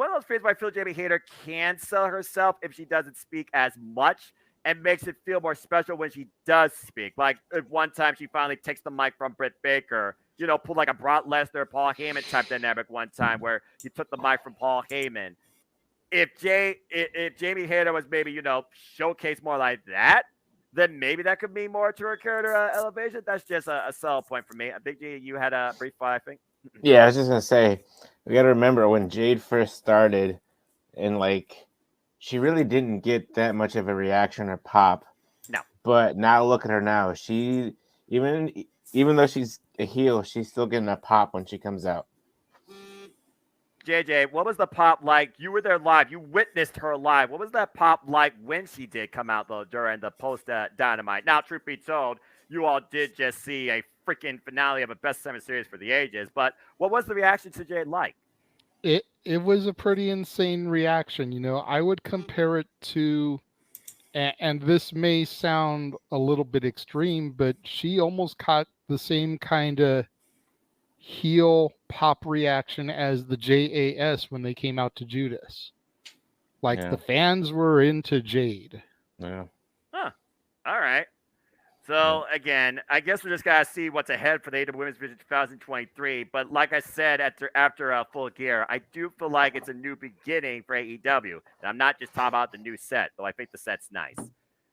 of those things where I feel Jamie Hayter can sell herself if she doesn't speak as much, and makes it feel more special when she does speak. Like if one time she finally takes the mic from Britt Baker, pulled like a Brock Lesnar, Paul Heyman type dynamic one time where he took the mic from Paul Heyman. If Jamie Hayter was maybe, showcased more like that, then maybe that could mean more to her character elevation. That's just a sell point for me. Big G, you had a brief thought, I think. Yeah, I was just gonna say, we gotta remember when Jade first started, and she really didn't get that much of a reaction or pop. No. But now look at her now. She even though she's a heel, she's still getting a pop when she comes out. JJ, what was the pop like? You were there live. You witnessed her live. What was that pop like when she did come out, though, during the post-Dynamite? Now, truth be told, you all did just see a freaking finale of a Best 7 series for the ages. But what was the reaction to Jade like? It was a pretty insane reaction. I would compare it to, and this may sound a little bit extreme, but she almost caught the same kind of heel pop reaction as the JAS when they came out to Judas. The fans were into Jade. Yeah. Huh. All right. So, again, I guess we just got to see what's ahead for the AEW Women's Division 2023. But like I said, after Full Gear, I do feel like it's a new beginning for AEW. And I'm not just talking about the new set, though I think the set's nice.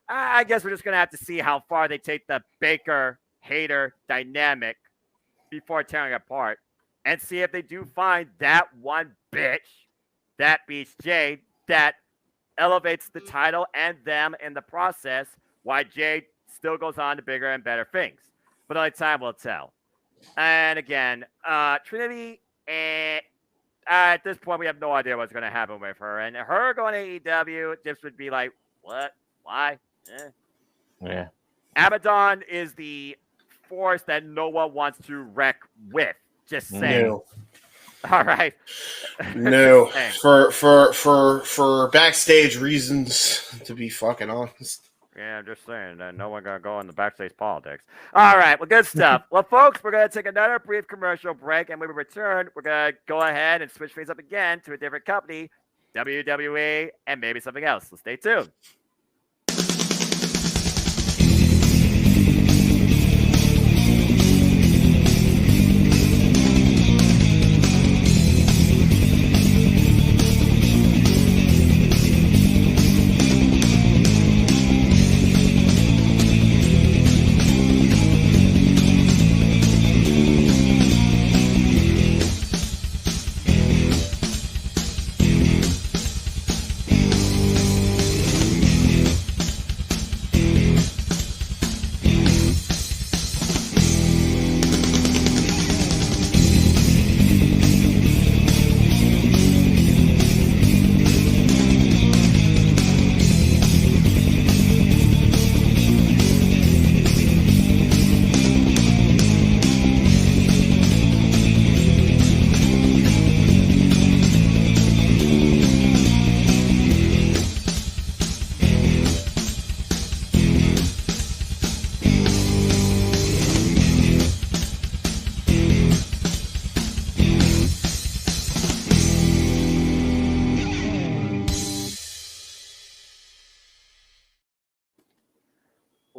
I guess we're just going to have to see how far they take the Baker-Hayter dynamic before tearing it apart, and see if they do find that one bitch that beats Jade, that elevates the title and them in the process, why Jade still goes on to bigger and better things. But only time will tell. And again, Trinity, at this point, we have no idea what's going to happen with her. And her going to AEW just would be like, what? Why? Yeah. Abaddon is the force that no one wants to wreck with. Just saying. No. All right. No. For backstage reasons, to be fucking honest. Yeah, I'm just saying that no one gonna go in the backstage politics. All right, well, good stuff. Well, folks, we're gonna take another brief commercial break, and when we return, we're gonna go ahead and switch things up again to a different company, WWE, and maybe something else. So stay tuned.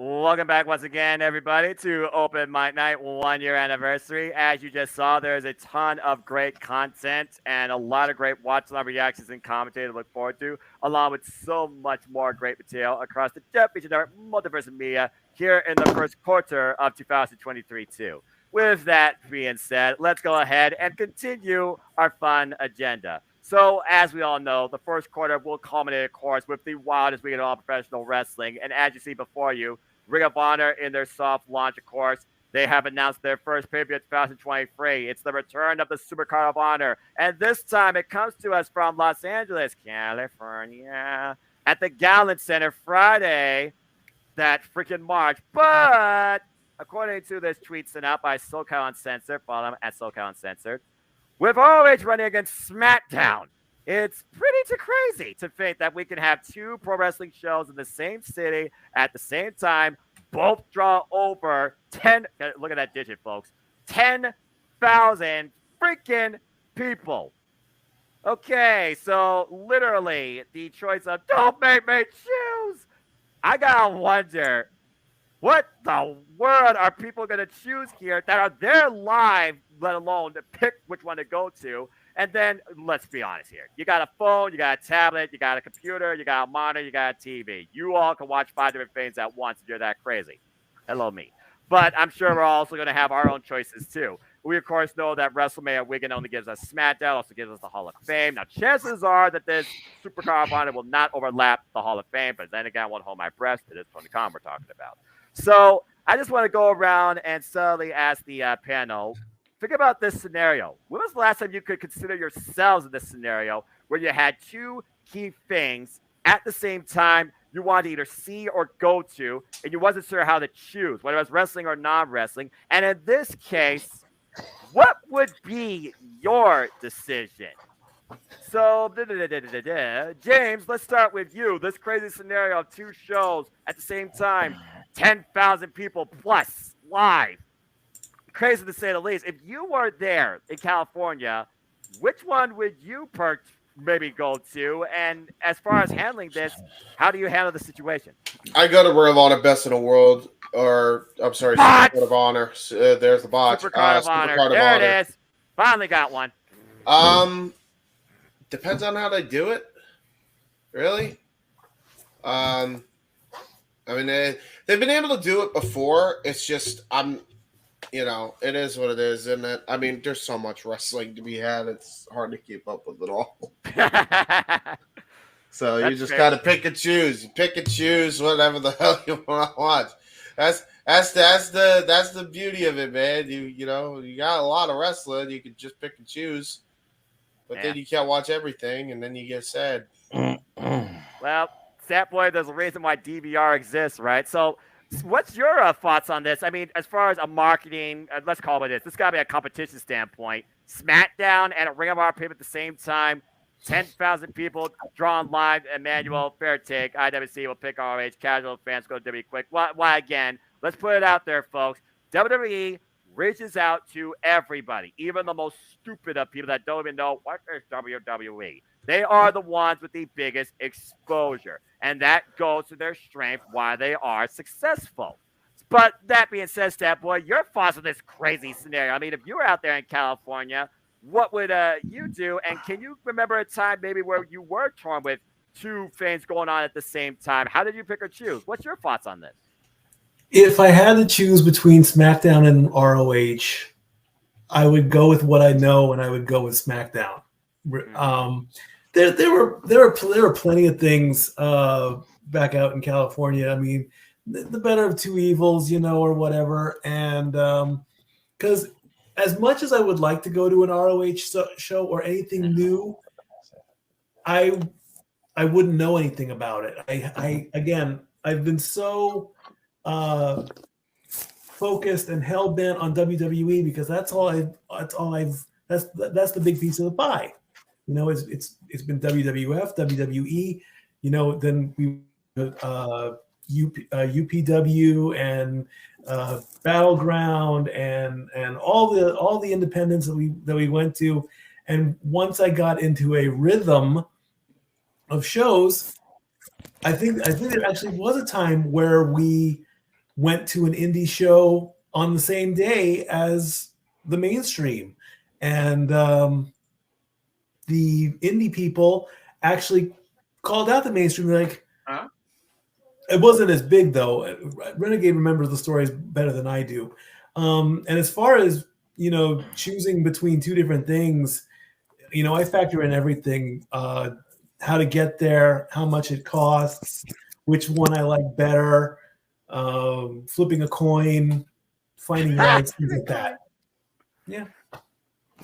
Welcome back once again, everybody, to Open Mic Night 1 year anniversary. As you just saw, there's a ton of great content and a lot of great watch-along reactions and commentary to look forward to, along with so much more great material across the Jeff Meacham Network, Multiverse and Media here in the first quarter of 2023 too. With that being said, let's go ahead and continue our fun agenda. So, as we all know, the first quarter will culminate, of course, with the wildest weekend of all professional wrestling. And as you see before you, Ring of Honor in their soft launch, of course, they have announced their first pay-per-view 2023. It's the return of the Supercard of Honor. And this time it comes to us from Los Angeles, California, at the Gallant Center Friday, that freaking March. But according to this tweet sent out by SoCal Uncensored, follow them at SoCal Uncensored, with ROH running against SmackDown, it's pretty too crazy to think that we can have two pro wrestling shows in the same city at the same time, both draw over 10, look at that digit, folks, 10,000 freaking people. Okay, so literally the choice of don't make me choose. I gotta wonder, what the world are people gonna choose here that are there live, let alone to pick which one to go to? And then let's be honest here. You got a phone, you got a tablet, you got a computer, you got a monitor, you got a TV. You all can watch 5 different things at once if you're that crazy. Hello, me. But I'm sure we're also going to have our own choices too. We, of course, know that WrestleMania Weekend only gives us SmackDown, also gives us the Hall of Fame. Now, chances are that this Supercard of Honor will not overlap the Hall of Fame, but then again, I won't hold my breath. It is Tony Khan we're talking about. So I just want to go around and subtly ask the panel, think about this scenario. When was the last time you could consider yourselves in this scenario where you had two key things at the same time you wanted to either see or go to, and you wasn't sure how to choose, whether it was wrestling or non-wrestling? And in this case, what would be your decision? So, James, let's start with you. This crazy scenario of two shows at the same time, 10,000 people plus live. Crazy to say the least. If you were there in California, which one would you maybe go to? And as far as handling this, how do you handle the situation? I go to Ring of Honor Best in the World, or I'm sorry, Supercard of Honor. There's the botch. Supercard of Honor. There it is. Finally got one. Depends on how they do it. Really? I mean, they've been able to do it before. It's just it is what it is, isn't it? I mean, there's so much wrestling to be had. It's hard to keep up with it all. So you just got to pick and choose. You pick and choose whatever the hell you want to watch. That's the beauty of it, man. You got a lot of wrestling. You can just pick and choose, but then you can't watch everything, and then you get sad. Well, Stat Boy, there's a reason why DVR exists, right? So, what's your thoughts on this? I mean, as far as a marketing, let's call it this got to be a competition standpoint. SmackDown and a Ring of Honor pay at the same time. 10,000 people drawn live. Emmanuel, fair take. IWC will pick ROH. Casual fans go to WWE quick. Why again? Let's put it out there, folks. WWE reaches out to everybody, even the most stupid of people that don't even know what is WWE. They are the ones with the biggest exposure, and that goes to their strength, why they are successful. But that being said, Stat Boy, your thoughts on this crazy scenario? I mean, if you were out there in California, what would you do? And can you remember a time maybe where you were torn with two things going on at the same time? How did you pick or choose? What's your thoughts on this? If I had to choose between SmackDown and ROH, I would go with what I know, and I would go with SmackDown. There were plenty of things back out in California. I mean, the better of two evils, or whatever. And because as much as I would like to go to an ROH show or anything new, I wouldn't know anything about it. I've been so focused and hell bent on WWE because that's the big piece of the pie. It's been WWF, WWE, then we UPW and Battleground and all the independents that we went to. And once I got into a rhythm of shows, I think there actually was a time where we went to an indie show on the same day as the mainstream, and the indie people actually called out the mainstream. Like, it wasn't as big though. Renegade remembers the stories better than I do. And as far as choosing between two different things, I factor in everything: how to get there, how much it costs, which one I like better, flipping a coin, finding rights, things like that. Yeah.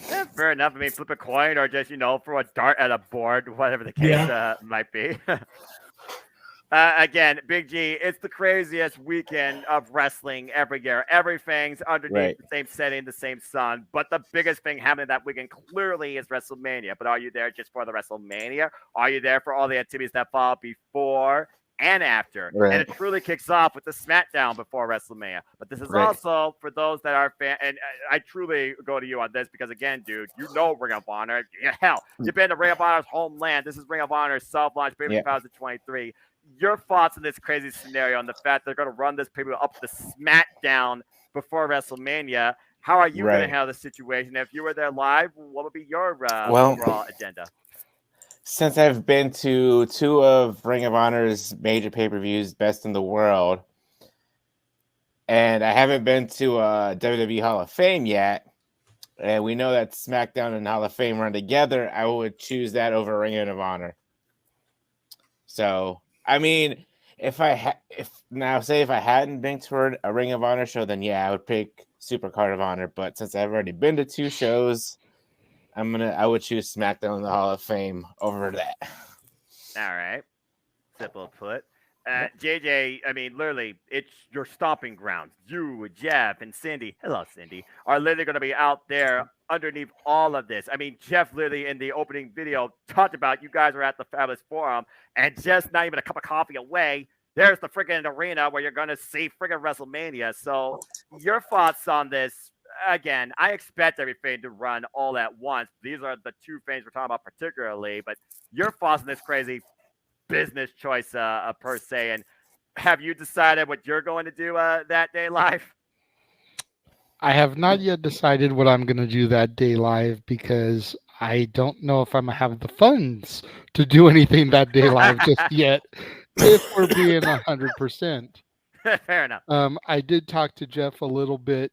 Yeah, fair enough. I mean, flip a coin or just, throw a dart at a board, whatever the case might be. Again, Big G, it's the craziest weekend of wrestling every year. Everything's underneath the same setting, the same sun. But the biggest thing happening that weekend clearly is WrestleMania. But are you there just for the WrestleMania? Are you there for all the activities that follow before and after? Right. And it truly kicks off with the SmackDown before WrestleMania. But this is also for those that are fans. And I truly go to you on this because, again, dude, you know Ring of Honor. Hell, you've been to Ring of Honor's homeland. This is Ring of Honor's soft-launch pay-per-view 2023. Your thoughts on this crazy scenario and the fact they're going to run this pay-per-view up the SmackDown before WrestleMania? How are you going to handle the situation? If you were there live, what would be your overall agenda? Since I've been to 2 of Ring of Honor's major pay-per-views, Best in the World, and I haven't been to WWE Hall of Fame yet, and we know that SmackDown and Hall of Fame run together, I would choose that over Ring of Honor. So, I mean, if I hadn't been to a Ring of Honor show, then yeah, I would pick Supercard of Honor. But since I've already been to 2 shows, I would choose SmackDown in the Hall of Fame over that. All right, simple put. JJ, I mean, literally, it's your stomping grounds. You, Jeff, and Cindy. Hello, Cindy. Are literally going to be out there underneath all of this. I mean, Jeff literally in the opening video talked about you guys were at the Fabulous Forum, and just not even a cup of coffee away, there's the freaking arena where you're going to see freaking WrestleMania. So, your thoughts on this? Again, I expect everything to run all at once. These are the 2 things we're talking about particularly, but your thoughts on this crazy business choice per se, and have you decided what you're going to do that day live? I have not yet decided what I'm going to do that day live because I don't know if I'm going to have the funds to do anything that day live just yet, if we're being 100%. Fair enough. I did talk to Jeff a little bit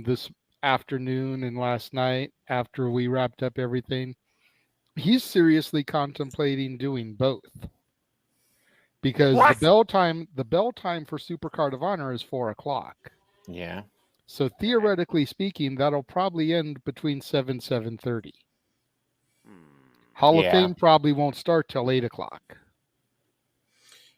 this afternoon and last night after we wrapped up everything. He's seriously contemplating doing both because the bell time for Supercard of Honor is 4:00. Yeah. So theoretically speaking, that'll probably end between 7:30. Hall of Fame probably won't start till 8:00.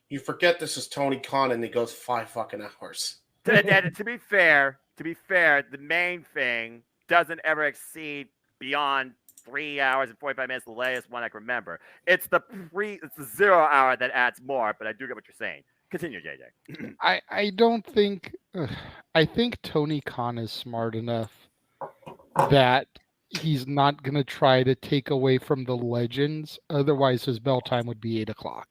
You forget this is Tony Khan and he goes 5 fucking hours. To be fair, the main thing doesn't ever exceed beyond 3 hours and 45 minutes, the latest one I can remember. It's the 0 hour that adds more, but I do get what you're saying. Continue, JJ. I don't think I think Tony Khan is smart enough that he's not going to try to take away from the legends. Otherwise, his bell time would be 8:00.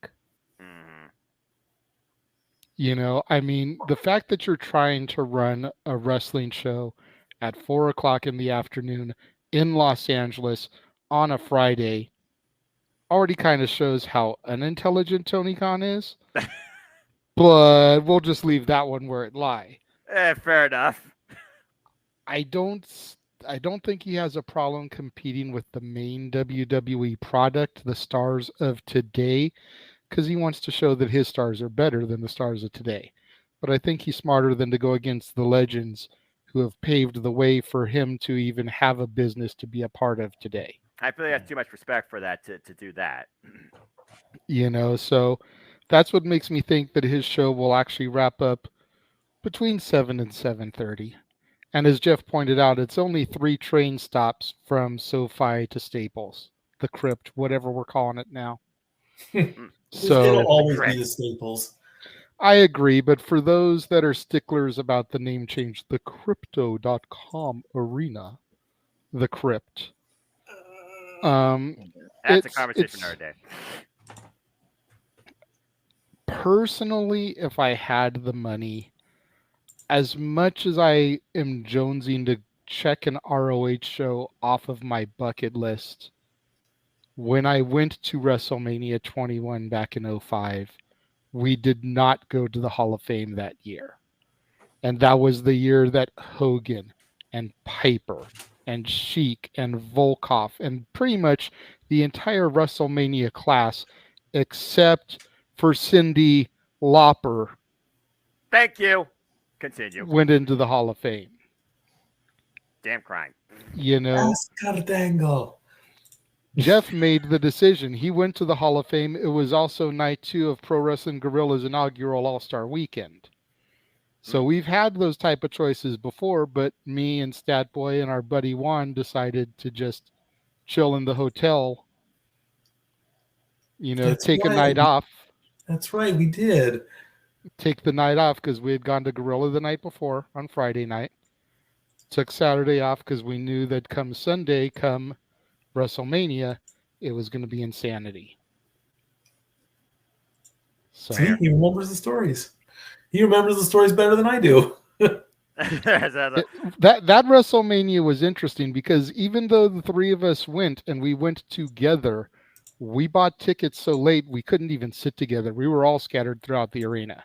You know, I mean, the fact that you're trying to run a wrestling show at 4:00 in the afternoon in Los Angeles on a Friday already kind of shows how unintelligent Tony Khan is. But we'll just leave that one where it lie. Fair enough. I don't think he has a problem competing with the main WWE product, the stars of today, because he wants to show that his stars are better than the stars of today. But I think he's smarter than to go against the legends who have paved the way for him to even have a business to be a part of today. I feel like I have too much respect for that to do that. You know, so that's what makes me think that his show will actually wrap up between 7 and 7:30. And as Jeff pointed out, it's only 3 train stops from SoFi to Staples, the Crypt, whatever we're calling it now. So it'll always be the Staples. I agree, but for those that are sticklers about the name change, the Crypto.com Arena, the Crypt. That's a conversation for another day. Personally, if I had the money, as much as I am jonesing to check an ROH show off of my bucket list, when I went to WrestleMania 21 back in 2005, we did not go to the Hall of Fame that year. And that was the year that Hogan and Piper and Sheik and Volkov and pretty much the entire WrestleMania class, except for Cyndi Lauper, thank you. Continue. went into the Hall of Fame. Damn crime. You know, Escardango. Jeff made the decision. He went to the Hall of Fame. It was also night 2 of Pro Wrestling Guerrilla's inaugural All-Star Weekend. So we've had those type of choices before, but me and Stat Boy and our buddy Juan decided to just chill in the hotel, take a night off. That's right, we did. Take the night off because we had gone to Gorilla the night before on Friday night. Took Saturday off because we knew that come Sunday, come WrestleMania, it was going to be insanity. So See, he remembers the stories. He remembers the stories better than I do. that WrestleMania was interesting because even though the three of us went and we went together, we bought tickets so late we couldn't even sit together. We were all scattered throughout the arena.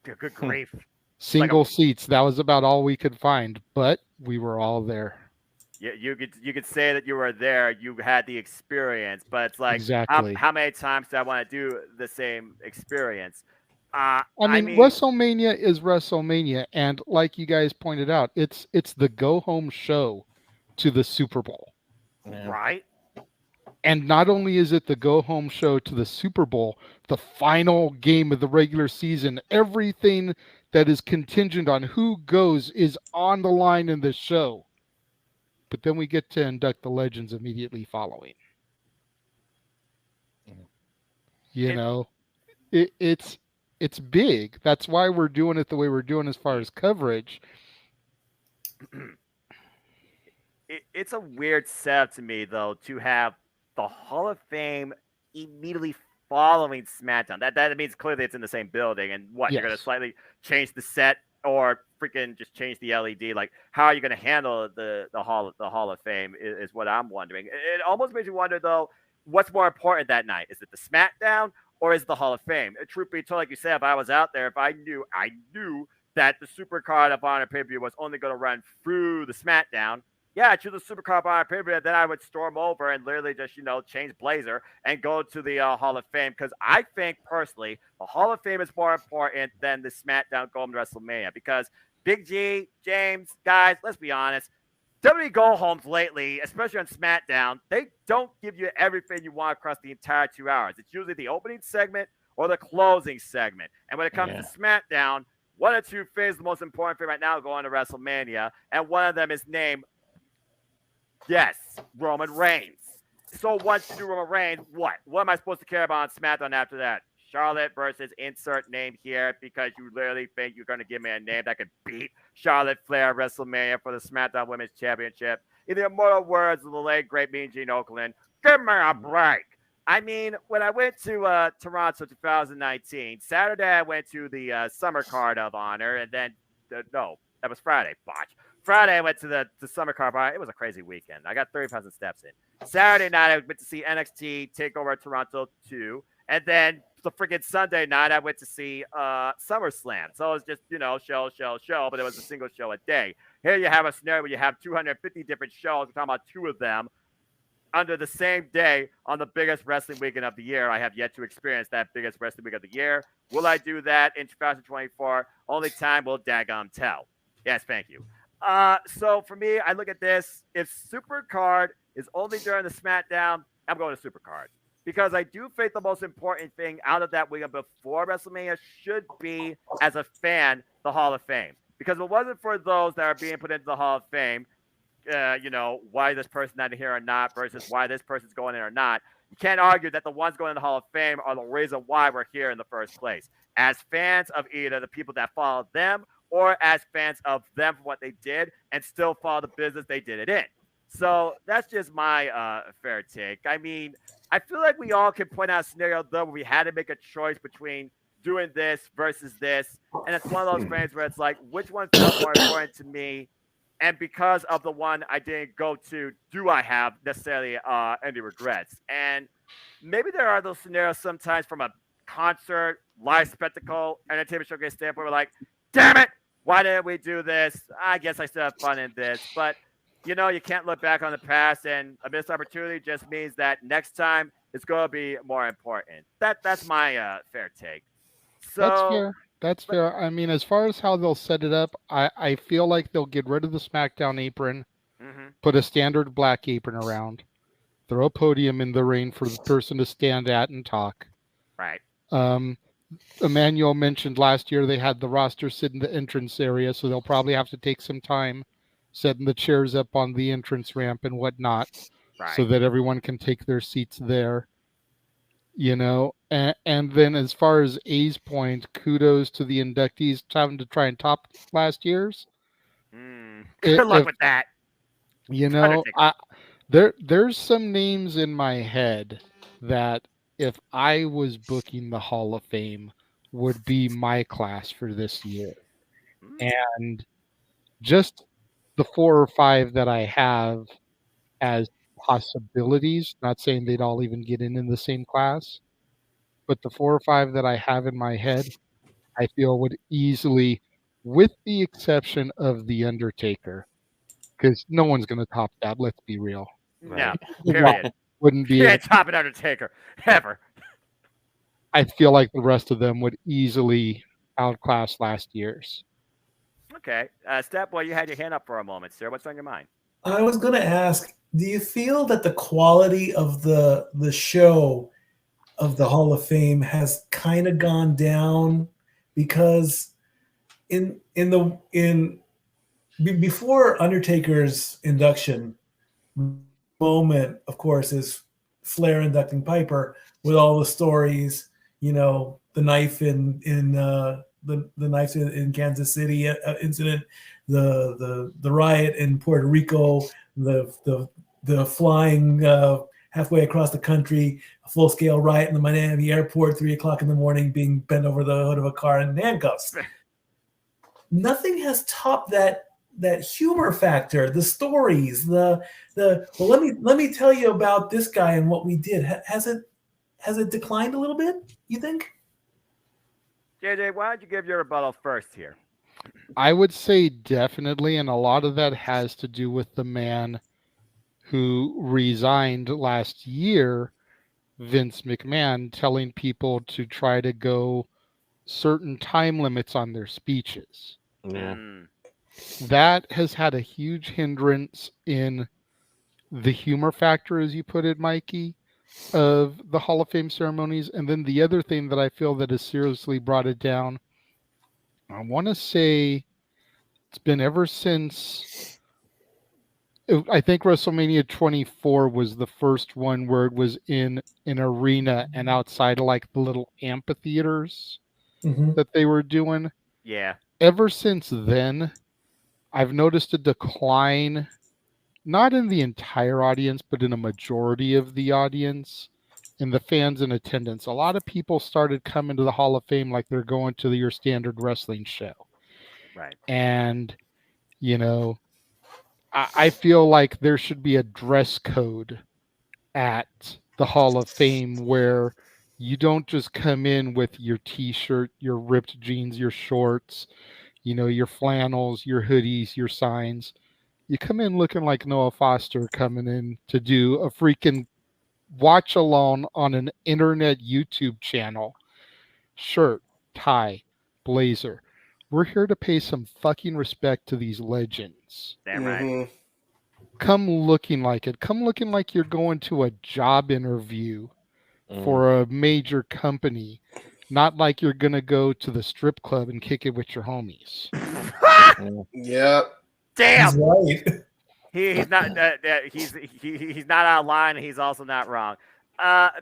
Good grief. Single seats. That was about all we could find, but we were all there. You could say that you were there, you had the experience, but it's like Exactly. how many times do I want to do the same experience? I mean, WrestleMania is WrestleMania, and like you guys pointed out, it's the go home show to the Super Bowl. Right? And not only is it the go home show to the Super Bowl, the final game of the regular season, everything that is contingent on who goes is on the line in the show. But then we get to induct the legends immediately following. It's big. That's why we're doing it the way we're doing as far as coverage. It's a weird setup to me, though, to have the Hall of Fame immediately following SmackDown. That means clearly it's in the same building. And what, you're going to slightly change the set or freaking just change the LED? Like, how are you going to handle the Hall of Fame is what I'm wondering. It almost makes me wonder, though, what's more important that night? Is it the SmackDown or is it the Hall of Fame? Truth be told, like you said, if I was out there, if I knew that the Supercard of Honor pay-per-view was only going to run through the SmackDown, yeah, choose the Supercard of Honor pay-per-view, then I would storm over and literally just, change blazer and go to the Hall of Fame. Because I think, personally, the Hall of Fame is more important than the SmackDown going to WrestleMania. Because Big G, James, guys, let's be honest, WWE go-homes lately, especially on SmackDown, they don't give you everything you want across the entire 2 hours. It's usually the opening segment or the closing segment. And when it comes to SmackDown, one or two things, the most important thing right now going to WrestleMania, and one of them is named Roman Reigns. So once you do Roman Reigns, what? What am I supposed to care about on SmackDown after that? Charlotte versus insert name here, because you literally think you're going to give me a name that could beat Charlotte Flair at WrestleMania for the SmackDown Women's Championship. In the immortal words of the late, great Mean Gene Okerlund, give me a break. I mean, when I went to Toronto 2019, Saturday I went to the Summer Card of Honor, and then, no, that was Friday, botch. Friday, I went to the Summer Card Bar. It was a crazy weekend. I got 30,000 steps in. Saturday night, I went to see NXT TakeOver Toronto 2. And then the freaking Sunday night, I went to see SummerSlam. So it was just, show, but it was a single show a day. Here you have a scenario where you have 250 different shows. We're talking about 2 of them under the same day on the biggest wrestling weekend of the year. I have yet to experience that biggest wrestling week of the year. Will I do that in 2024? Only time will daggum tell. Yes, thank you. So for me, I look at this. If Supercard is only during the SmackDown, I'm going to Supercard. Because I do think the most important thing out of that weekend before WrestleMania should be, as a fan, the Hall of Fame. Because if it wasn't for those that are being put into the Hall of Fame, why this person not here or not versus why this person's going in or not, you can't argue that the ones going in the Hall of Fame are the reason why we're here in the first place. As fans of either the people that follow them or as fans of them for what they did and still follow the business they did it in. So that's just my fair take. I mean, I feel like we all can point out a scenario, though, where we had to make a choice between doing this versus this. And it's one of those things where it's like, which one felt more important to me? And because of the one I didn't go to, do I have necessarily any regrets? And maybe there are those scenarios sometimes from a concert, live spectacle, entertainment showcase standpoint, we're like, damn it, why didn't we do this? I guess I still have fun in this. But, you can't look back on the past, and a missed opportunity just means that next time it's going to be more important. That's my fair take. So That's fair. I mean, as far as how they'll set it up, I feel like they'll get rid of the SmackDown apron, put a standard black apron around. throw a podium in the ring for the person to stand at and talk. Right. Emmanuel mentioned last year they had the roster sit in the entrance area, so they'll probably have to take some time setting the chairs up on the entrance ramp and whatnot, so that everyone can take their seats there. And then as far as A's point, kudos to the inductees having to try and top last year's. Good luck with that. There's some names in my head that if I was booking the Hall of Fame would be my class for this year. And just the 4 or 5 that I have as possibilities, not saying they'd all even get in the same class, but the 4 or 5 that I have in my head, I feel would easily, with the exception of The Undertaker, because no one's going to top that, let's be real. No, period. Wouldn't be Can't top an Undertaker, ever. I feel like the rest of them would easily outclass last year's. Okay. Stat Boy, you had your hand up for a moment, sir. What's on your mind? I was going to ask, do you feel that the quality of the show of the Hall of Fame has kind of gone down? Because before Undertaker's induction moment, of course, is Flair inducting Piper with all the stories, the knife in the knife in Kansas City incident, the riot in Puerto Rico, the flying halfway across the country, a full-scale riot in the Miami airport, 3:00 in the morning, being bent over the hood of a car in handcuffs. Nothing has topped that humor factor, the stories, well, let me tell you about this guy and what we did. Has it declined a little bit, you think? JJ, why don't you give your rebuttal first here? I would say definitely, and a lot of that has to do with the man who resigned last year, Vince McMahon, telling people to try to go certain time limits on their speeches. Yeah. That has had a huge hindrance in the humor factor, as you put it, Mikey, of the Hall of Fame ceremonies. And then the other thing that I feel that has seriously brought it down, I want to say it's been ever since, I think WrestleMania 24 was the first one where it was in an arena and outside of like the little amphitheaters that they were doing. Yeah. Ever since then, I've noticed a decline, not in the entire audience, but in a majority of the audience and the fans in attendance. A lot of people started coming to the Hall of Fame like they're going to your standard wrestling show. Right. And, I feel like there should be a dress code at the Hall of Fame where you don't just come in with your t-shirt, your ripped jeans, your shorts, your flannels, your hoodies, your signs. You come in looking like Noah Foster coming in to do a freaking watch along on an internet YouTube channel. Shirt, tie, blazer. We're here to pay some fucking respect to these legends. Damn right. Come looking like it. Come looking like you're going to a job interview for a major company. Not like you're going to go to the strip club and kick it with your homies. Yeah. Damn. He's right. He's not. He's not out of line. And he's also not wrong.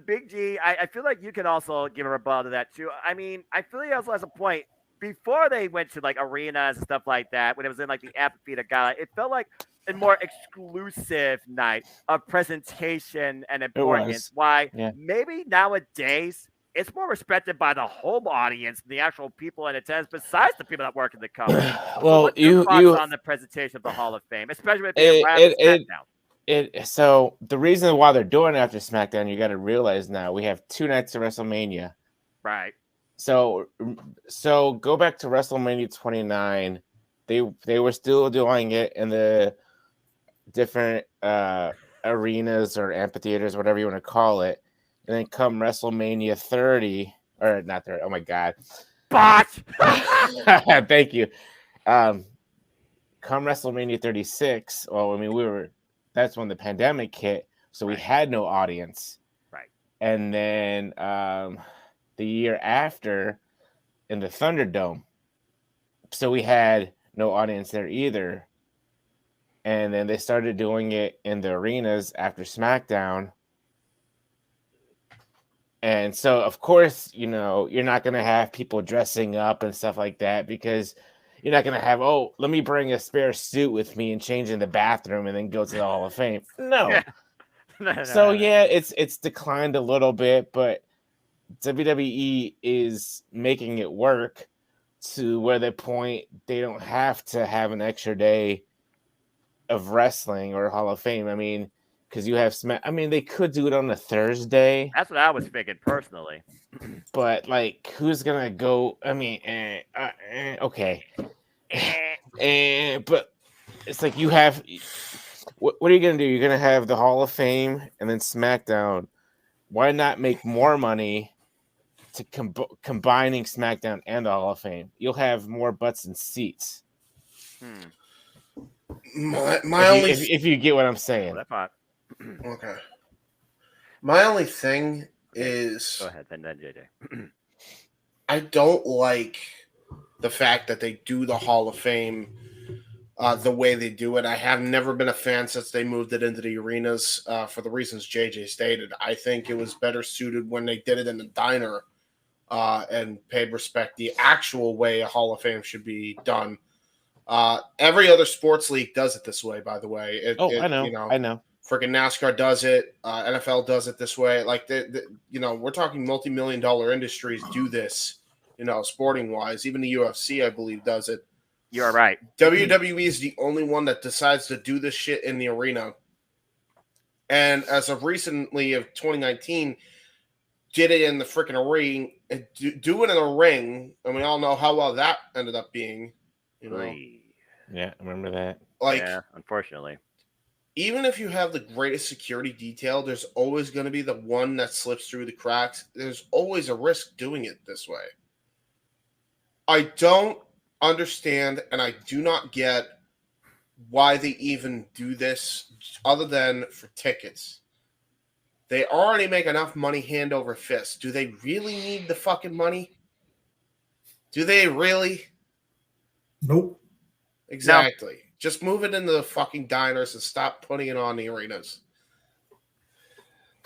Big G, I feel like you can also give a rebuttal to that too. I mean, I feel he also has a point. Before they went to like arenas and stuff like that, when it was in like the amphitheater gala, it felt like a more exclusive night of presentation and importance. Why maybe nowadays it's more respected by the home audience than the actual people in attendance, besides the people that work in the company. Well, what's your thoughts on the presentation of the Hall of Fame, especially with being SmackDown? So the reason why they're doing it after SmackDown, you got to realize now we have 2 nights of WrestleMania. Right. So go back to WrestleMania 29. They were still doing it in the different arenas or amphitheaters, whatever you want to call it. And then come WrestleMania 30, or not 30. Oh my God. Botch. Thank you. Come WrestleMania 36. Well, I mean, that's when the pandemic hit. so we had no audience. Right. And then the year after in the Thunderdome, so we had no audience there either. And then they started doing it in the arenas after SmackDown. And so, of course, you know, you're not going to have people dressing up and stuff like that, because you're not going to have, oh, let me bring a spare suit with me and change in the bathroom and then go to the Hall of Fame. No. So, yeah, it's declined a little bit, but WWE is making it work to where the point they don't have to have an extra day of wrestling or Hall of Fame. I mean, because you have they could do it on a Thursday. That's what I was thinking personally. But like, who's gonna go? I mean, okay. But it's like you have. What are you gonna do? You're gonna have the Hall of Fame and then SmackDown. Why not make more money to combining SmackDown and the Hall of Fame? You'll have more butts and seats. If you get what I'm saying. Okay. My only thing is, go ahead, then JJ. I don't like the fact that they do the Hall of Fame the way they do it. I have never been a fan since they moved it into the arenas for the reasons JJ stated. I think it was better suited when they did it in the diner and paid respect the actual way a Hall of Fame should be done. Every other sports league does it this way, by the way. I know. Freaking NASCAR does it. NFL does it this way. Like, we're talking multi-million-dollar industries do this, sporting-wise. Even the UFC, I believe, does it. You're right. WWE is the only one that decides to do this shit in the arena. And as of recently of 2019, did it in the freaking ring. Do it in a ring, and we all know how well that ended up being. Yeah, I remember that. Yeah, unfortunately. Even if you have the greatest security detail, there's always going to be the one that slips through the cracks. There's always a risk doing it this way. I don't understand, and I do not get why they even do this other than for tickets. They already make enough money hand over fist. Do they really need the fucking money? Do they really? Nope. Exactly. No. Just move it into the fucking diners and stop putting it on the arenas.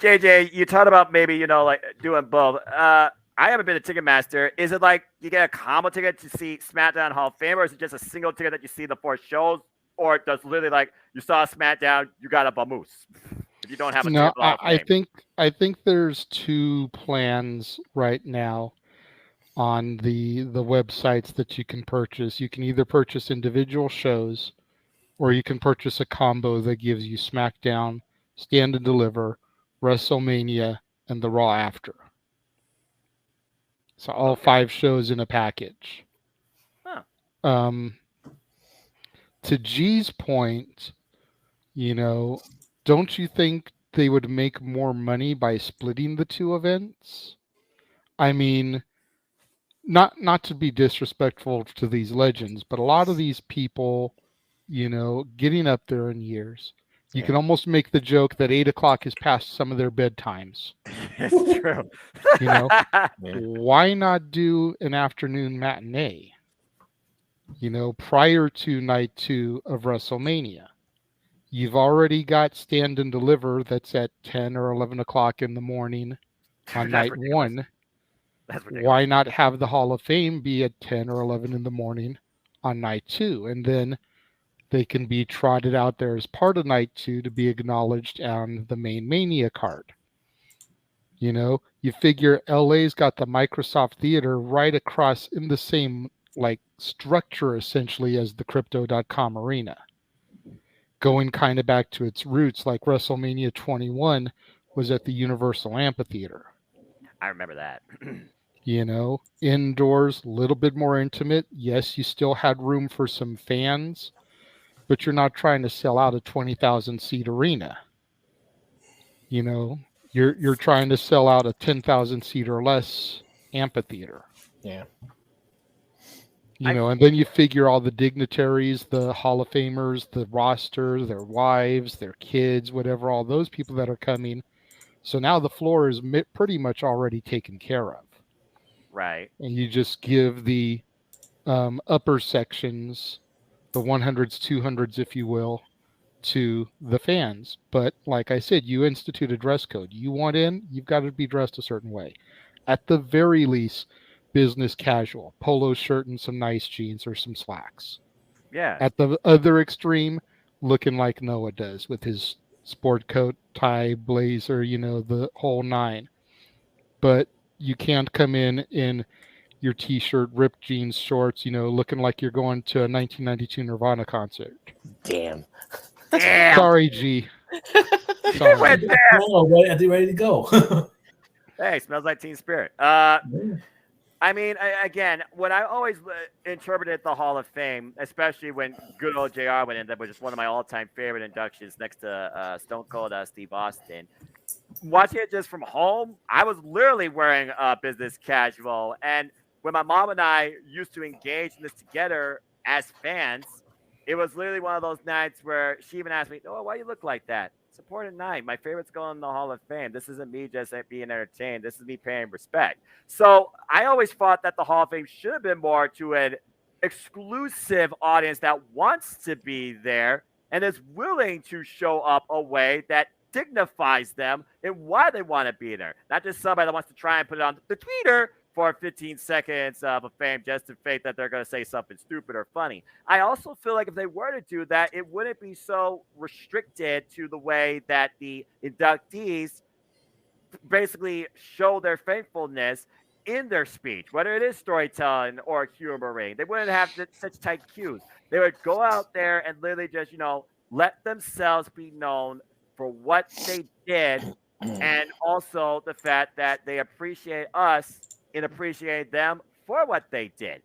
JJ, you talked about maybe, doing both. I haven't been to Ticketmaster. Is it like you get a combo ticket to see SmackDown Hall of Fame, or is it just a single ticket that you see the 4 shows? Or does literally like you saw SmackDown, you got a vamoose? If you don't have a ticket for the Hall of Fame. I think there's 2 plans right now on the websites that you can purchase. You can either purchase individual shows, or you can purchase a combo that gives you SmackDown, Stand and Deliver, WrestleMania, and the Raw after. So all 5 shows in a package. Huh. To G's point, don't you think they would make more money by splitting the 2 events? I mean, not to be disrespectful to these legends, but a lot of these people, getting up there in years, you can almost make the joke that 8 o'clock is past some of their bedtimes. It's true. Why not do an afternoon matinee, prior to night 2 of WrestleMania? You've already got Stand and Deliver that's at 10 or 11 o'clock in the morning on night 1. Why not have the Hall of Fame be at 10 or 11 in the morning on night 2? And then they can be trotted out there as part of night 2 to be acknowledged on the main Mania card. You figure LA's got the Microsoft Theater right across in the same structure essentially as the Crypto.com arena. Going kind of back to its roots, like WrestleMania 21 was at the Universal Amphitheater. I remember that. Indoors, a little bit more intimate. Yes, you still had room for some fans, but you're not trying to sell out a 20,000 seat arena. You're trying to sell out a 10,000 seat or less amphitheater. Yeah. And then you figure all the dignitaries, the Hall of Famers, the roster, their wives, their kids, whatever, all those people that are coming. So now the floor is pretty much already taken care of. Right. And you just give the upper sections, the 100s, 200s, if you will, to the fans. But like I said, you institute a dress code. You want in, you've got to be dressed a certain way. At the very least, business casual, polo shirt and some nice jeans or some slacks. Yeah. At the other extreme, looking like Noah does with his sport coat, tie, blazer, the whole nine. But you can't come in your t-shirt, ripped jeans, shorts, looking like you're going to a 1992 Nirvana concert. Damn. Sorry, G. Sorry. Went there. Oh, ready to go. Hey, smells like Teen Spirit. I mean, again, when I always interpreted the Hall of Fame, especially when good old JR went in, that was just one of my all-time favorite inductions next to Stone Cold Steve Austin. Watching it just from home, I was literally wearing business casual. And when my mom and I used to engage in this together as fans, it was literally one of those nights where she even asked me, "Oh, why you look like that?" It's an important night. My favorite's going in the Hall of Fame. This isn't me just being entertained. This is me paying respect. So I always thought that the Hall of Fame should have been more to an exclusive audience that wants to be there and is willing to show up a way that dignifies them and why they want to be there. Not just somebody that wants to try and put it on the Twitter for 15 seconds of fame just in faith that they're going to say something stupid or funny. I also feel like if they were to do that, it wouldn't be so restricted to the way that the inductees basically show their faithfulness in their speech, whether it is storytelling or humoring. They wouldn't have such tight cues. They would go out there and literally just, let themselves be known for what they did and also the fact that they appreciate us and appreciate them for what they did.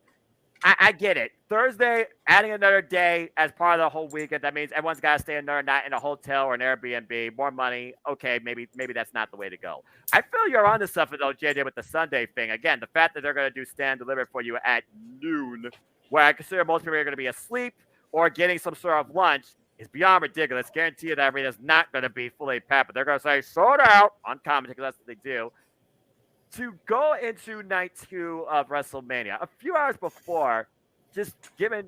I get it. Thursday, adding another day as part of the whole weekend, that means everyone's got to stay another night in a hotel or an Airbnb, more money. Okay, maybe that's not the way to go. I feel you're onto something, though, JJ, with the Sunday thing. Again, the fact that they're going to do stand delivered for you at noon, where I consider most people are going to be asleep or getting some sort of lunch, is beyond ridiculous. Guarantee you that arena is not going to be fully packed, but they're going to say, sold out on commentary because that's what they do. To go into night 2 of WrestleMania, a few hours before, just giving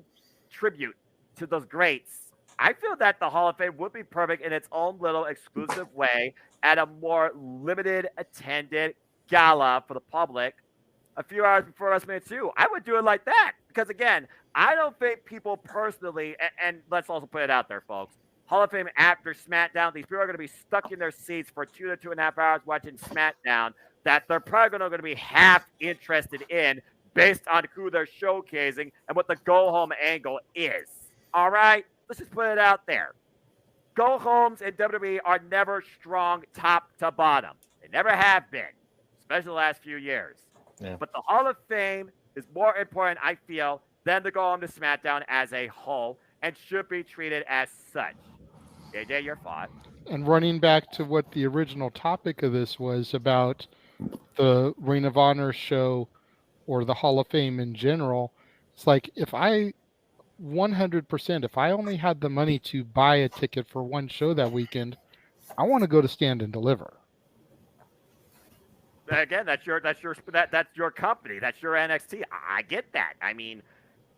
tribute to those greats, I feel that the Hall of Fame would be perfect in its own little exclusive way at a more limited attended gala for the public a few hours before WrestleMania 2. I would do it like that because, again, I don't think people personally, and let's also put it out there, folks, Hall of Fame after SmackDown, these people are going to be stuck in their seats for 2 to 2.5 hours watching SmackDown that they're probably going to be half interested in based on who they're showcasing and what the go-home angle is. All right? Let's just put it out there. Go-homes in WWE are never strong top to bottom. They never have been, especially the last few years. Yeah. But the Hall of Fame is more important, I feel, than the go-home to SmackDown as a whole and should be treated as such. JJ, your thought. And running back to what the original topic of this was about the Ring of Honor show or the Hall of Fame in general, it's like if I 100%, if I only had the money to buy a ticket for one show that weekend, I want to go to Stand and Deliver. Again, that's your company. That's your NXT. I get that. I mean,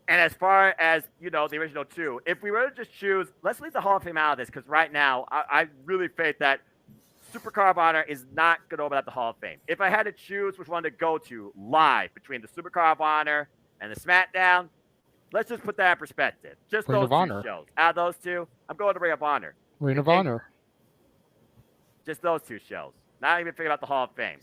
and as far as, the original 2, if we were to just choose, let's leave the Hall of Fame out of this because right now I really think that Supercard of Honor is not going to open up the Hall of Fame. If I had to choose which one to go to live between the Supercard of Honor and the SmackDown, let's just put that in perspective. Just Ring those of two Honor. shows. Out of those two, I'm going to Ring of Honor. Ring of Honor. Just those 2 shows. Not even thinking about the Hall of Fame.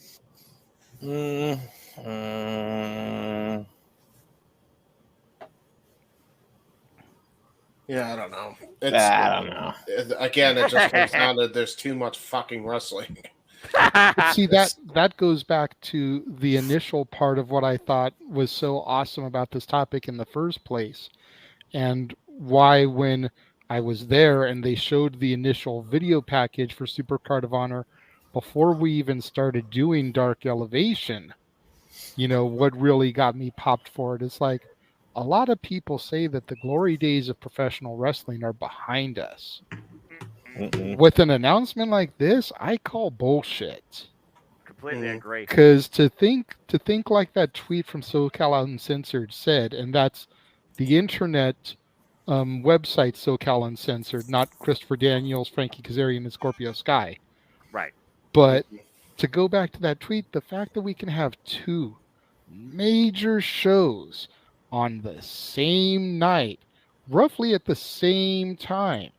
Yeah, I don't know. I don't know. Again, it just comes down to there's too much fucking wrestling. See, that goes back to the initial part of what I thought was so awesome about this topic in the first place, and why when I was there and they showed the initial video package for Supercard of Honor before we even started doing Dark Elevation, what really got me popped for it is like, a lot of people say that the glory days of professional wrestling are behind us. With an announcement like this, I call bullshit. Completely agree. Because to think like that tweet from SoCal Uncensored said, and that's the internet website SoCal Uncensored, not Christopher Daniels, Frankie Kazarian, and Scorpio Sky. Right. But to go back to that tweet, the fact that we can have two major shows on the same night, roughly at the same time,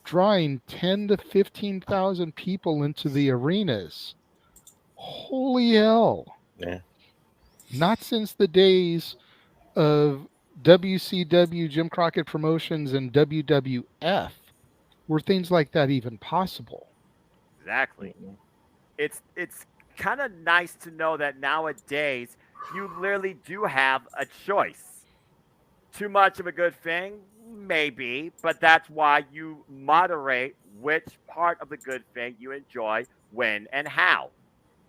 drawing 10 to 15,000 people into the arenas. Holy hell. Yeah. Not since the days of WCW, Jim Crockett Promotions, and WWF were things like that even possible. Exactly. It's kind of nice to know that nowadays you literally do have a choice. Too much of a good thing? Maybe, but that's why you moderate which part of the good thing you enjoy, when, and how.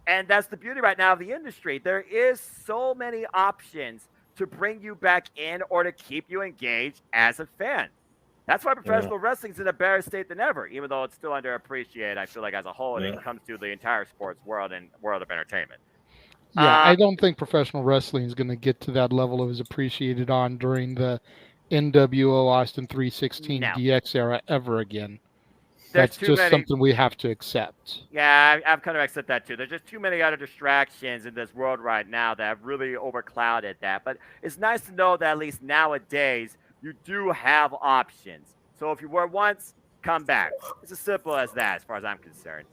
And that's the beauty right now of the industry. There is so many options to bring you back in or to keep you engaged as a fan. That's why professional wrestling's in a better state than ever, even though it's still underappreciated, I feel like, as a whole, and it comes to the entire sports world and world of entertainment. Yeah, I don't think professional wrestling is going to get to that level it was appreciated on during the NWO Austin 316 DX era ever again. That's just something we have to accept. Yeah, I've kind of accepted that too. There's just too many other distractions in this world right now that have really overclouded that. But it's nice to know that at least nowadays you do have options. So if you were once, come back. It's as simple as that as far as I'm concerned.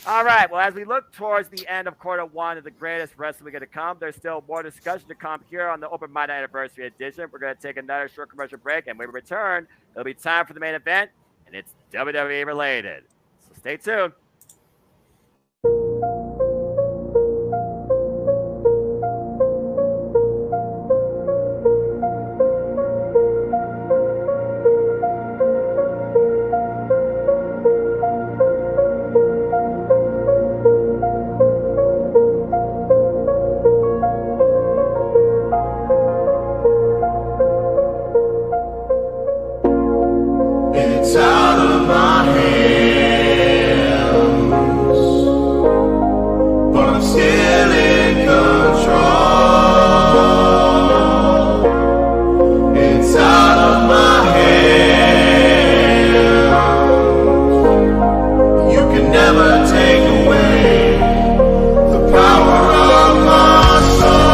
All right, well, as we look towards the end of quarter one of the greatest wrestling week to come, there's still more discussion to come here on the Open Mic Night Anniversary Edition. We're going to take another short commercial break, and when we return, it'll be time for the main event, and it's WWE related. So stay tuned. It's out of my hands, but I'm still in control. It's out of my hands. You can never take away the power of my soul.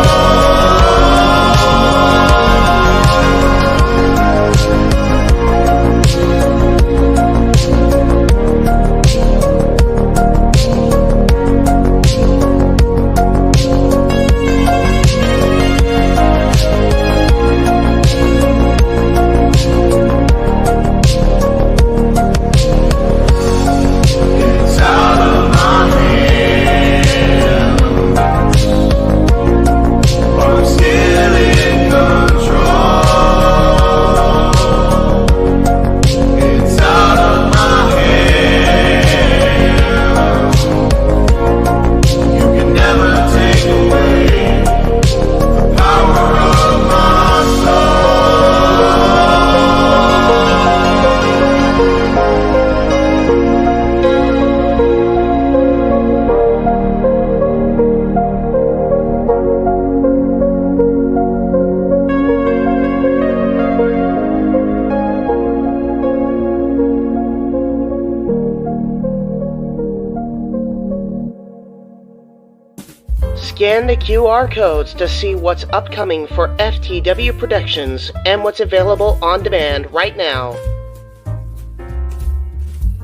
Scan the QR codes to see what's upcoming for FTW Productions and what's available on demand right now.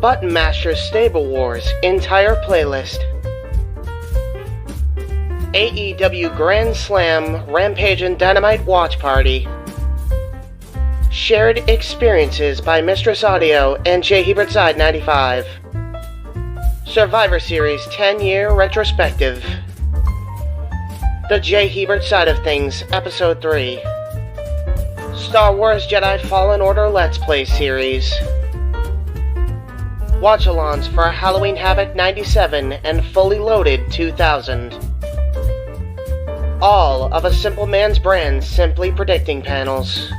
Button Masters Stable Wars entire playlist. AEW Grand Slam Rampage and Dynamite Watch Party. Shared Experiences by Mistress Audio and J. Hebert Side 95. Survivor Series 10-year retrospective. The J. Hebert Side of Things, Episode 3. Star Wars Jedi Fallen Order Let's Play Series. Watch-alongs for Halloween Havoc 97 and Fully Loaded 2000. all of A Simple Man's Brand's Simply Predicting panels.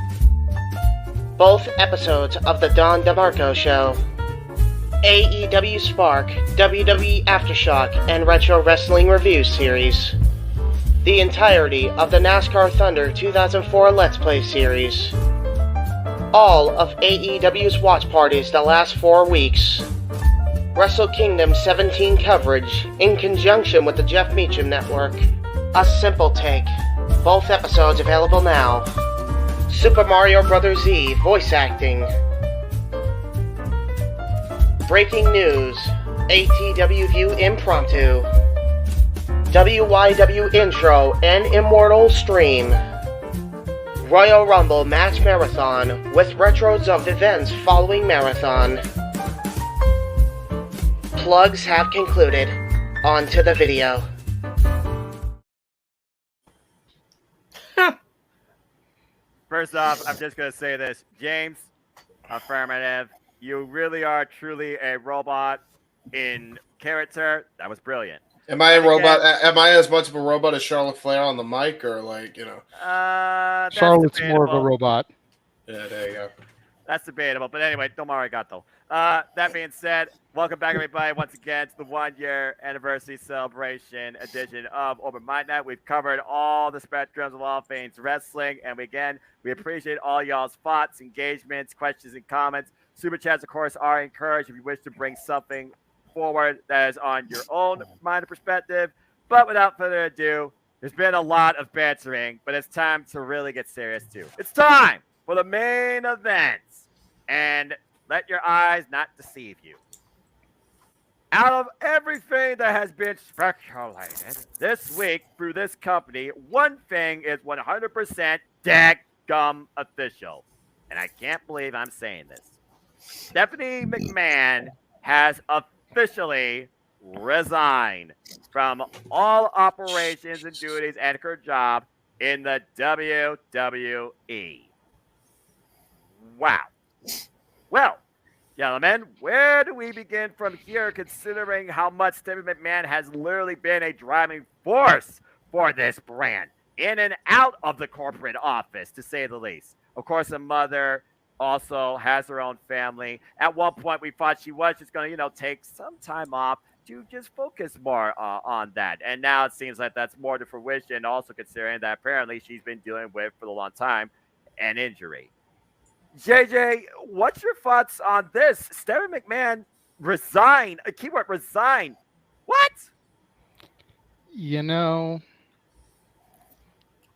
Both episodes of The Don DeMarco Show, AEW Spark, WWE Aftershock, and Retro Wrestling Review series. The entirety of the NASCAR Thunder 2004 Let's Play series. All of AEW's watch parties the last 4 weeks. Wrestle Kingdom 17 coverage in conjunction with the Jeff Meacham Network. A Simple Take. Both episodes available now. Super Mario Bros. Z voice acting. Breaking news. ATW View Impromptu. WYW Intro and Immortal Stream. Royal Rumble Match Marathon with retros of events following Marathon. Plugs have concluded. On to the video. First off, I'm just going to say this. James, affirmative. You really are truly a robot in character. That was brilliant. Am I a robot? Am I as much of a robot as Charlotte Flair on the mic, or like, you know? Charlotte's more of a robot. Yeah, there you go. That's debatable. But anyway, domo arigato. That being said, welcome back, everybody, once again to the 1-year anniversary celebration edition of Open Mic Night. We've covered all the spectrums of all things wrestling. And we appreciate all y'all's thoughts, engagements, questions, and comments. Super chats, of course, are encouraged if you wish to bring something forward that is on your own mind and perspective. But without further ado, there's been a lot of bantering, but it's time to really get serious too. It's time for the main event. And let your eyes not deceive you. Out of everything that has been speculated this week through this company, one thing is 100% daggum official. And I can't believe I'm saying this. Stephanie McMahon has officially resigned from all operations and duties and her job in the WWE. Wow. Well, gentlemen, where do we begin from here, considering how much Stephanie McMahon has literally been a driving force for this brand, in and out of the corporate office, to say the least? Of course, a mother, also has her own family. At one point, we thought she was just going to, take some time off to just focus more on that. And now it seems like that's more to fruition, also considering that apparently she's been dealing with, for a long time, an injury. JJ, what's your thoughts on this? Stephanie McMahon resign. A keyword, resign. What?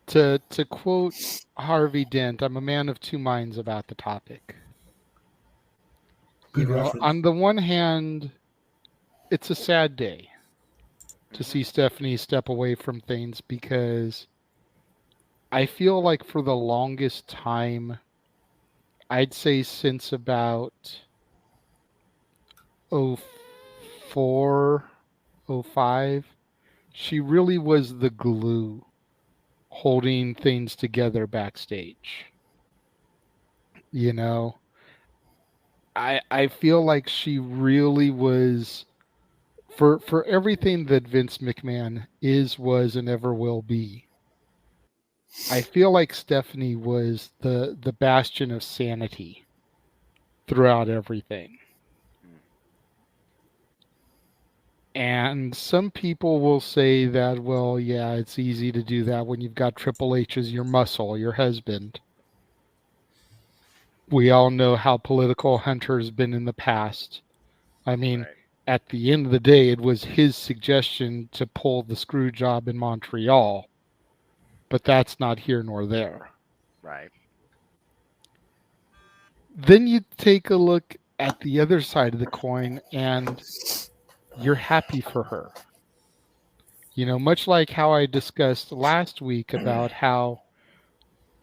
To quote Harvey Dent, I'm a man of two minds about the topic. Good reference. On the one hand, it's a sad day to see Stephanie step away from things, because I feel like for the longest time, I'd say since about 04, 05, she really was the glue holding things together backstage. I feel like she really was, for everything that Vince McMahon is, was, and ever will be. I feel like Stephanie was the bastion of sanity throughout everything. And some people will say that, well, yeah, it's easy to do that when you've got Triple H as your muscle, your husband. We all know how political Hunter's been in the past. I mean, at the end of the day, it was his suggestion to pull the screw job in Montreal. But that's not here nor there. Right. Then you take a look at the other side of the coin, and you're happy for her. Much like how I discussed last week about how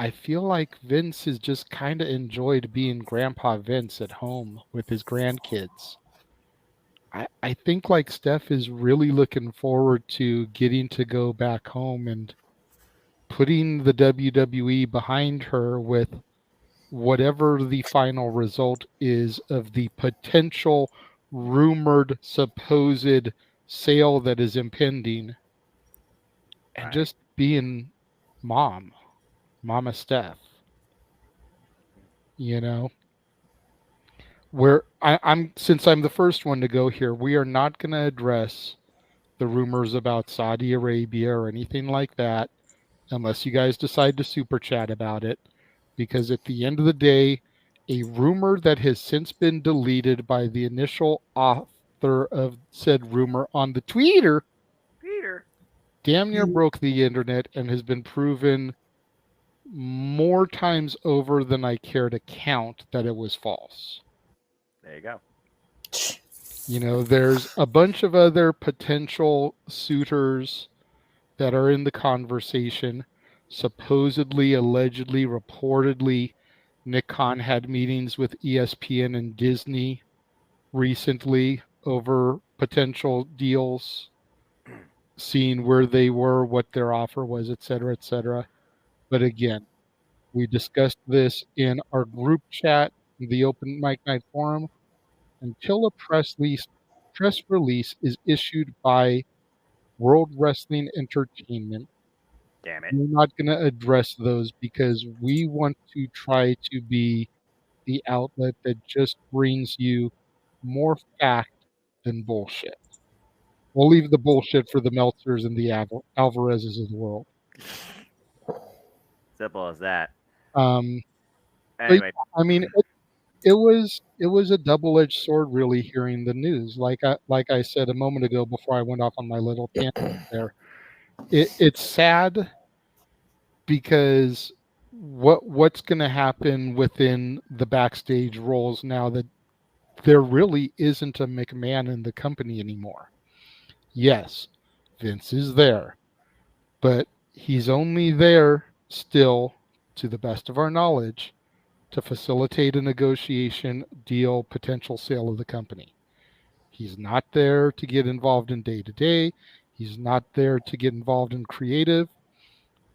I feel like Vince has just kind of enjoyed being Grandpa Vince at home with his grandkids. I think like Steph is really looking forward to getting to go back home and putting the WWE behind her with whatever the final result is of the potential rumored supposed sale that is impending, and just being Mama Steph. You know, where I'm since I'm the first one to go here, we are not going to address the rumors about Saudi Arabia or anything like that unless you guys decide to super chat about it. Because at the end of the day, a rumor that has since been deleted by the initial author of said rumor on the Twitter Peter. damn near broke the internet and has been proven more times over than I care to count that it was false. There you go. You know, there's a bunch of other potential suitors that are in the conversation. Supposedly, allegedly, reportedly, Nick Khan had meetings with ESPN and Disney recently over potential deals, seeing where they were, what their offer was, et cetera, et cetera. But again, we discussed this in our group chat, the Open Mic Night Forum. Until a press release is issued by World Wrestling Entertainment, Damn it. we're not going to address those because we want to try to be the outlet that just brings you more fact than bullshit. We'll leave the bullshit for the Meltzers and the Alvarezes of the world. Simple as that. But Anyway. I mean, it was a double-edged sword, really, hearing the news. Like I said a moment ago before I went off on my little tangent there. It's sad because what's going to happen within the backstage roles now that there really isn't a McMahon in the company anymore. Yes, Vince is there, but he's only there still, to the best of our knowledge, to facilitate a negotiation, deal, potential sale of the company. He's not there to get involved in day-to-day. He's not there to get involved in creative.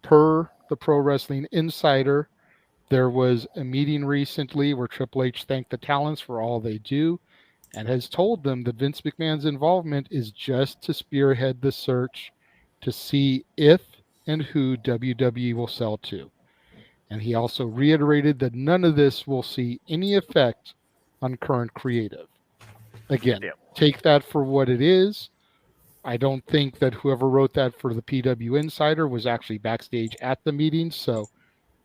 Per the Pro Wrestling Insider, there was a meeting recently where Triple H thanked the talents for all they do and has told them that Vince McMahon's involvement is just to spearhead the search to see if and who WWE will sell to. And he also reiterated that none of this will see any effect on current creative. Again, take that for what it is. I don't think that whoever wrote that for the PW Insider was actually backstage at the meeting, so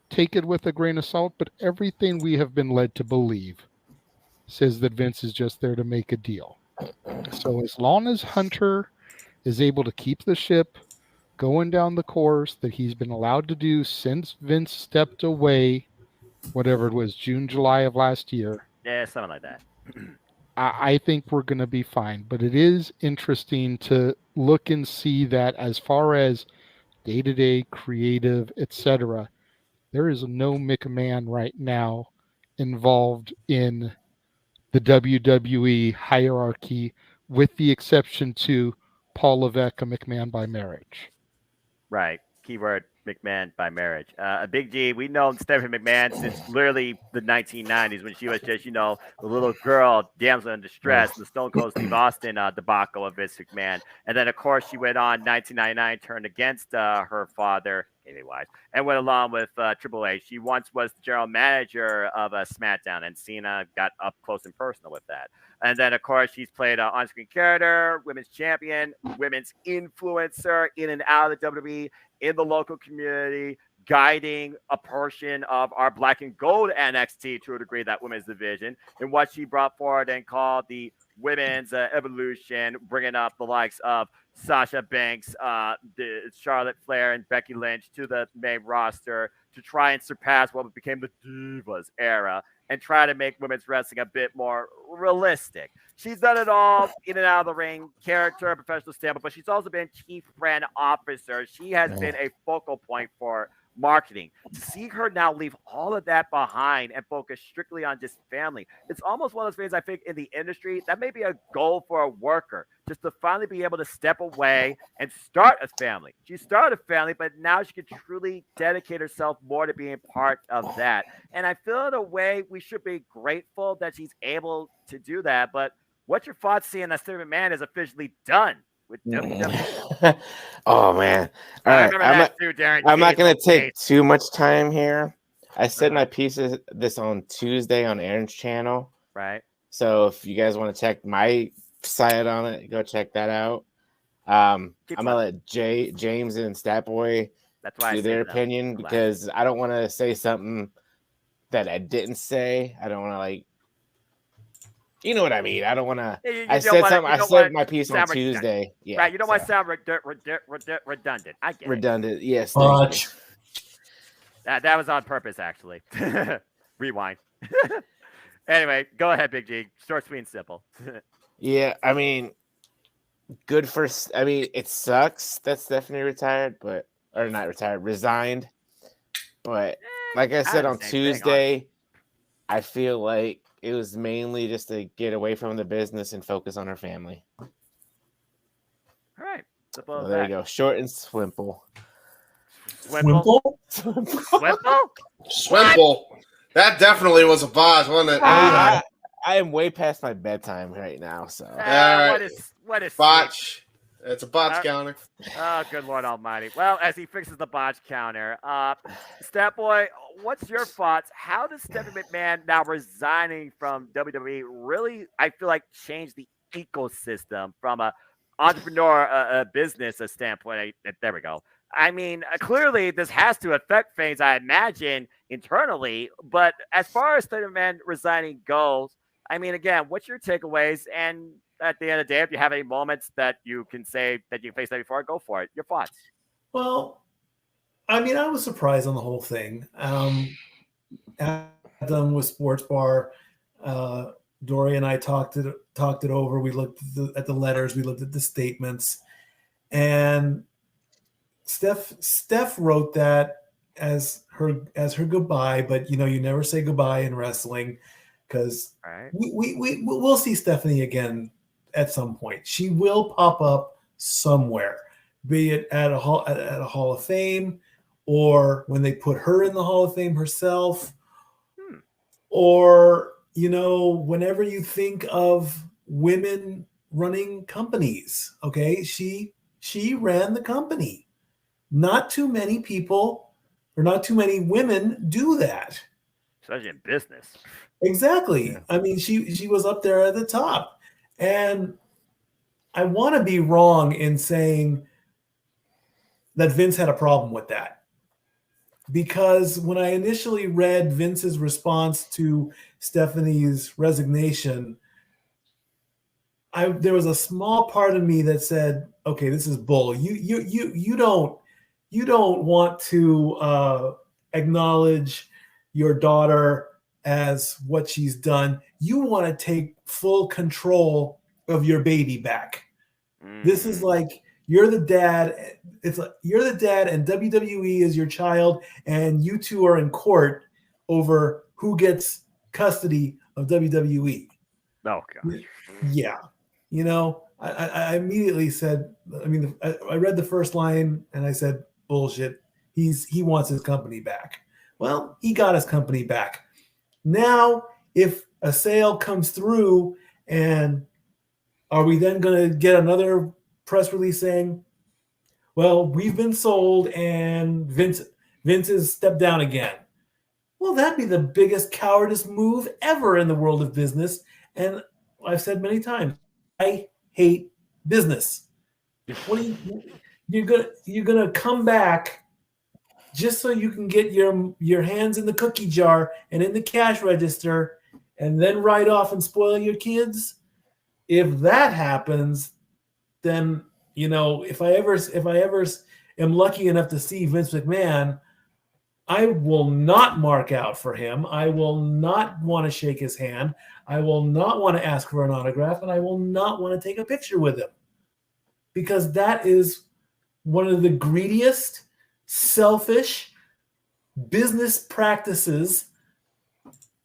take it with a grain of salt, but everything we have been led to believe says that Vince is just there to make a deal. So as long as Hunter is able to keep the ship going down the course that he's been allowed to do since Vince stepped away, whatever it was, June, July of last year. Yeah, something like that. I think we're going to be fine. But it is interesting to look and see that as far as day-to-day creative, etc., there is no McMahon right now involved in the WWE hierarchy, with the exception to Paul Levesque, a McMahon by marriage. Right. Keyword McMahon by marriage. A Big G, we know Stephanie McMahon since literally the 1990s when she was just, the little girl, damsel in distress, the Stone Cold Steve Austin debacle of Vince McMahon. And then, of course, she went on 1999, turned against her father, Wise, and went along with Triple H. She once was the general manager of SmackDown, and Cena got up close and personal with that. And then, of course, she's played an on-screen character, women's champion, women's influencer in and out of the WWE, in the local community, guiding a portion of our Black and Gold NXT to a degree, that women's division, and what she brought forward and called the women's evolution, bringing up the likes of Sasha Banks, Charlotte Flair, and Becky Lynch to the main roster to try and surpass what became the Divas era and try to make women's wrestling a bit more realistic. She's done it all in and out of the ring, character, professional standpoint, but she's also been chief brand officer. She has been a focal point for marketing. To see her now leave all of that behind and focus strictly on just family, it's almost one of those things I think in the industry that may be a goal for a worker, just to finally be able to step away and start a family. She started a family, but now she can truly dedicate herself more to being part of that. And I feel in a way we should be grateful that she's able to do that. But what's your thoughts seeing that Stephanie McMahon is officially done with WWE. Oh man! All I right, remember that too, Darren. I'm not going to Jesus, take Kate. too much time here. I said my piece of this on Tuesday on Aaron's channel. Right. So if you guys want to check my side on it, go check that out. I'm gonna let James and Statboy That's why I do their saved them opinion for last. because I don't want to say something that I didn't say. I don't want to like, you know what I mean. I don't want to. I said something. I said my piece on Tuesday. Yeah, right. You don't want to sound redundant. I get redundant. Yes. Watch. That was on purpose, actually. Rewind. Anyway, go ahead, Big G. Short, sweet, and simple. Yeah, I mean, good for. I mean, it sucks that Stephanie retired, or not retired, resigned. But like I said on Tuesday, I feel like it was mainly just to get away from the business and focus on her family. All right. Simple Well, as there that. you go. Short and swimple. Swimple? Swimple. That definitely was a botch, wasn't it? I am way past my bedtime right now, so. What is botch? It's a botch counter. Oh, good Lord Almighty. Well, as he fixes the botch counter, Statboy, what's your thoughts? How does Stephanie McMahon now resigning from WWE really, I feel like, change the ecosystem from a entrepreneur business standpoint? There we go. I mean, clearly this has to affect things, I imagine, internally. But as far as Stephanie McMahon resigning goes, I mean, again, what's your takeaways? And at the end of the day, if you have any moments that you can say that you faced that before, go for it. Your thoughts. Well, I mean, I was surprised on the whole thing. Done with Sports Bar, Dory and I talked it over. We looked at the letters, we looked at the statements, and Steph wrote that as her goodbye. But you know, you never say goodbye in wrestling because we'll see Stephanie again at some point. She will pop up somewhere, be it at a Hall of Fame, or when they put her in the Hall of Fame herself, or you know, whenever you think of women running companies. Okay, she ran the company. Not too many people or not too many women do that. Especially in business. Exactly. Yeah. I mean, she was up there at the top. And I want to be wrong in saying that Vince had a problem with that. Because when I initially read Vince's response to Stephanie's resignation, there was a small part of me that said, okay, this is bull. You don't want to acknowledge your daughter as what she's done. You want to take full control of your baby back. This is like you're the dad. It's like you're the dad, and WWE is your child, and you two are in court over who gets custody of WWE. Oh God. Yeah, you know, I immediately said. I mean, I read the first line and I said, bullshit. He wants his company back. Well, he got his company back. Now, if a sale comes through, and are we then going to get another press release saying, well, we've been sold and Vince has stepped down again? Well, that'd be the biggest cowardice move ever in the world of business. And I've said many times, I hate business. What are you're gonna come back just so you can get your hands in the cookie jar and in the cash register and then ride off and spoil your kids? If that happens, then you know, if I ever am lucky enough to see Vince McMahon, I will not mark out for him. I will not want to shake his hand. I will not want to ask for an autograph, and I will not want to take a picture with him, because that is one of the greediest, selfish business practices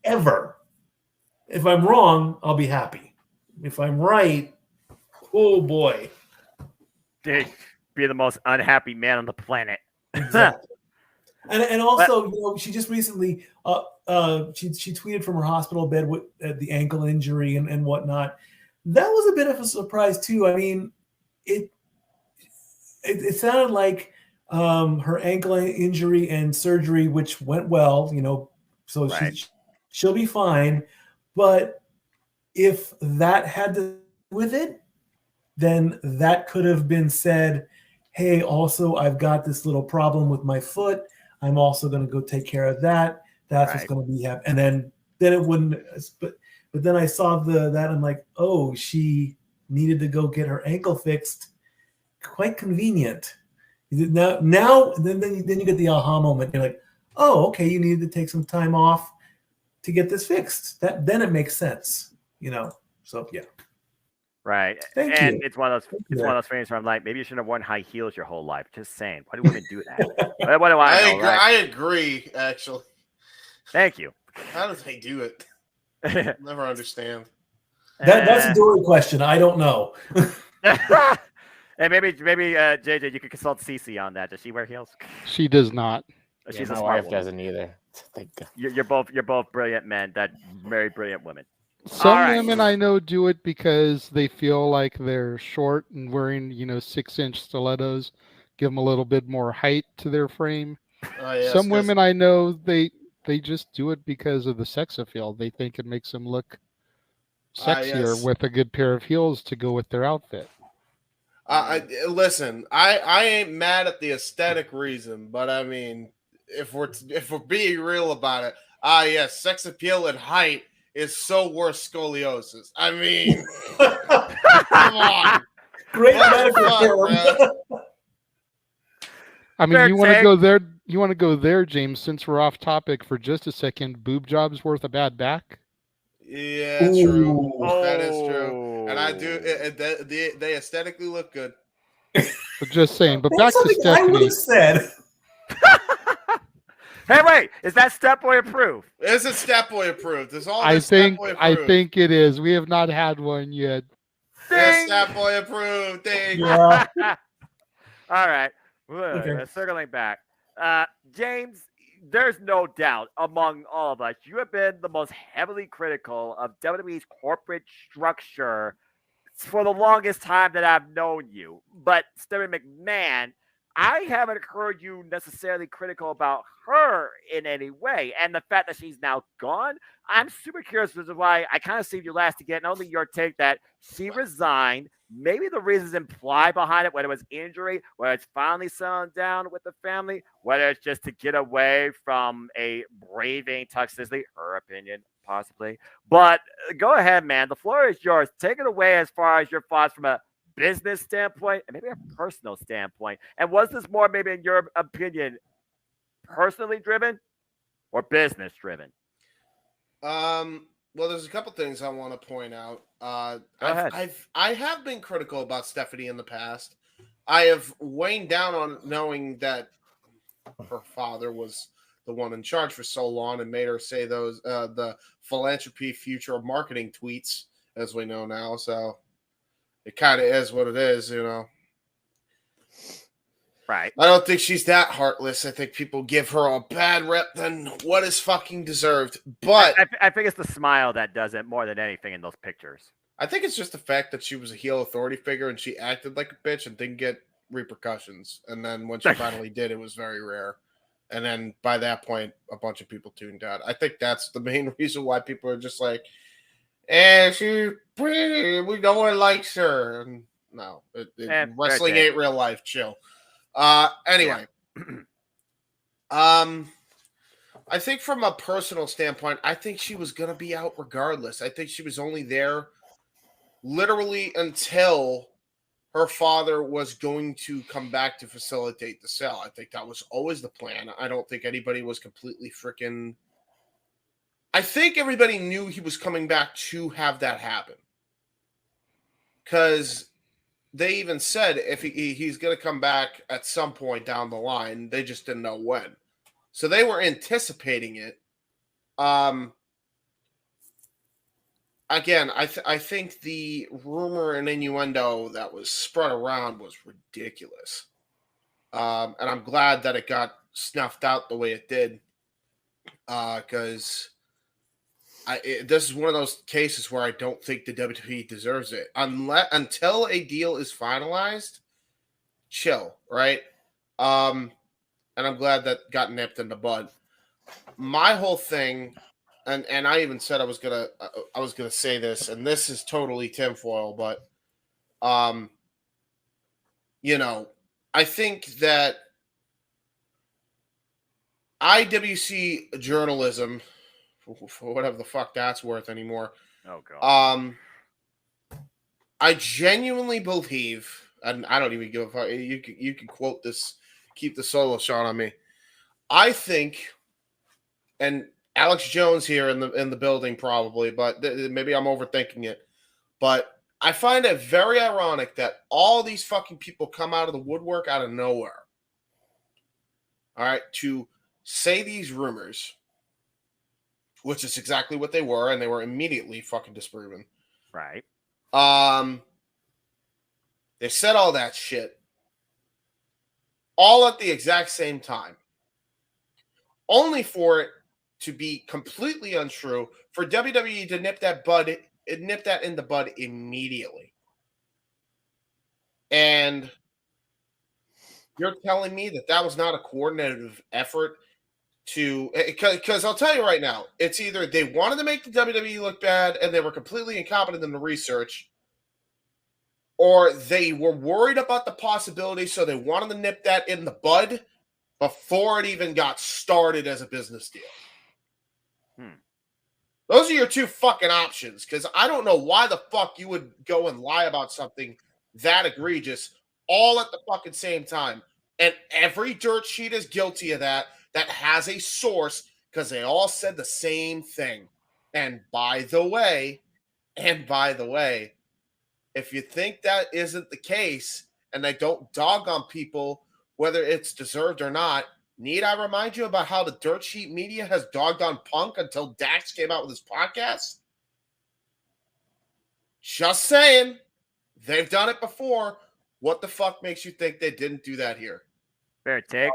ever. If I'm wrong, I'll be happy. If I'm right, oh boy. Dude, be the most unhappy man on the planet. Exactly. And also, you know, she just recently she tweeted from her hospital bed with the ankle injury and whatnot. That was a bit of a surprise too. I mean, it sounded like her ankle injury and surgery, which went well, so she'll be fine. But if that had to do with it, then that could have been said, hey, also, I've got this little problem with my foot. I'm also going to go take care of that. That's what's going to be happening. And then it wouldn't. But then I saw that. I'm like, oh, she needed to go get her ankle fixed. Quite convenient. Now, then you get the aha moment. You're like, oh, okay, you needed to take some time off to get this fixed. Then it makes sense, So yeah. Right. Thank and you. it's one of those things where I'm like, maybe you shouldn't have worn high heels your whole life. Just saying. Why do women do that? What do I know? I agree, actually. Thank you. How do they do it? Never understand. That's a Dory question. I don't know. And maybe JJ, you could consult Cece on that. Does she wear heels? She does not. She's my a smart wife woman. doesn't either. Thank God. You're both brilliant men that marry brilliant women. Some women I know do it because they feel like they're short and wearing, 6-inch stilettos give them a little bit more height to their frame. Some women I know they just do it because of the sex appeal. They think it makes them look sexier with a good pair of heels to go with their outfit. Listen, I ain't mad at the aesthetic reason, but I mean, if we're being real about it, yes, sex appeal and height is so worse scoliosis. I mean, come on. Great metaphor. I mean, you want to go there? You want to go there, James? Since we're off topic for just a second, boob jobs worth a bad back? Yeah, true. That is true, and I do. They aesthetically look good. But just saying. But back to Stephanie. I would have said. Hey, wait! Is that Step Boy approved? Is it Step Boy approved? Is all I this think Step Boy approved? I think it is. We have not had one yet. Yes, Step Boy approved. Ding. Yeah. All right. Okay. Circling back, James. There's no doubt among all of us, you have been the most heavily critical of WWE's corporate structure for the longest time that I've known you. But Stephanie McMahon, I haven't heard you necessarily critical about her in any way. And the fact that she's now gone, I'm super curious as to why I kind of saved you last to get not only your take that she resigned, maybe the reasons implied behind it, whether it was injury, whether it's finally settling down with the family, whether it's just to get away from a braving toxicity, her opinion, possibly. But go ahead, man. The floor is yours. Take it away as far as your thoughts from a business standpoint and maybe a personal standpoint. And was this more, maybe in your opinion, personally driven or business driven? Well, there's a couple things I want to point out. I have been critical about Stephanie in the past. I have weighed down on knowing that her father was the one in charge for so long and made her say those the philanthropy future marketing tweets, as we know now. So it kind of is what it is, Right. I don't think she's that heartless. I think people give her a bad rep than what is fucking deserved. But I think it's the smile that does it more than anything in those pictures. I think it's just the fact that she was a heel authority figure and she acted like a bitch and didn't get repercussions. And then when she finally did, it was very rare. And then by that point, a bunch of people tuned out. I think that's the main reason why people are just like, she's pretty. No one likes her. And no, wrestling ain't real life. Chill. Anyway, I think from a personal standpoint, I think she was going to be out regardless. I think she was only there literally until her father was going to come back to facilitate the sale. I think that was always the plan. I don't think anybody was completely freaking... I think everybody knew he was coming back to have that happen. Because they even said if he's going to come back at some point down the line, they just didn't know when. So they were anticipating it. Again, I think the rumor and innuendo that was spread around was ridiculous. And I'm glad that it got snuffed out the way it did. Because this is one of those cases where I don't think the WWE deserves it. Until a deal is finalized, chill, right? And I'm glad that got nipped in the bud. My whole thing, and I even said I was gonna say this, and this is totally tinfoil, but I think that IWC journalism, for whatever the fuck that's worth anymore. Oh god. I genuinely believe, and I don't even give a fuck. You can quote this, keep the solo shot on me. I think, and Alex Jones here in the building probably, but maybe I'm overthinking it. But I find it very ironic that all these fucking people come out of the woodwork out of nowhere. All right, to say these rumors, which is exactly what they were, and they were immediately fucking disproven. Right. They said all that shit all at the exact same time, only for it to be completely untrue, for WWE to nip that in the bud immediately. And you're telling me that was not a coordinated effort to, because I'll tell you right now, it's either they wanted to make the WWE look bad and they were completely incompetent in the research, or they were worried about the possibility, so they wanted to nip that in the bud before it even got started as a business deal. Those are your two fucking options, because I don't know why the fuck you would go and lie about something that egregious all at the fucking same time. And every dirt sheet is guilty of that has a source, because they all said the same thing. And by the way, if you think that isn't the case, and they don't dog on people, whether it's deserved or not, need I remind you about how the dirt sheet media has dogged on Punk until Dax came out with his podcast? Just saying. They've done it before. What the fuck makes you think they didn't do that here? Fair take.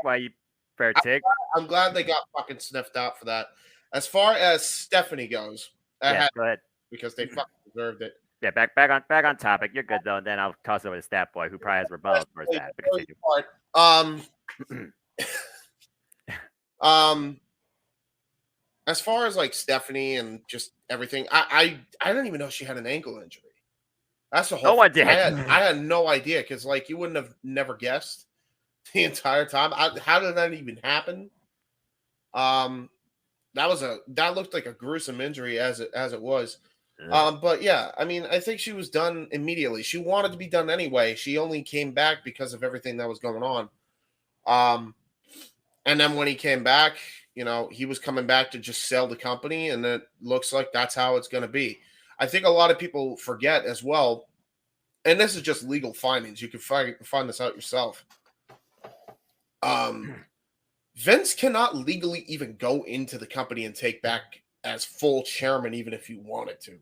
Fair take. I'm glad they got fucking sniffed out for that. As far as Stephanie goes, Yeah, go ahead. Because they fucking deserved it. Yeah, back on topic. You're good though. And then I'll toss it over to Stat Boy, who probably has rebuttals for that. As far as like Stephanie and just everything, I didn't even know she had an ankle injury. That's the whole. No one did. I had no idea, because like you wouldn't have never guessed the entire time. How did that even happen? That looked like a gruesome injury as it was. But yeah, I mean, I think she was done immediately. She wanted to be done anyway. She only came back because of everything that was going on. And then when he came back, he was coming back to just sell the company, and it looks like that's how it's going to be. I think a lot of people forget as well, and this is just legal findings. You can find this out yourself. Vince cannot legally even go into the company and take back as full chairman, even if you wanted to.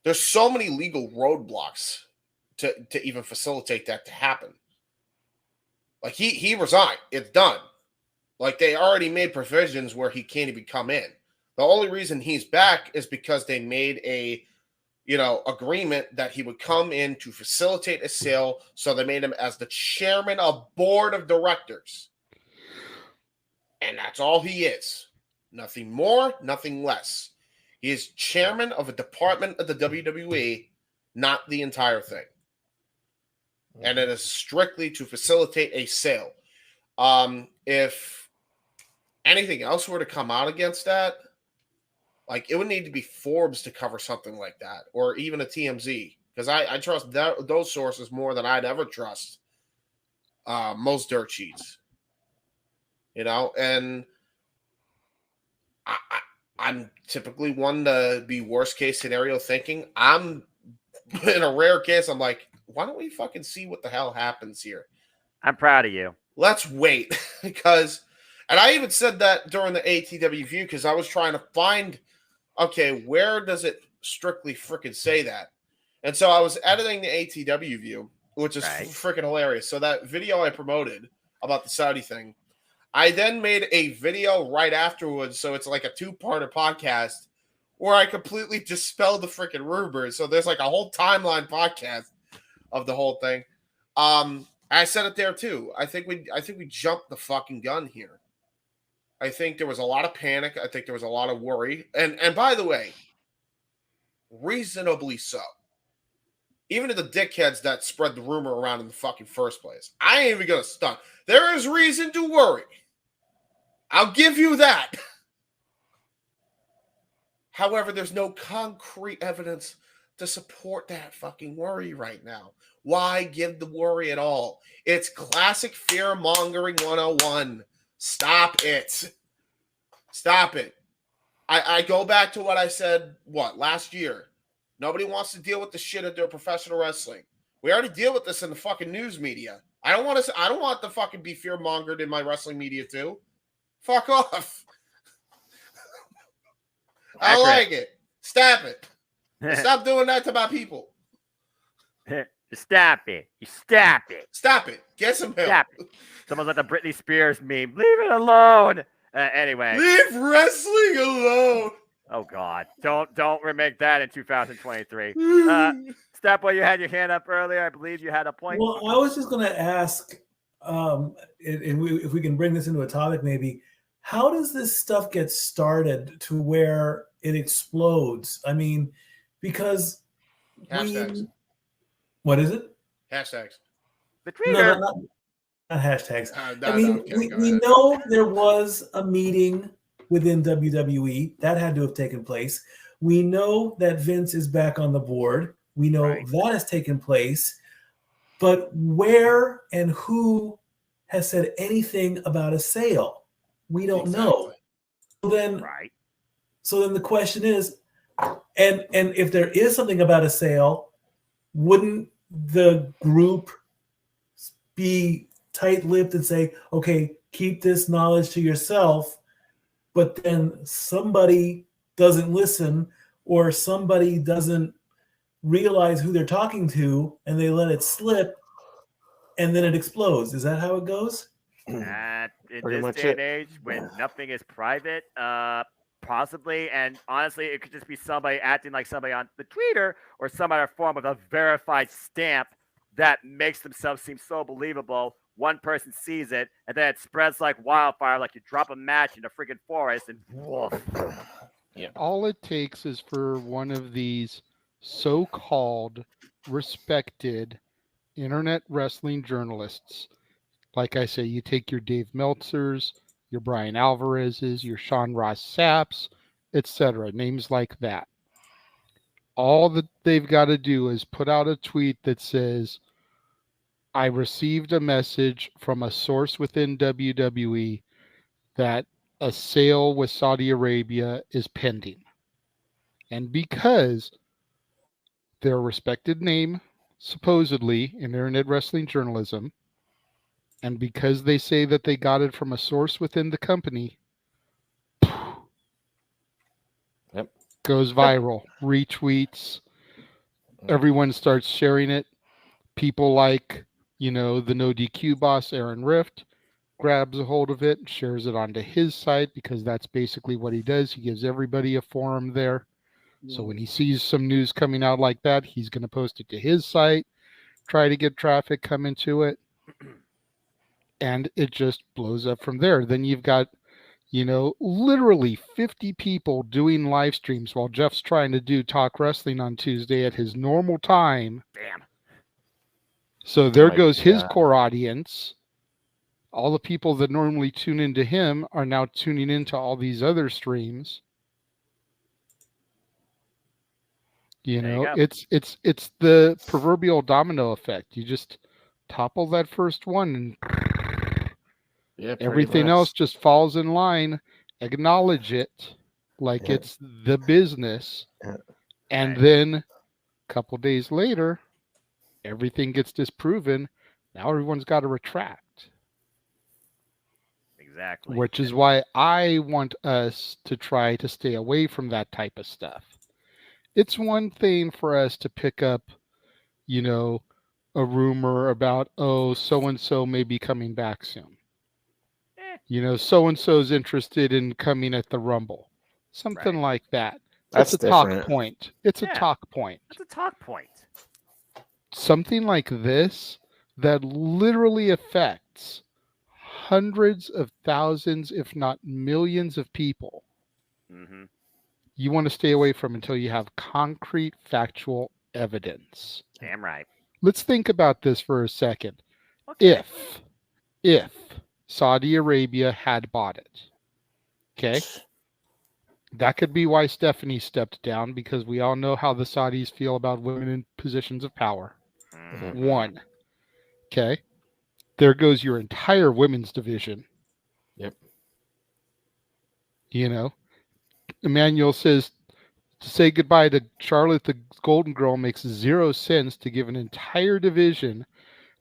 There's so many legal roadblocks to even facilitate that to happen. Like he resigned. It's done. Like they already made provisions where he can't even come in. The only reason he's back is because they made a agreement that he would come in to facilitate a sale. So they made him as the chairman of board of directors. And that's all he is. Nothing more, nothing less. He is chairman of a department of the WWE, not the entire thing. And it is strictly to facilitate a sale. If anything else were to come out against that, like it would need to be Forbes to cover something like that, or even a TMZ, because I trust those sources more than I'd ever trust most dirt sheets. And I'm typically one to be worst case scenario thinking. I'm in a rare case, I'm like, why don't we fucking see what the hell happens here? I'm proud of you. Let's wait. And I even said that during the ATW view, because I was trying to find, okay, where does it strictly freaking say that? And so I was editing the ATW view, which is freaking hilarious. So that video I promoted about the Saudi thing, I then made a video right afterwards, so it's like a two-parter podcast where I completely dispel the freaking rumors. So there's like a whole timeline podcast of the whole thing. I said it there too. I think we jumped the fucking gun here. I think there was a lot of panic. I think there was a lot of worry. And by the way, reasonably so. Even to the dickheads that spread the rumor around in the fucking first place. I ain't even gonna stunt. There is reason to worry. I'll give you that. However, there's no concrete evidence to support that fucking worry right now. Why give the worry at all? It's classic fear-mongering 101. Stop it. Stop it. I go back to what I said, last year. Nobody wants to deal with the shit of their professional wrestling. We already deal with this in the fucking news media. I don't want to fucking be fear-mongered in my wrestling media too. Fuck off. I don't like it. Stop it. Stop doing that to my people. Stop it. You stop it. Stop it. Get some help. Stop it. Someone's like the Britney Spears meme. Leave it alone. Anyway. Leave wrestling alone. Oh God. Don't remake that in 2023. Step, you had your hand up earlier. I believe you had a point. Well, I was just going to ask, if we can bring this into a topic maybe, how does this stuff get started to where it explodes? I mean, because hashtags. What is it? Hashtags. The Twitter. No, not hashtags. We know there was a meeting within WWE that had to have taken place. We know that Vince is back on the board. We know that has taken place. But where and who has said anything about a sale? We don't know. So then the question is, and if there is something about a sale, wouldn't the group be tight-lipped and say, okay, keep this knowledge to yourself, but then somebody doesn't listen or somebody doesn't realize who they're talking to and they let it slip and then it explodes? Is that how it goes? In this day and age, when nothing is private, possibly, and honestly, it could just be somebody acting like somebody on the Twitter or some other form of a verified stamp that makes themselves seem so believable. One person sees it, and then it spreads like wildfire, like you drop a match in a freaking forest, and woof. All it takes is for one of these so-called respected internet wrestling journalists. Like I say, you take your Dave Meltzers, your Brian Alvarez's, your Sean Ross Sapps, etc. Names like that. All that they've got to do is put out a tweet that says, I received a message from a source within WWE that a sale with Saudi Arabia is pending. And because they're a respected name, supposedly, in internet wrestling journalism, and because they say that they got it from a source within the company, goes viral, retweets, everyone starts sharing it. People like, the NoDQ boss, Aaron Rift, grabs a hold of it and shares it onto his site because that's basically what he does. He gives everybody a forum there. So when he sees some news coming out like that, he's going to post it to his site, try to get traffic coming to it. And it just blows up from there. Then you've got, literally 50 people doing live streams while Jeff's trying to do Talk Wrestling on Tuesday at his normal time. Bam. So there goes his core audience. All the people that normally tune into him are now tuning into all these other streams. It's the proverbial domino effect. You just topple that first one and everything else just falls in line. Acknowledge it like it's the business. And then a couple days later, everything gets disproven. Now everyone's got to retract. Exactly. Which is why I want us to try to stay away from that type of stuff. It's one thing for us to pick up, a rumor about, so-and-so may be coming back soon. So and so's interested in coming at the Rumble, something like that. That's It's a talk different. point. It's a talk point. That's a talk point. Something like this that literally affects hundreds of thousands, if not millions of people. Mm-hmm. You want to stay away from until you have concrete, factual evidence. Damn right. Let's think about this for a second. Okay. If Saudi Arabia had bought it, okay, that could be why Stephanie stepped down, because we all know how the Saudis feel about women in positions of power. Mm-hmm. One, okay, there goes your entire women's division. Yep. Emmanuel says to say goodbye to Charlotte the Golden Girl makes zero sense. To give an entire division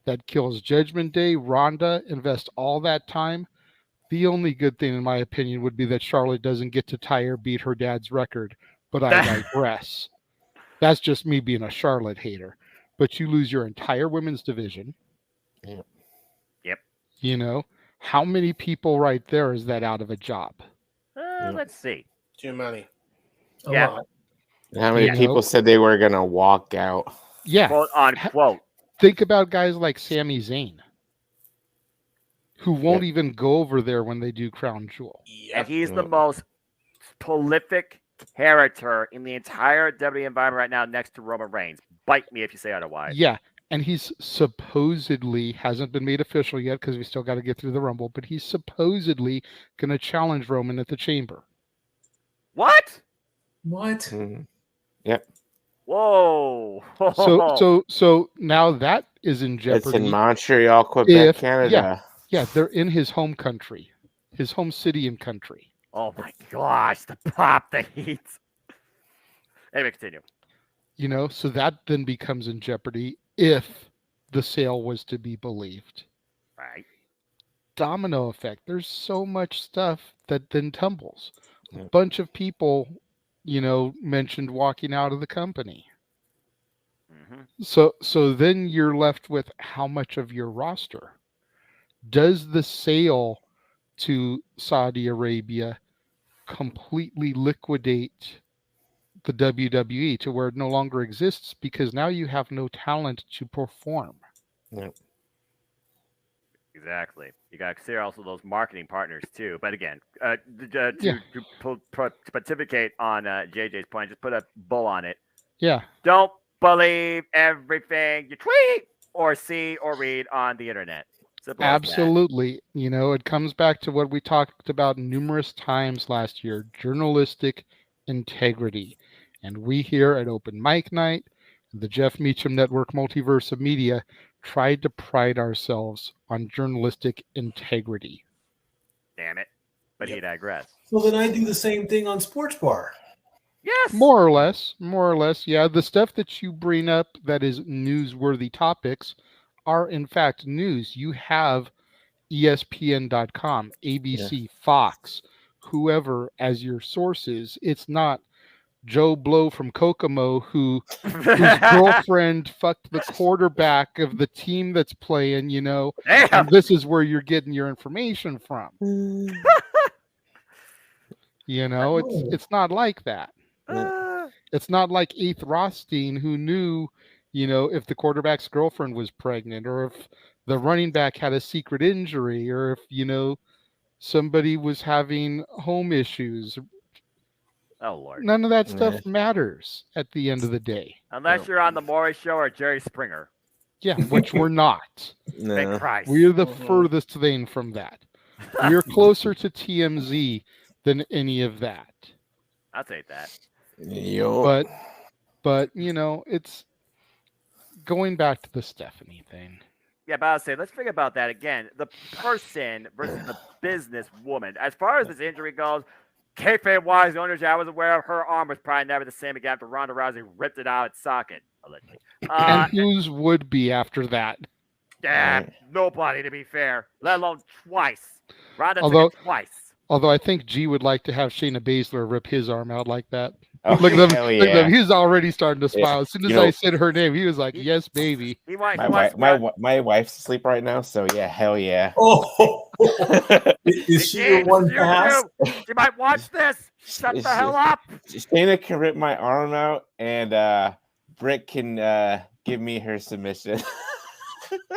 that kills Judgment Day, Ronda, invest all that time. The only good thing, in my opinion, would be that Charlotte doesn't get to tie or beat her dad's record, but I digress. That's just me being a Charlotte hater. But you lose your entire women's division. Yep. How many people right there is that out of a job? Let's see. Too many. Yeah. How many people said they were going to walk out? Yeah. Quote unquote. Think about guys like Sami Zayn, who won't even go over there when they do Crown Jewel. And he's the most prolific character in the entire WWE environment right now, next to Roman Reigns. Bite me if you say otherwise. Yeah, and he's supposedly, hasn't been made official yet because we still got to get through the Rumble, but he's supposedly going to challenge Roman at the Chamber. What? What? Yep. Whoa. So now that is in jeopardy. It's in Montreal, Quebec, Canada. Yeah, they're in his home country, his home city and country. Oh my gosh, the pop, the heat. Anyway, continue. So that then becomes in jeopardy if the sale was to be believed. Right. Domino effect. There's so much stuff that then tumbles. A bunch of people, mentioned walking out of the company. Mm-hmm. So then you're left with how much of your roster? Does the sale to Saudi Arabia completely liquidate the WWE to where it no longer exists, because now you have no talent to perform? Yep. Exactly. You got to consider also those marketing partners too. But again, to pontificate on JJ's point, just put a bull on it. Yeah. Don't believe everything you tweet or see or read on the internet. Simple Absolutely. It comes back to what we talked about numerous times last year, journalistic integrity. And we here at Open Mic Night, the Jeff Meacham Network Multiverse of Media, tried to pride ourselves on journalistic integrity. Damn it. But he digressed. So then I do the same thing on Sports Bar. Yes. More or less. Yeah, the stuff that you bring up that is newsworthy topics are in fact news. You have ESPN.com, ABC, Fox, whoever as your sources. It's not Joe Blow from Kokomo whose girlfriend fucked the quarterback of the team that's playing, and this is where you're getting your information from. It's not like that. It's not like Eighth Rothstein, who knew, if the quarterback's girlfriend was pregnant, or if the running back had a secret injury, or if, somebody was having home issues. Oh, Lord. None of that stuff matters at the end of the day. Unless you're on the Maury Show or Jerry Springer. Yeah, which we're not. Thank Christ. We're the furthest thing from that. We're closer to TMZ than any of that. I'll take that. But it's going back to the Stephanie thing. Yeah, but I'll say, let's think about that again. The person versus the business woman. As far as this injury goes, kayfabe-wise, the only reason I was aware of, her arm was probably never the same again after Ronda Rousey ripped it out its socket, allegedly. And whose would be after that? Yeah, nobody, to be fair, let alone twice. Ronda took it twice. Although I think G would like to have Shayna Baszler rip his arm out like that. Oh, Look at him. hell Look at yeah. him. He's already starting to Yeah. smile. As soon as You know- I said her name, he was like, "Yes, baby." My wife's asleep right now, so yeah, hell yeah. Oh, is she your one pass? She might watch this. Shut the hell up. Shayna can rip my arm out, and Britt can give me her submission.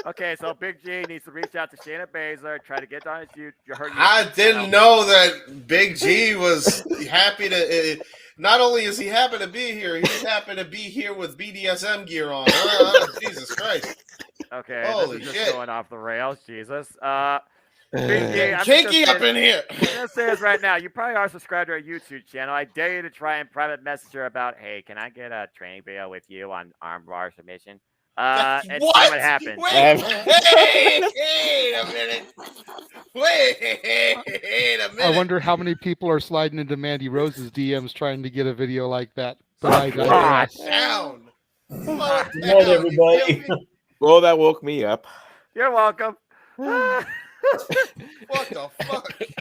Okay, so Big G needs to reach out to Shayna Baszler, try to get on her I didn't know that Big G was happy to. Not only is he happy to be here, he's happy to be here with BDSM gear on. Jesus Christ! Okay, Holy this is shit. just going off the rails. Jesus. Big G, I'm Kinky just up in here. I'm gonna say this right now. You probably are subscribed to our YouTube channel. I dare you to try and private message her about, hey, can I get a training video with you on armbar submission? And see what happens. Wait a minute. Wait a minute. I wonder how many people are sliding into Mandy Rose's DMs trying to get a video like that. But I digress. Down. Good night, everybody. Well, that woke me up. You're welcome. What the fuck? Dude,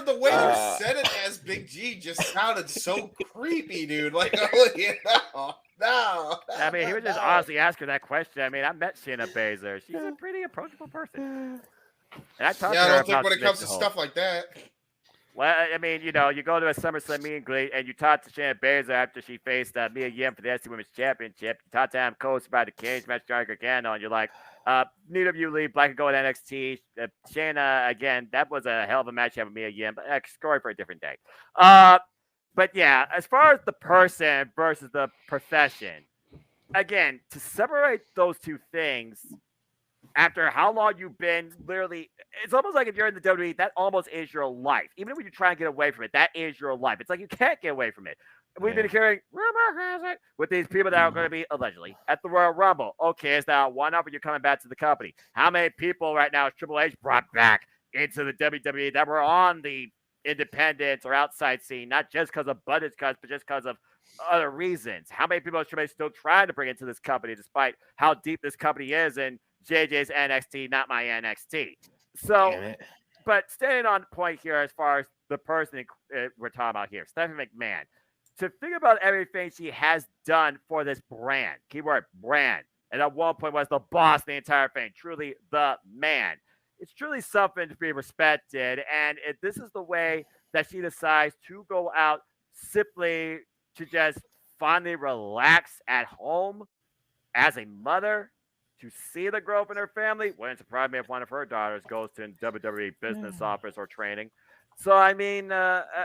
the way you said it as Big G just sounded so creepy, dude. Like, no. I mean, he was just honestly asking that question. I mean, I met Shayna Baszler. She's a pretty approachable person. And I talked to her I don't think about when it comes to submission stuff like that. Well, I mean, you know, you go to a SummerSlam meet and greet, and you talk to Shayna Baszler after she faced Mia Yim for the SC Women's Championship. You talk to Adam Coates about the cage match, Johnny Gargano, and you're like, neither of you leave Black and Gold NXT. Shayna, again, that was a hell of a match with Mia Yim, but story for a different day. But yeah, as far as the person versus the profession, again, to separate those two things after how long you've been literally, it's almost like if you're in the WWE, that almost is your life. Even when you try and get away from it, that is your life. It's like you can't get away from it. We've been hearing rumor has it with these people that are going to be allegedly at the Royal Rumble. Okay, is that one up or you're coming back to the company? How many people right now is Triple H brought back into the WWE that were on the independents or outside scene, not just because of budget cuts, but just because of other reasons? How many people is Triple H still trying to bring into this company despite how deep this company is in JJ's NXT, not my NXT? So, but staying on point here as far as the person we're talking about here, Stephanie McMahon, to think about everything she has done for this brand, keyword brand, and at one point was the boss of the entire thing, truly the man. It's truly something to be respected, and if this is the way that she decides to go out simply to just finally relax at home as a mother, to see the growth in her family, wouldn't surprise me if one of her daughters goes to WWE business office or training. So, I mean,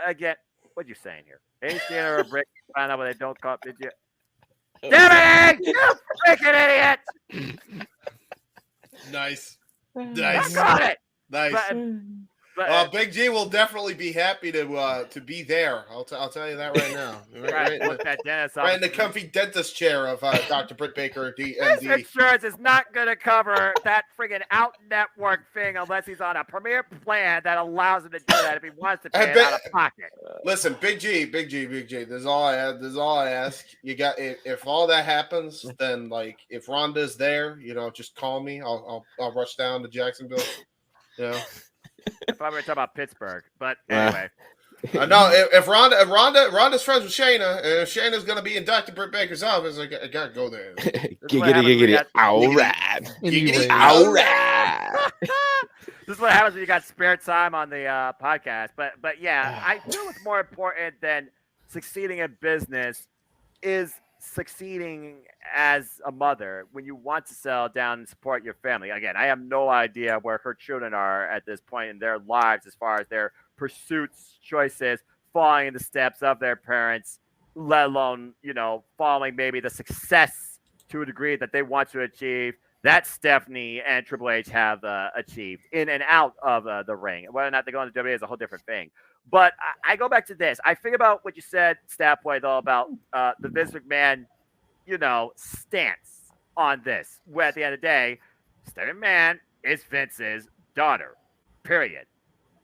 again, what you saying here? Any Shayna or Brick find out what they don't call it, did you? Damn it! You freaking idiot! Nice. I got it! Nice. Big G will definitely be happy to be there. I'll tell you that right now. Right in the comfy dentist chair of Dr. Britt Baker, This DMD. insurance is not going to cover that friggin' out-network thing unless he's on a premier plan that allows him to do that if he wants to pay it out of pocket. Listen, Big G. This is all I ask. You got if all that happens, then like if Rhonda's there, just call me. I'll rush down to Jacksonville. I thought we were talking about Pittsburgh, but anyway. No, if Rhonda's friends with Shayna, and if Shayna's gonna be in Dr. Britt Baker's office, I gotta go there. Giggity. All right. All right. This is what happens when you got spare time on the podcast. But yeah, I feel what's more important than succeeding in business is succeeding as a mother when you want to settle down and support your family. Again, I have no idea where her children are at this point in their lives as far as their pursuits, choices, following in the steps of their parents, let alone, following maybe the success to a degree that they want to achieve that Stephanie and Triple H have achieved in and out of the ring. Whether or not they go into WWE is a whole different thing. But I go back to this. I think about what you said, Statboy, though, about the Vince McMahon, stance on this. Where at the end of the day, Stephanie McMahon is Vince's daughter, period.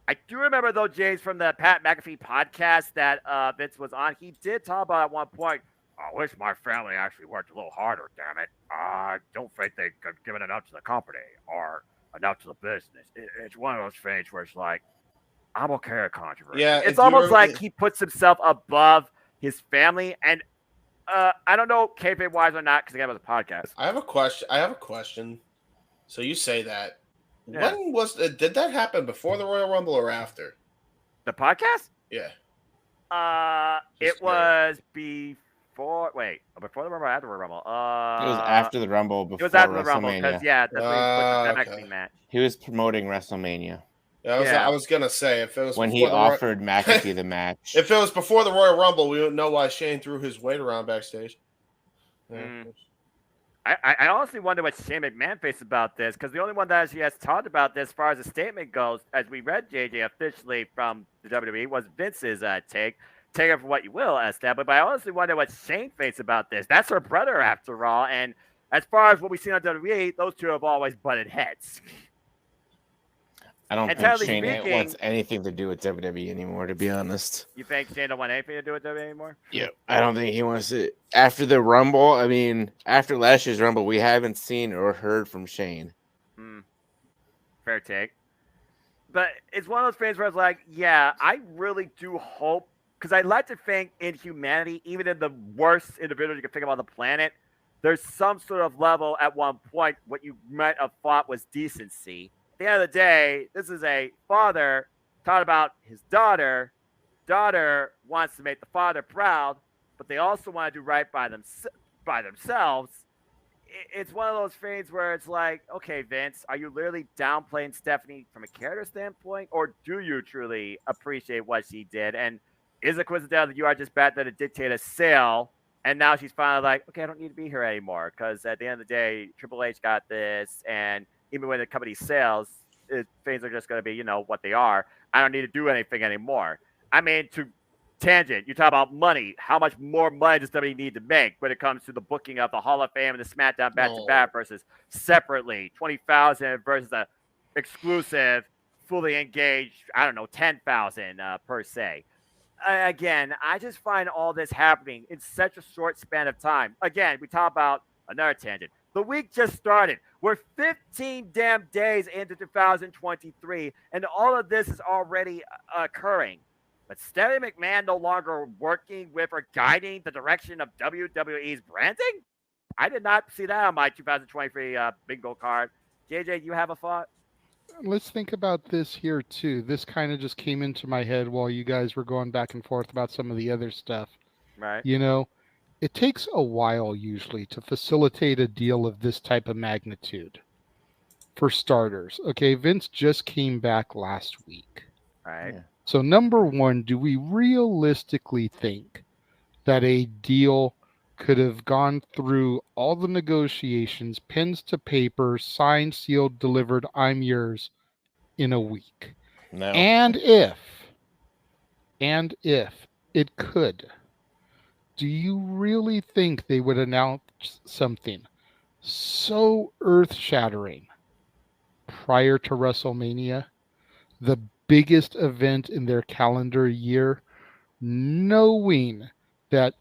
I do remember, though, James, from the Pat McAfee podcast that Vince was on, he did talk about at one point, I wish my family actually worked a little harder, damn it. I don't think they've given enough to the company or enough to the business. It's one of those things where it's like, I'm okay with controversy. Yeah, It's almost like he puts himself above his family, and I don't know kayfabe wise or not because again, it was a podcast. I have a question. So you say that. Yeah. When did that happen before the Royal Rumble or after? The podcast? Yeah. It was before. Wait, before the Rumble, or after the Rumble? It was after the Rumble. Before It was after the Rumble because WrestleMania. yeah, that's when he put the McAfee match. He was promoting WrestleMania. I was gonna say if it was when he before the offered McAfee the match. If it was before the Royal Rumble, we wouldn't know why Shane threw his weight around backstage. Yeah. I honestly wonder what Shane McMahon thinks about this because the only one that actually has talked about this as far as the statement goes, as we read JJ officially from the WWE, was Vince's take. Take it for what you will, Estelle. But I honestly wonder what Shane thinks about this. That's her brother, after all. And as far as what we've seen on WWE, those two have always butted heads. I don't think Shane wants anything to do with WWE anymore, to be honest. You think Shane don't want anything to do with WWE anymore? Yeah, I don't think he wants it. After the Rumble, I mean, after last year's Rumble, we haven't seen or heard from Shane. Fair take. But it's one of those things where it's like, yeah, I really do hope, because I like to think in humanity, even in the worst individuals you can think of on the planet, there's some sort of level at one point what you might have thought was decency. At the end of the day, this is a father talking about his daughter. Daughter wants to make the father proud, but they also want to do right by themselves. It's one of those things where it's like, okay, Vince, are you literally downplaying Stephanie from a character standpoint, or do you truly appreciate what she did? And is it coincidental that you are just bad that it dictated a sale, and now she's finally like, okay, I don't need to be here anymore, because at the end of the day, Triple H got this, and even when the company sells, things are just going to be, what they are. I don't need to do anything anymore. I mean, to tangent, you talk about money. How much more money does WWE need to make when it comes to the booking of the Hall of Fame and the SmackDown back-to-back versus separately, 20,000 versus a exclusive, fully engaged, I don't know, 10,000 per se. Again, I just find all this happening in such a short span of time. Again, we talk about another tangent. The week just started. We're 15 damn days into 2023, and all of this is already occurring. But Stephanie McMahon no longer working with or guiding the direction of WWE's branding? I did not see that on my 2023 bingo card. JJ, you have a thought? Let's think about this here, too. This kind of just came into my head while you guys were going back and forth about some of the other stuff. Right. It takes a while usually to facilitate a deal of this type of magnitude. For starters, okay, Vince just came back last week. Right. Yeah. So number one, do we realistically think that a deal could have gone through all the negotiations, pens to paper, signed, sealed, delivered, I'm yours, in a week? No. And if it could, do you really think they would announce something so earth-shattering prior to WrestleMania, the biggest event in their calendar year, knowing that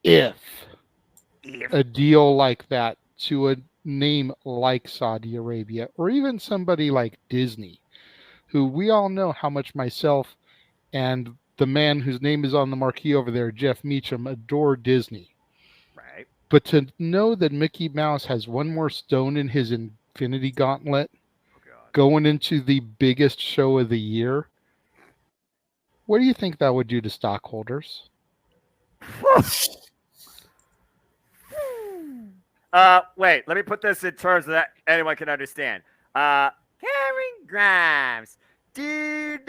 if a deal like that to a name like Saudi Arabia, or even somebody like Disney, who we all know how much myself and the man whose name is on the marquee over there, Jeff Meacham, adore Disney. Right. But to know that Mickey Mouse has one more stone in his Infinity Gauntlet going into the biggest show of the year, what do you think that would do to stockholders? Wait, let me put this in terms that anyone can understand. Karen Grimes. I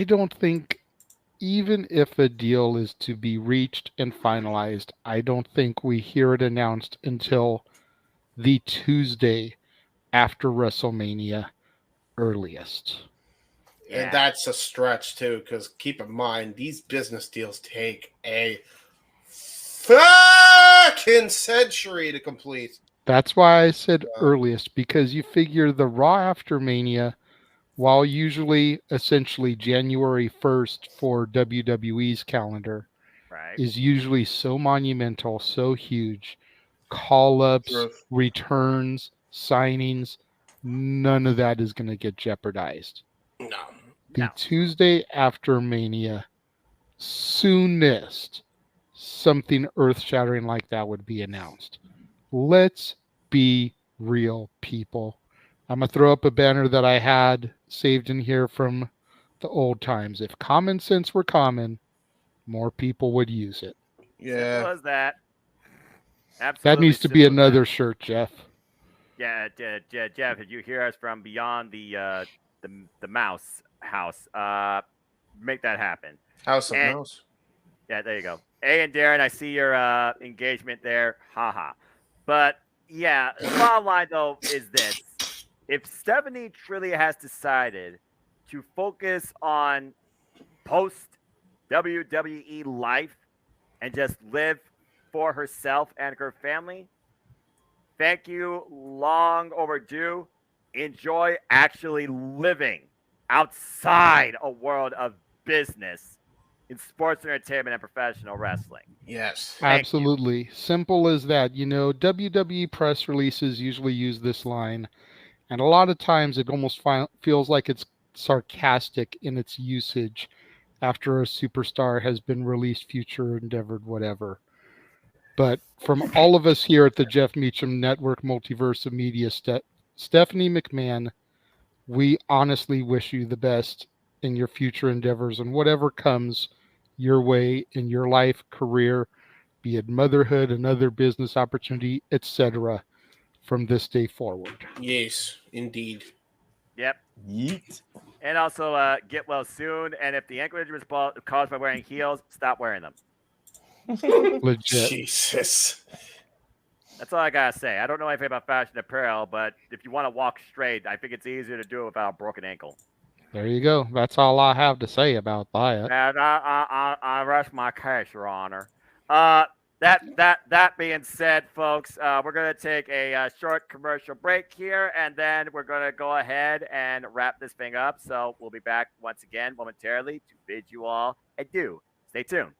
don't think, even if a deal is to be reached and finalized, I don't think we hear it announced until the Tuesday after WrestleMania earliest. Yeah. And that's a stretch too, because keep in mind, these business deals take a fucking century to complete. That's why I said earliest, because you figure the Raw after Mania, while usually essentially January 1st for WWE's calendar, is usually so monumental, so huge, call-ups, returns, signings, none of that is going to get jeopardized. No. The Tuesday after Mania, soonest something earth-shattering like that would be announced. Let's be real, people. I'm going to throw up a banner that I had saved in here from the old times. If common sense were common, more people would use it. Yeah. Simple as that. Absolutely. That needs to be another shirt, Jeff. Yeah, Jeff, did you hear us from beyond the mouse house? Make that happen. House of Mouse. Yeah, there you go. Hey, and Darren, I see your engagement there. Haha. But yeah, the bottom line though is this: if Stephanie truly has decided to focus on post WWE life and just live for herself and her family, thank you. Long overdue. Enjoy actually living outside a world of business in sports entertainment and professional wrestling. Yes. Absolutely. Simple as that. You know, WWE press releases usually use this line, and a lot of times it almost feels like it's sarcastic in its usage after a superstar has been released, future endeavored, whatever. But from all of us here at the Jeff Meacham Network Multiverse of Media, Stephanie McMahon, we honestly wish you the best in your future endeavors and whatever comes your way in your life, career, be it motherhood, another business opportunity, etc., from this day forward. Yes, indeed. Yep. Yeet. And also get well soon. And if the ankle injury was caused by wearing heels, stop wearing them. Legit. Jesus. That's all I gotta say. I don't know anything about fashion apparel, but if you want to walk straight, I think it's easier to do it without a broken ankle. There you go. That's all I have to say about that. And I rest my case, Your Honor. That being said, folks, we're gonna take a short commercial break here, and then we're gonna go ahead and wrap this thing up. So we'll be back once again momentarily to bid you all adieu. Stay tuned.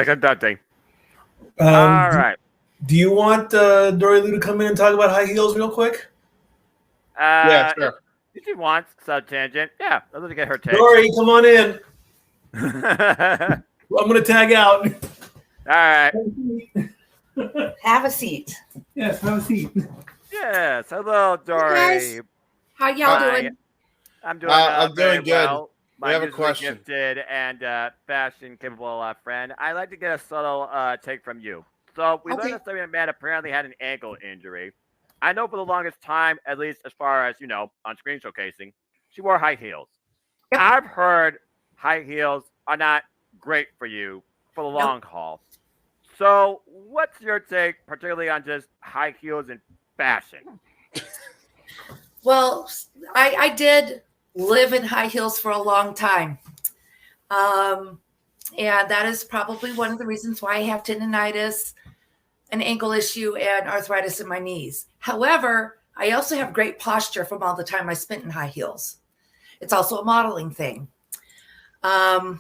Like a thing. All right. Do you want Dory Lou to come in and talk about high heels real quick? Yeah, sure. If you want sub tangent, yeah, let's get her take. Dory, come on in. I'm going to tag out. All right. Have a seat. Yes, have a seat. Yes. Hello, Dory. guys. How y'all doing? I'm doing very doing good. well. We My have a usually question. gifted and fashion capable friend. I'd like to get a subtle take from you. So we learned that Sabrina Man apparently had an ankle injury. I know for the longest time, at least as far as, on screen showcasing, she wore high heels. I've heard high heels are not great for you for the long haul. So what's your take, particularly on just high heels and fashion? Well, I did live in high heels for a long time. And that is probably one of the reasons why I have tendonitis, an ankle issue, and arthritis in my knees. However, I also have great posture from all the time I spent in high heels. It's also a modeling thing. I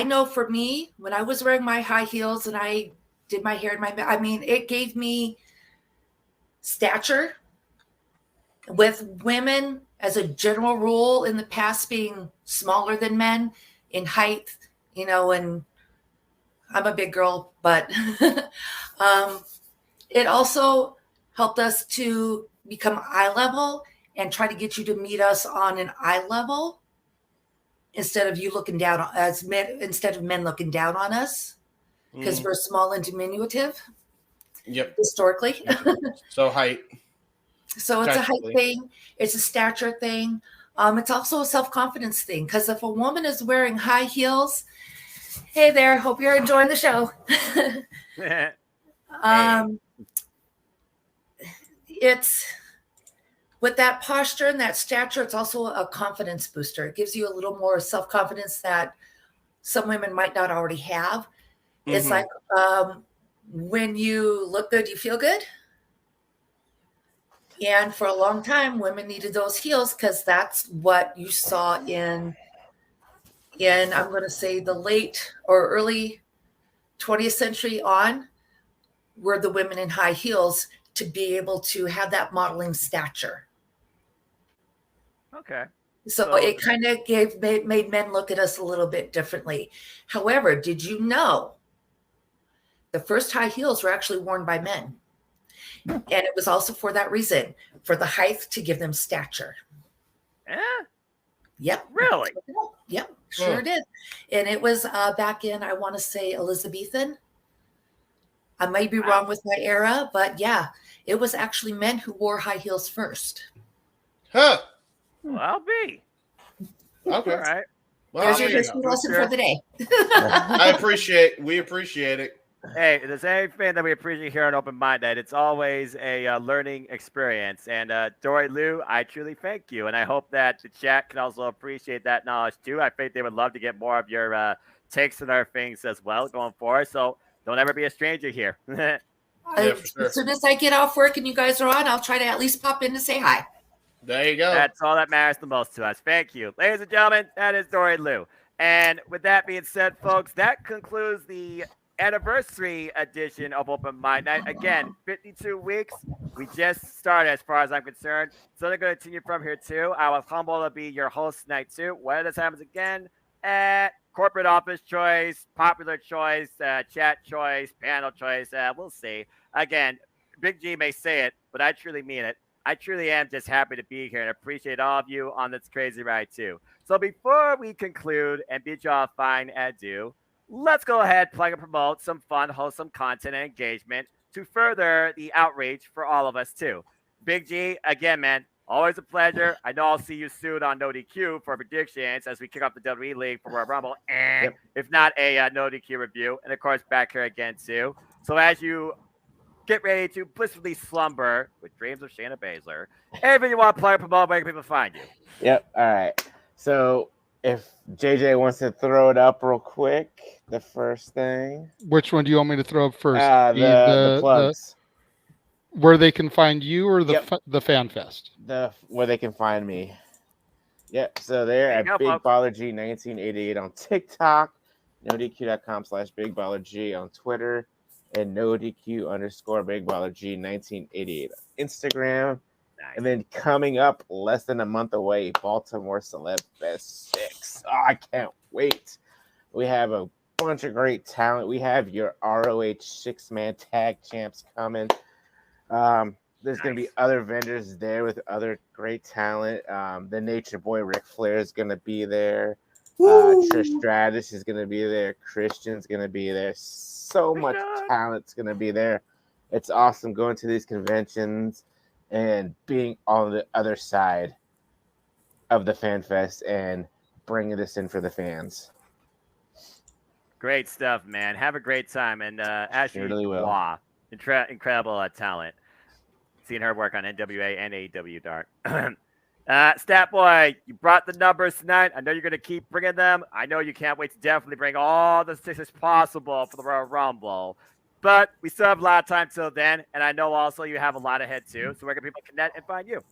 know for me, when I was wearing my high heels and I did my hair and it gave me stature. With women, as a general rule, in the past being smaller than men in height, and I'm a big girl, but it also helped us to become eye level and try to get you to meet us on an eye level instead of you looking down as men, instead of men looking down on us because we're small and diminutive. Yep. Historically. So height. So it's a height thing. It's a stature thing. It's also a self-confidence thing because if a woman is wearing high heels, hey there, hope you're enjoying the show. It's with that posture and that stature, it's also a confidence booster. It gives you a little more self-confidence that some women might not already have. It's like when you look good, you feel good. And for a long time, women needed those heels because that's what you saw in I'm going to say the late or early 20th century on, were the women in high heels to be able to have that modeling stature. Okay. So it kind of made men look at us a little bit differently. However, did you know the first high heels were actually worn by men? And it was also for that reason, for the height to give them stature. Yep. Really? Yep. Sure did. And it was back in, I want to say, Elizabethan. I may be wrong with my era, but yeah, it was actually men who wore high heels first. Huh. Well, I'll be. Okay. All right. Well, there's your history lesson for the day. We appreciate it. Hey, if there's anything that we appreciate here on Open Mind Night, it's always a learning experience. And Dory Lou, I truly thank you. And I hope that the chat can also appreciate that knowledge too. I think they would love to get more of your takes on our things as well going forward. So don't ever be a stranger here. As soon as I get off work and you guys are on, I'll try to at least pop in to say hi. There you go. That's all that matters the most to us. Thank you. Ladies and gentlemen, that is Dory Lou. And with that being said, folks, that concludes the anniversary edition of Open Mind Night. Again, 52 weeks. We just started as far as I'm concerned. So they're going to continue from here too. I was humbled to be your host tonight too. Whether this happens again at corporate office choice, popular choice, chat choice, panel choice, we'll see. Again, Big G may say it, but I truly mean it. I truly am just happy to be here and appreciate all of you on this crazy ride too. So before we conclude and bid y'all a fine adieu, let's go ahead, plug and promote some fun, wholesome content and engagement to further the outreach for all of us too. Big G, again, man, always a pleasure. I know I'll see you soon on NoDQ for predictions as we kick off the WWE League for Royal Rumble, if not a NoDQ review, and of course back here again too. So as you get ready to blissfully slumber with dreams of Shayna Baszler, everything you want to plug and promote, where can people find you? Yep. All right. So if JJ wants to throw it up real quick, the first thing. Which one do you want me to throw up first? The plugs. Where they can find you, or the Fan Fest? Where they can find me. Yep. So they're at Big Baller G 1988 on TikTok, NoDQ.com/Big Baller G on Twitter, and NoDQ_Big Baller G 1988 on Instagram. And then coming up less than a month away, Baltimore Celeb Fest 6 I can't wait. We have a bunch of great talent. We have your ROH 6-man tag champs coming. There's going to be other vendors there with other great talent. The Nature Boy Ric Flair is going to be there. Trish Stratus is going to be there. Christian's going to be there. So much talent's going to be there. It's awesome going to these conventions and being on the other side of the Fan Fest and bringing this in for the fans. Great stuff, man. Have a great time. And Ashley Really will. Dubois, incredible talent. Seeing her work on NWA and AEW Dark. Stat Boy, you brought the numbers tonight. I know you're going to keep bringing them. I know you can't wait to definitely bring all the statistics possible for the Royal Rumble. But we still have a lot of time till then. And I know also you have a lot ahead too. So where can people connect and find you?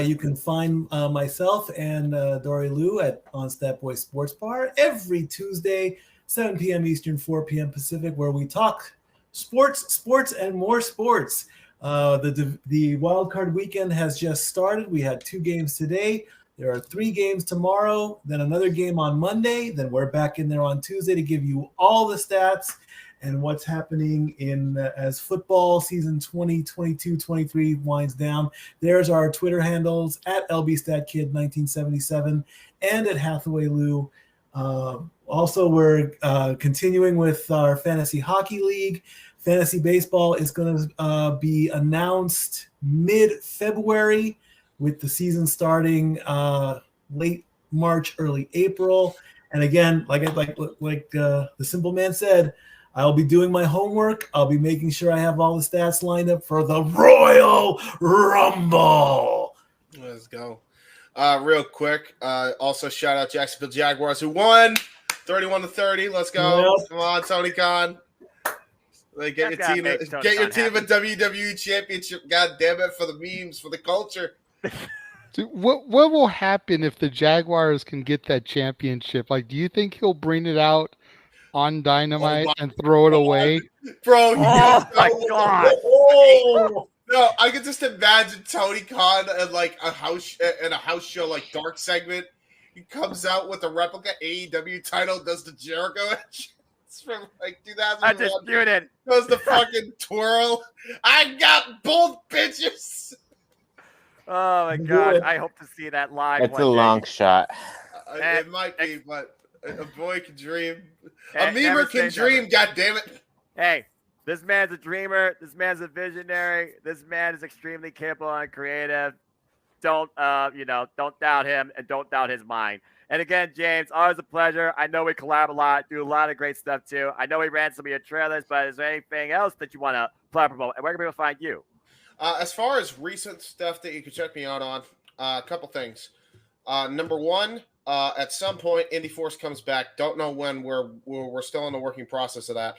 You can find myself and Dory Lou on Stat Boy Sports Bar every Tuesday, 7 p.m. Eastern, 4 p.m. Pacific, where we talk sports, and more sports. The wild card weekend has just started. We had 2 games today. There are 3 games tomorrow, then another game on Monday. Then we're back in there on Tuesday to give you all the stats and what's happening in as football season 2022-23 winds down. There's our Twitter handles at LBStatKid1977 and at Hathaway Lou. Also, we're continuing with our Fantasy Hockey League. Fantasy Baseball is going to be announced mid-February with the season starting late March, early April. And again, like the Simple Man said, I'll be doing my homework. I'll be making sure I have all the stats lined up for the Royal Rumble. Let's go. Real quick, also shout out Jacksonville Jaguars who won 31-30. Let's go. Yep. Come on, Tony Khan. Like, get your team a WWE championship. God damn it, for the memes, for the culture. Dude, what will happen if the Jaguars can get that championship? Like, do you think he'll bring it out on Dynamite and throw it away? Bro, oh my God. Oh. No, I could just imagine Tony Khan at like a house show like Dark segment. He comes out with a replica AEW title, does the Jericho it's from like 2001. I just viewed it. Does the fucking twirl. I got both bitches. Oh my God. I hope to see that live. It's a long shot. It might be, but a boy can dream. A memer can dream, goddammit. Hey, this man's a dreamer. This man's a visionary. This man is extremely capable and creative. Don't doubt him and don't doubt his mind. And again, James, always a pleasure. I know we collab a lot, do a lot of great stuff too. I know we ran some of your trailers, but is there anything else that you want to promote? And where can people find you? As far as recent stuff that you can check me out on, a couple things. Number one, at some point, Indy Force comes back. Don't know when. We're still in the working process of that.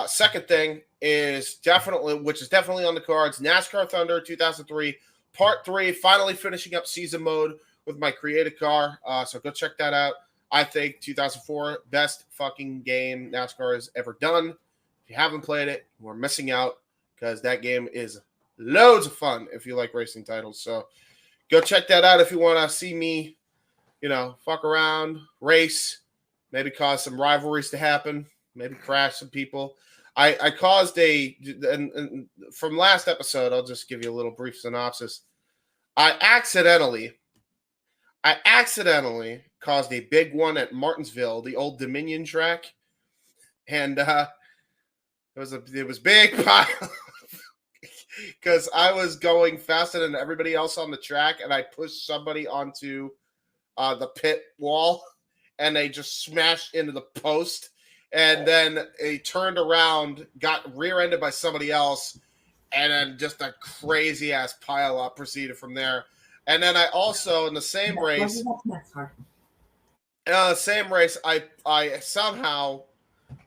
Second thing is definitely on the cards, NASCAR Thunder 2003 Part 3, finally finishing up season mode with my created car. So go check that out. I think 2004, best fucking game NASCAR has ever done. If you haven't played it, we're missing out because that game is loads of fun if you like racing titles. So go check that out if you want to see me, fuck around, race, maybe cause some rivalries to happen, maybe crash some people. I caused and from last episode, I'll just give you a little brief synopsis. I accidentally caused a big one at Martinsville, the old Dominion track. And it was big because I was going faster than everybody else on the track, and I pushed somebody onto the pit wall, and they just smashed into the post. And then he turned around, got rear-ended by somebody else, and then just a crazy-ass pile-up proceeded from there. And then I also, in the same race, I somehow,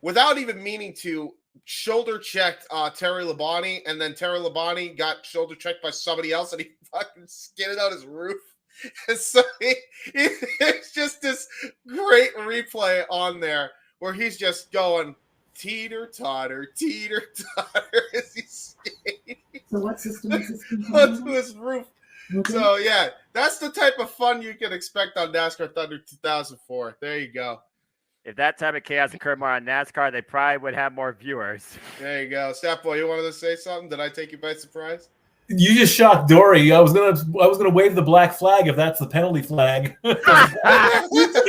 without even meaning to, shoulder-checked Terry Labonte, and then Terry Labonte got shoulder-checked by somebody else, and he fucking skidded on his roof. And so it's just this great replay on there, where he's just going teeter-totter as he's skating. So what system is this onto his roof. So yeah, that's the type of fun you can expect on NASCAR Thunder 2004. There you go. If that type of chaos occurred more on NASCAR, they probably would have more viewers. There you go. Staff Boy, you wanted to say something? Did I take you by surprise? You just shocked Dory. I was gonna wave the black flag if that's the penalty flag. Hey, listen,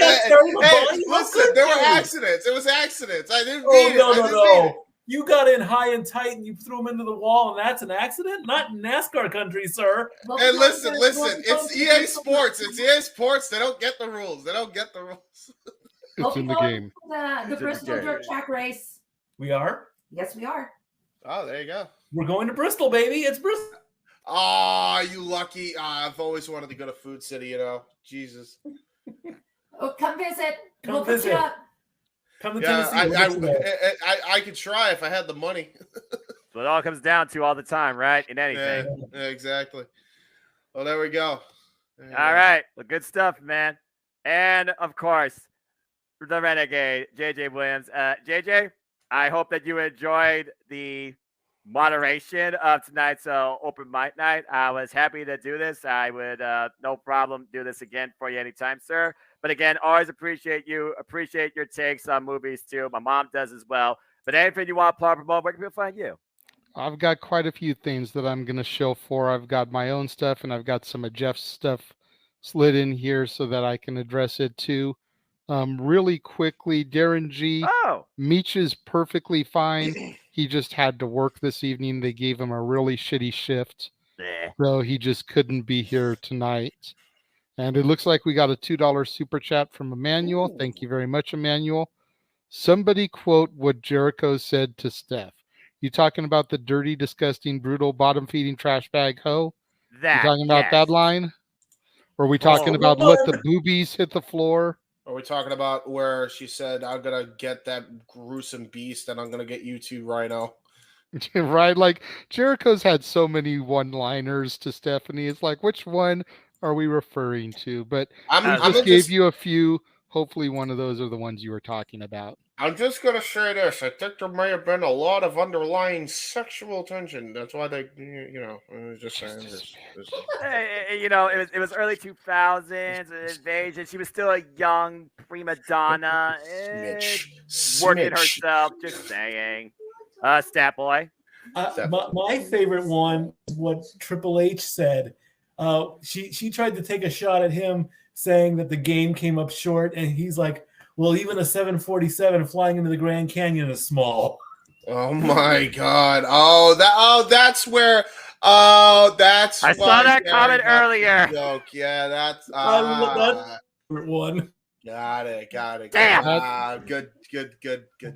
there were accidents. It was accidents. I didn't mean it. I didn't mean it. You got in high and tight and you threw him into the wall, and that's an accident? Not in NASCAR country, sir. Hey, listen. It's EA Sports. It's EA Sports. They don't get the rules. It's in the game. The Bristol Dirt Track Race. We are? Yes, we are. Oh, there you go. We're going to Bristol, baby. It's Bristol. Oh, you lucky. I've always wanted to go to Food City, Jesus. Oh, come visit. We'll put visit. you up. Come to Tennessee. I could try if I had the money. That's what it all comes down to all the time, right? In anything. Yeah, exactly. Well, there we go. All right. Well, good stuff, man. And, of course, the Renegade, JJ Williams. JJ, I hope that you enjoyed the moderation of tonight's open mic night. I was happy to do this. I would, no problem, do this again for you anytime, sir. But again, always appreciate you. Appreciate your takes on movies, too. My mom does as well. But anything you want to promote, where can people find you? I've got quite a few things that I'm going to show for. I've got my own stuff, and I've got some of Jeff's stuff slid in here so that I can address it, too. Really quickly, Darren G. Meach is perfectly fine. He just had to work this evening. They gave him a really shitty shift. So he just couldn't be here tonight. And it looks like we got a $2 super chat from Emmanuel. Thank you very much, Emmanuel. Somebody quote what Jericho said to Steph. You talking about the dirty, disgusting, brutal, bottom-feeding trash bag hoe? You talking about that line? Or are we talking about let the boobies hit the floor? Are we talking about where she said, I'm going to get that gruesome beast and I'm going to get you too, Rhino? Right? Like, Jericho's had so many one-liners to Stephanie. It's like, which one are we referring to? But I just gave you a few. Hopefully one of those are the ones you were talking about. I'm just going to say this. I think there may have been a lot of underlying sexual tension. That's why they, I was just saying this. It was early 2000s, invasion. She was still a young prima donna. Working herself, just saying. Stat Boy. My favorite one, what Triple H said. She tried to take a shot at him saying that the game came up short, and he's like, well, even a 747 flying into the Grand Canyon is small. Oh my God! That's where. That's. I saw that comment earlier. Joke. Yeah, that's. I love that one. Got it. Damn. Good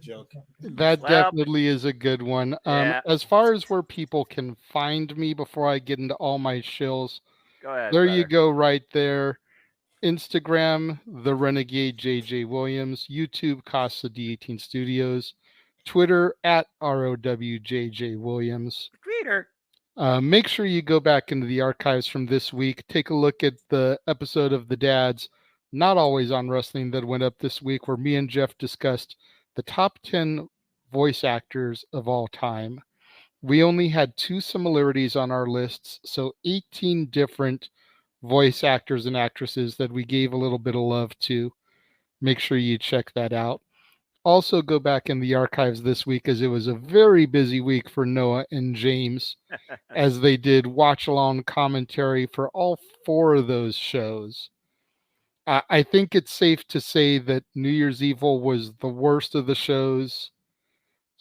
joke. That definitely is a good one. As far as where people can find me before I get into all my shills, go ahead. There you go, right there. Instagram, The Renegade JJ Williams. YouTube, Casa D18 Studios. Twitter, @ROWJJ Williams. Twitter. Make sure you go back into the archives from this week. Take a look at the episode of The Dads, Not Always on Wrestling, that went up this week, where me and Jeff discussed the top 10 voice actors of all time. We only had 2 similarities on our lists, so 18 different voice actors and actresses that we gave a little bit of love to. Make sure you check that out. Also go back in the archives this week, as it was a very busy week for Noah and James as they did watch-along commentary for all 4 of those shows. I think it's safe to say that New Year's Evil was the worst of the shows.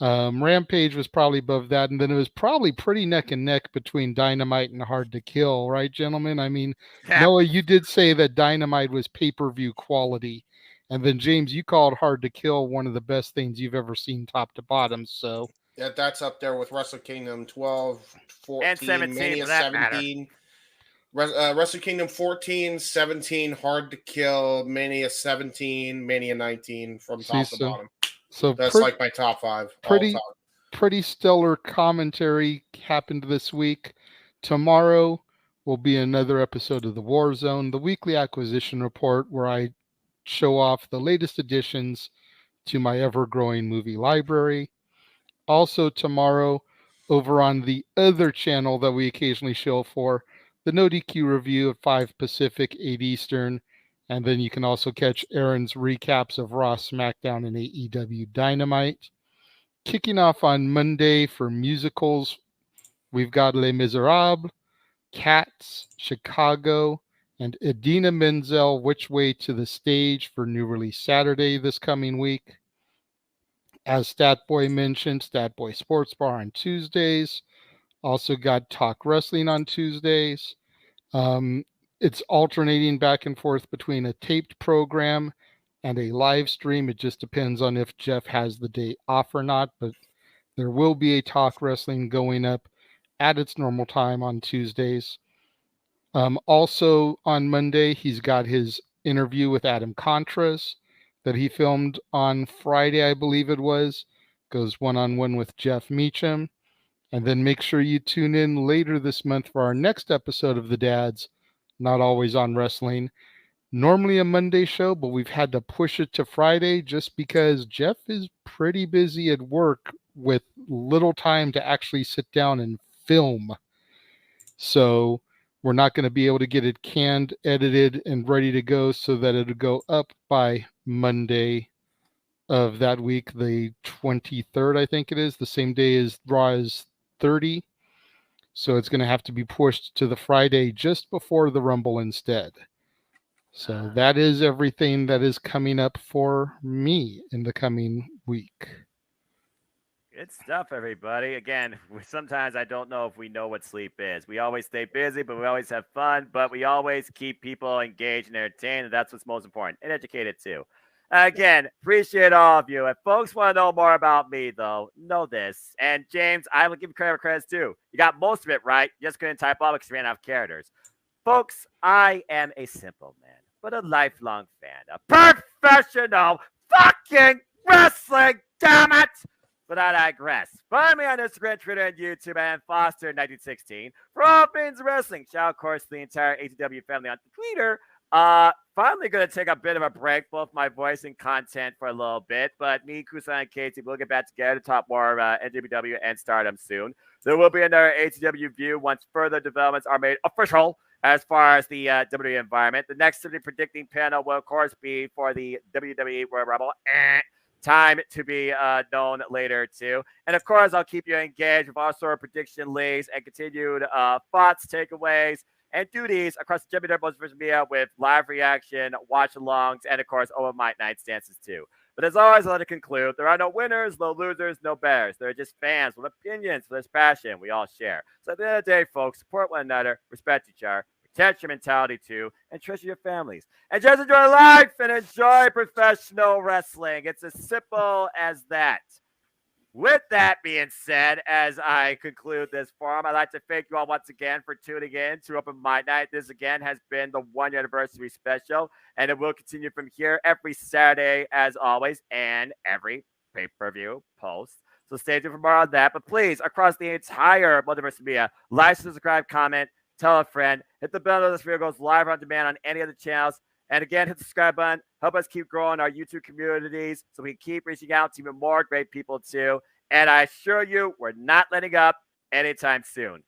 Rampage was probably above that, and then it was probably pretty neck and neck between Dynamite and Hard to Kill, right, gentlemen? I mean, Noah, you did say that Dynamite was pay-per-view quality, and then James, you called Hard to Kill one of the best things you've ever seen top to bottom. So yeah, that's up there with Wrestle Kingdom 12, 14, and 17, Mania 17. Wrestle Kingdom 14, 17, Hard to Kill, Mania 17, Mania 19 from top to bottom. So that's like my top 5. Pretty stellar commentary happened this week. Tomorrow will be another episode of the War Zone, the weekly acquisition report, where I show off the latest additions to my ever-growing movie library. Also tomorrow, over on the other channel that we occasionally show for, the NoDQ review at 5 Pacific, 8 Eastern. And then you can also catch Aaron's recaps of Raw, SmackDown, and AEW Dynamite. Kicking off on Monday for musicals, we've got Les Miserables, Cats, Chicago, and Idina Menzel, Which Way to the Stage for new release Saturday this coming week. As Statboy mentioned, Statboy Sports Bar on Tuesdays. Also got Talk Wrestling on Tuesdays. It's alternating back and forth between a taped program and a live stream. It just depends on if Jeff has the day off or not, but there will be a Talk Wrestling going up at its normal time on Tuesdays. Also on Monday, he's got his interview with Adam Contras that he filmed on Friday, I believe it was. Goes one-on-one with Jeff Meacham. And then make sure you tune in later this month for our next episode of The Dads, Not Always on Wrestling. Normally a Monday show, but we've had to push it to Friday just because Jeff is pretty busy at work with little time to actually sit down and film. So we're not going to be able to get it canned, edited, and ready to go so that it'll go up by Monday of that week, the 23rd, I think it is, the same day as Raw is 30. So it's going to have to be pushed to the Friday just before the Rumble instead. So that is everything that is coming up for me in the coming week. Good stuff, everybody. Again, sometimes I don't know if we know what sleep is. We always stay busy, but we always have fun, but we always keep people engaged and entertained, and that's what's most important, and educated too. Again, appreciate all of you. If folks want to know more about me, though, know this. And James, I will give you credit for credits too. You got most of it right. You just couldn't type all because you ran out of characters. Folks, I am a simple man, but a lifelong fan of professional fucking wrestling, damn it! But I digress. Find me on Instagram, Twitter, and YouTube, and Foster1916 for all things wrestling. Shout out, of course, the entire ATW family on Twitter. Finally going to take a bit of a break, both my voice and content for a little bit, but me, Kusan, and Casey will get back together to talk more about NWW and Stardom soon. There will be another ATW view once further developments are made official as far as the WWE environment. The next City Predicting panel will, of course, be for the WWE Royal Rumble. Time to be known later, too. And, of course, I'll keep you engaged with all sort of prediction leagues and continued thoughts, takeaways, and duties across the Multiverse media with live reaction, watch-alongs, and, of course, Owen Might Night stances, too. But as always, I'd like to conclude, there are no winners, no losers, no bears. There are just fans with opinions, with this passion we all share. So at the end of the day, folks, support one another, respect each other, protect your mentality, too, and treasure your families. And just enjoy life and enjoy professional wrestling. It's as simple as that. With that being said, as I conclude this forum, I'd like to thank you all once again for tuning in to Open Mic Night. This, again, has been the 1 year anniversary special, and it will continue from here every Saturday, as always, and every pay-per-view post. So stay tuned for more on that. But please, across the entire Multiverse media, like, subscribe, comment, tell a friend, hit the bell so this video goes live on demand on any other channels. And again, hit the subscribe button. Help us keep growing our YouTube communities so we can keep reaching out to even more great people too. And I assure you, we're not letting up anytime soon.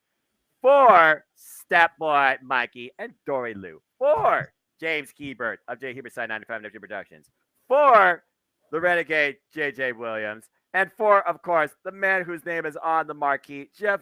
For Statboy Mikey and Dory Lou. For James Hebert of J. Hebert Side 95 FTW Productions. For the Renegade JJ Williams. And for, of course, the man whose name is on the marquee, Jeff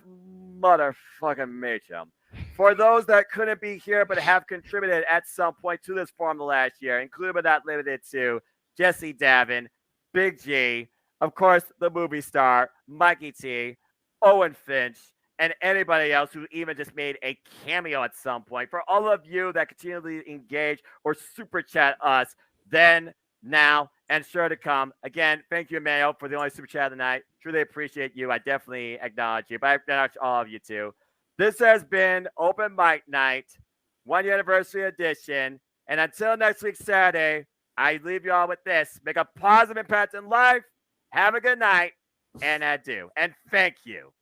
motherfucking Meacham. For those that couldn't be here but have contributed at some point to this forum the last year, including but not limited to Jesse Davin, Big G, of course, the movie star, Mikey T, Owen Finch, and anybody else who even just made a cameo at some point. For all of you that continually engage or super chat us, then, now, and sure to come. Again, thank you, Emmanuel, for the only super chat of the night. Truly appreciate you. I definitely acknowledge you, but I acknowledge all of you too. This has been Open Mic Night, 1 year anniversary edition. And until next week, Saturday, I leave you all with this. Make a positive impact in life. Have a good night. And adieu. And thank you.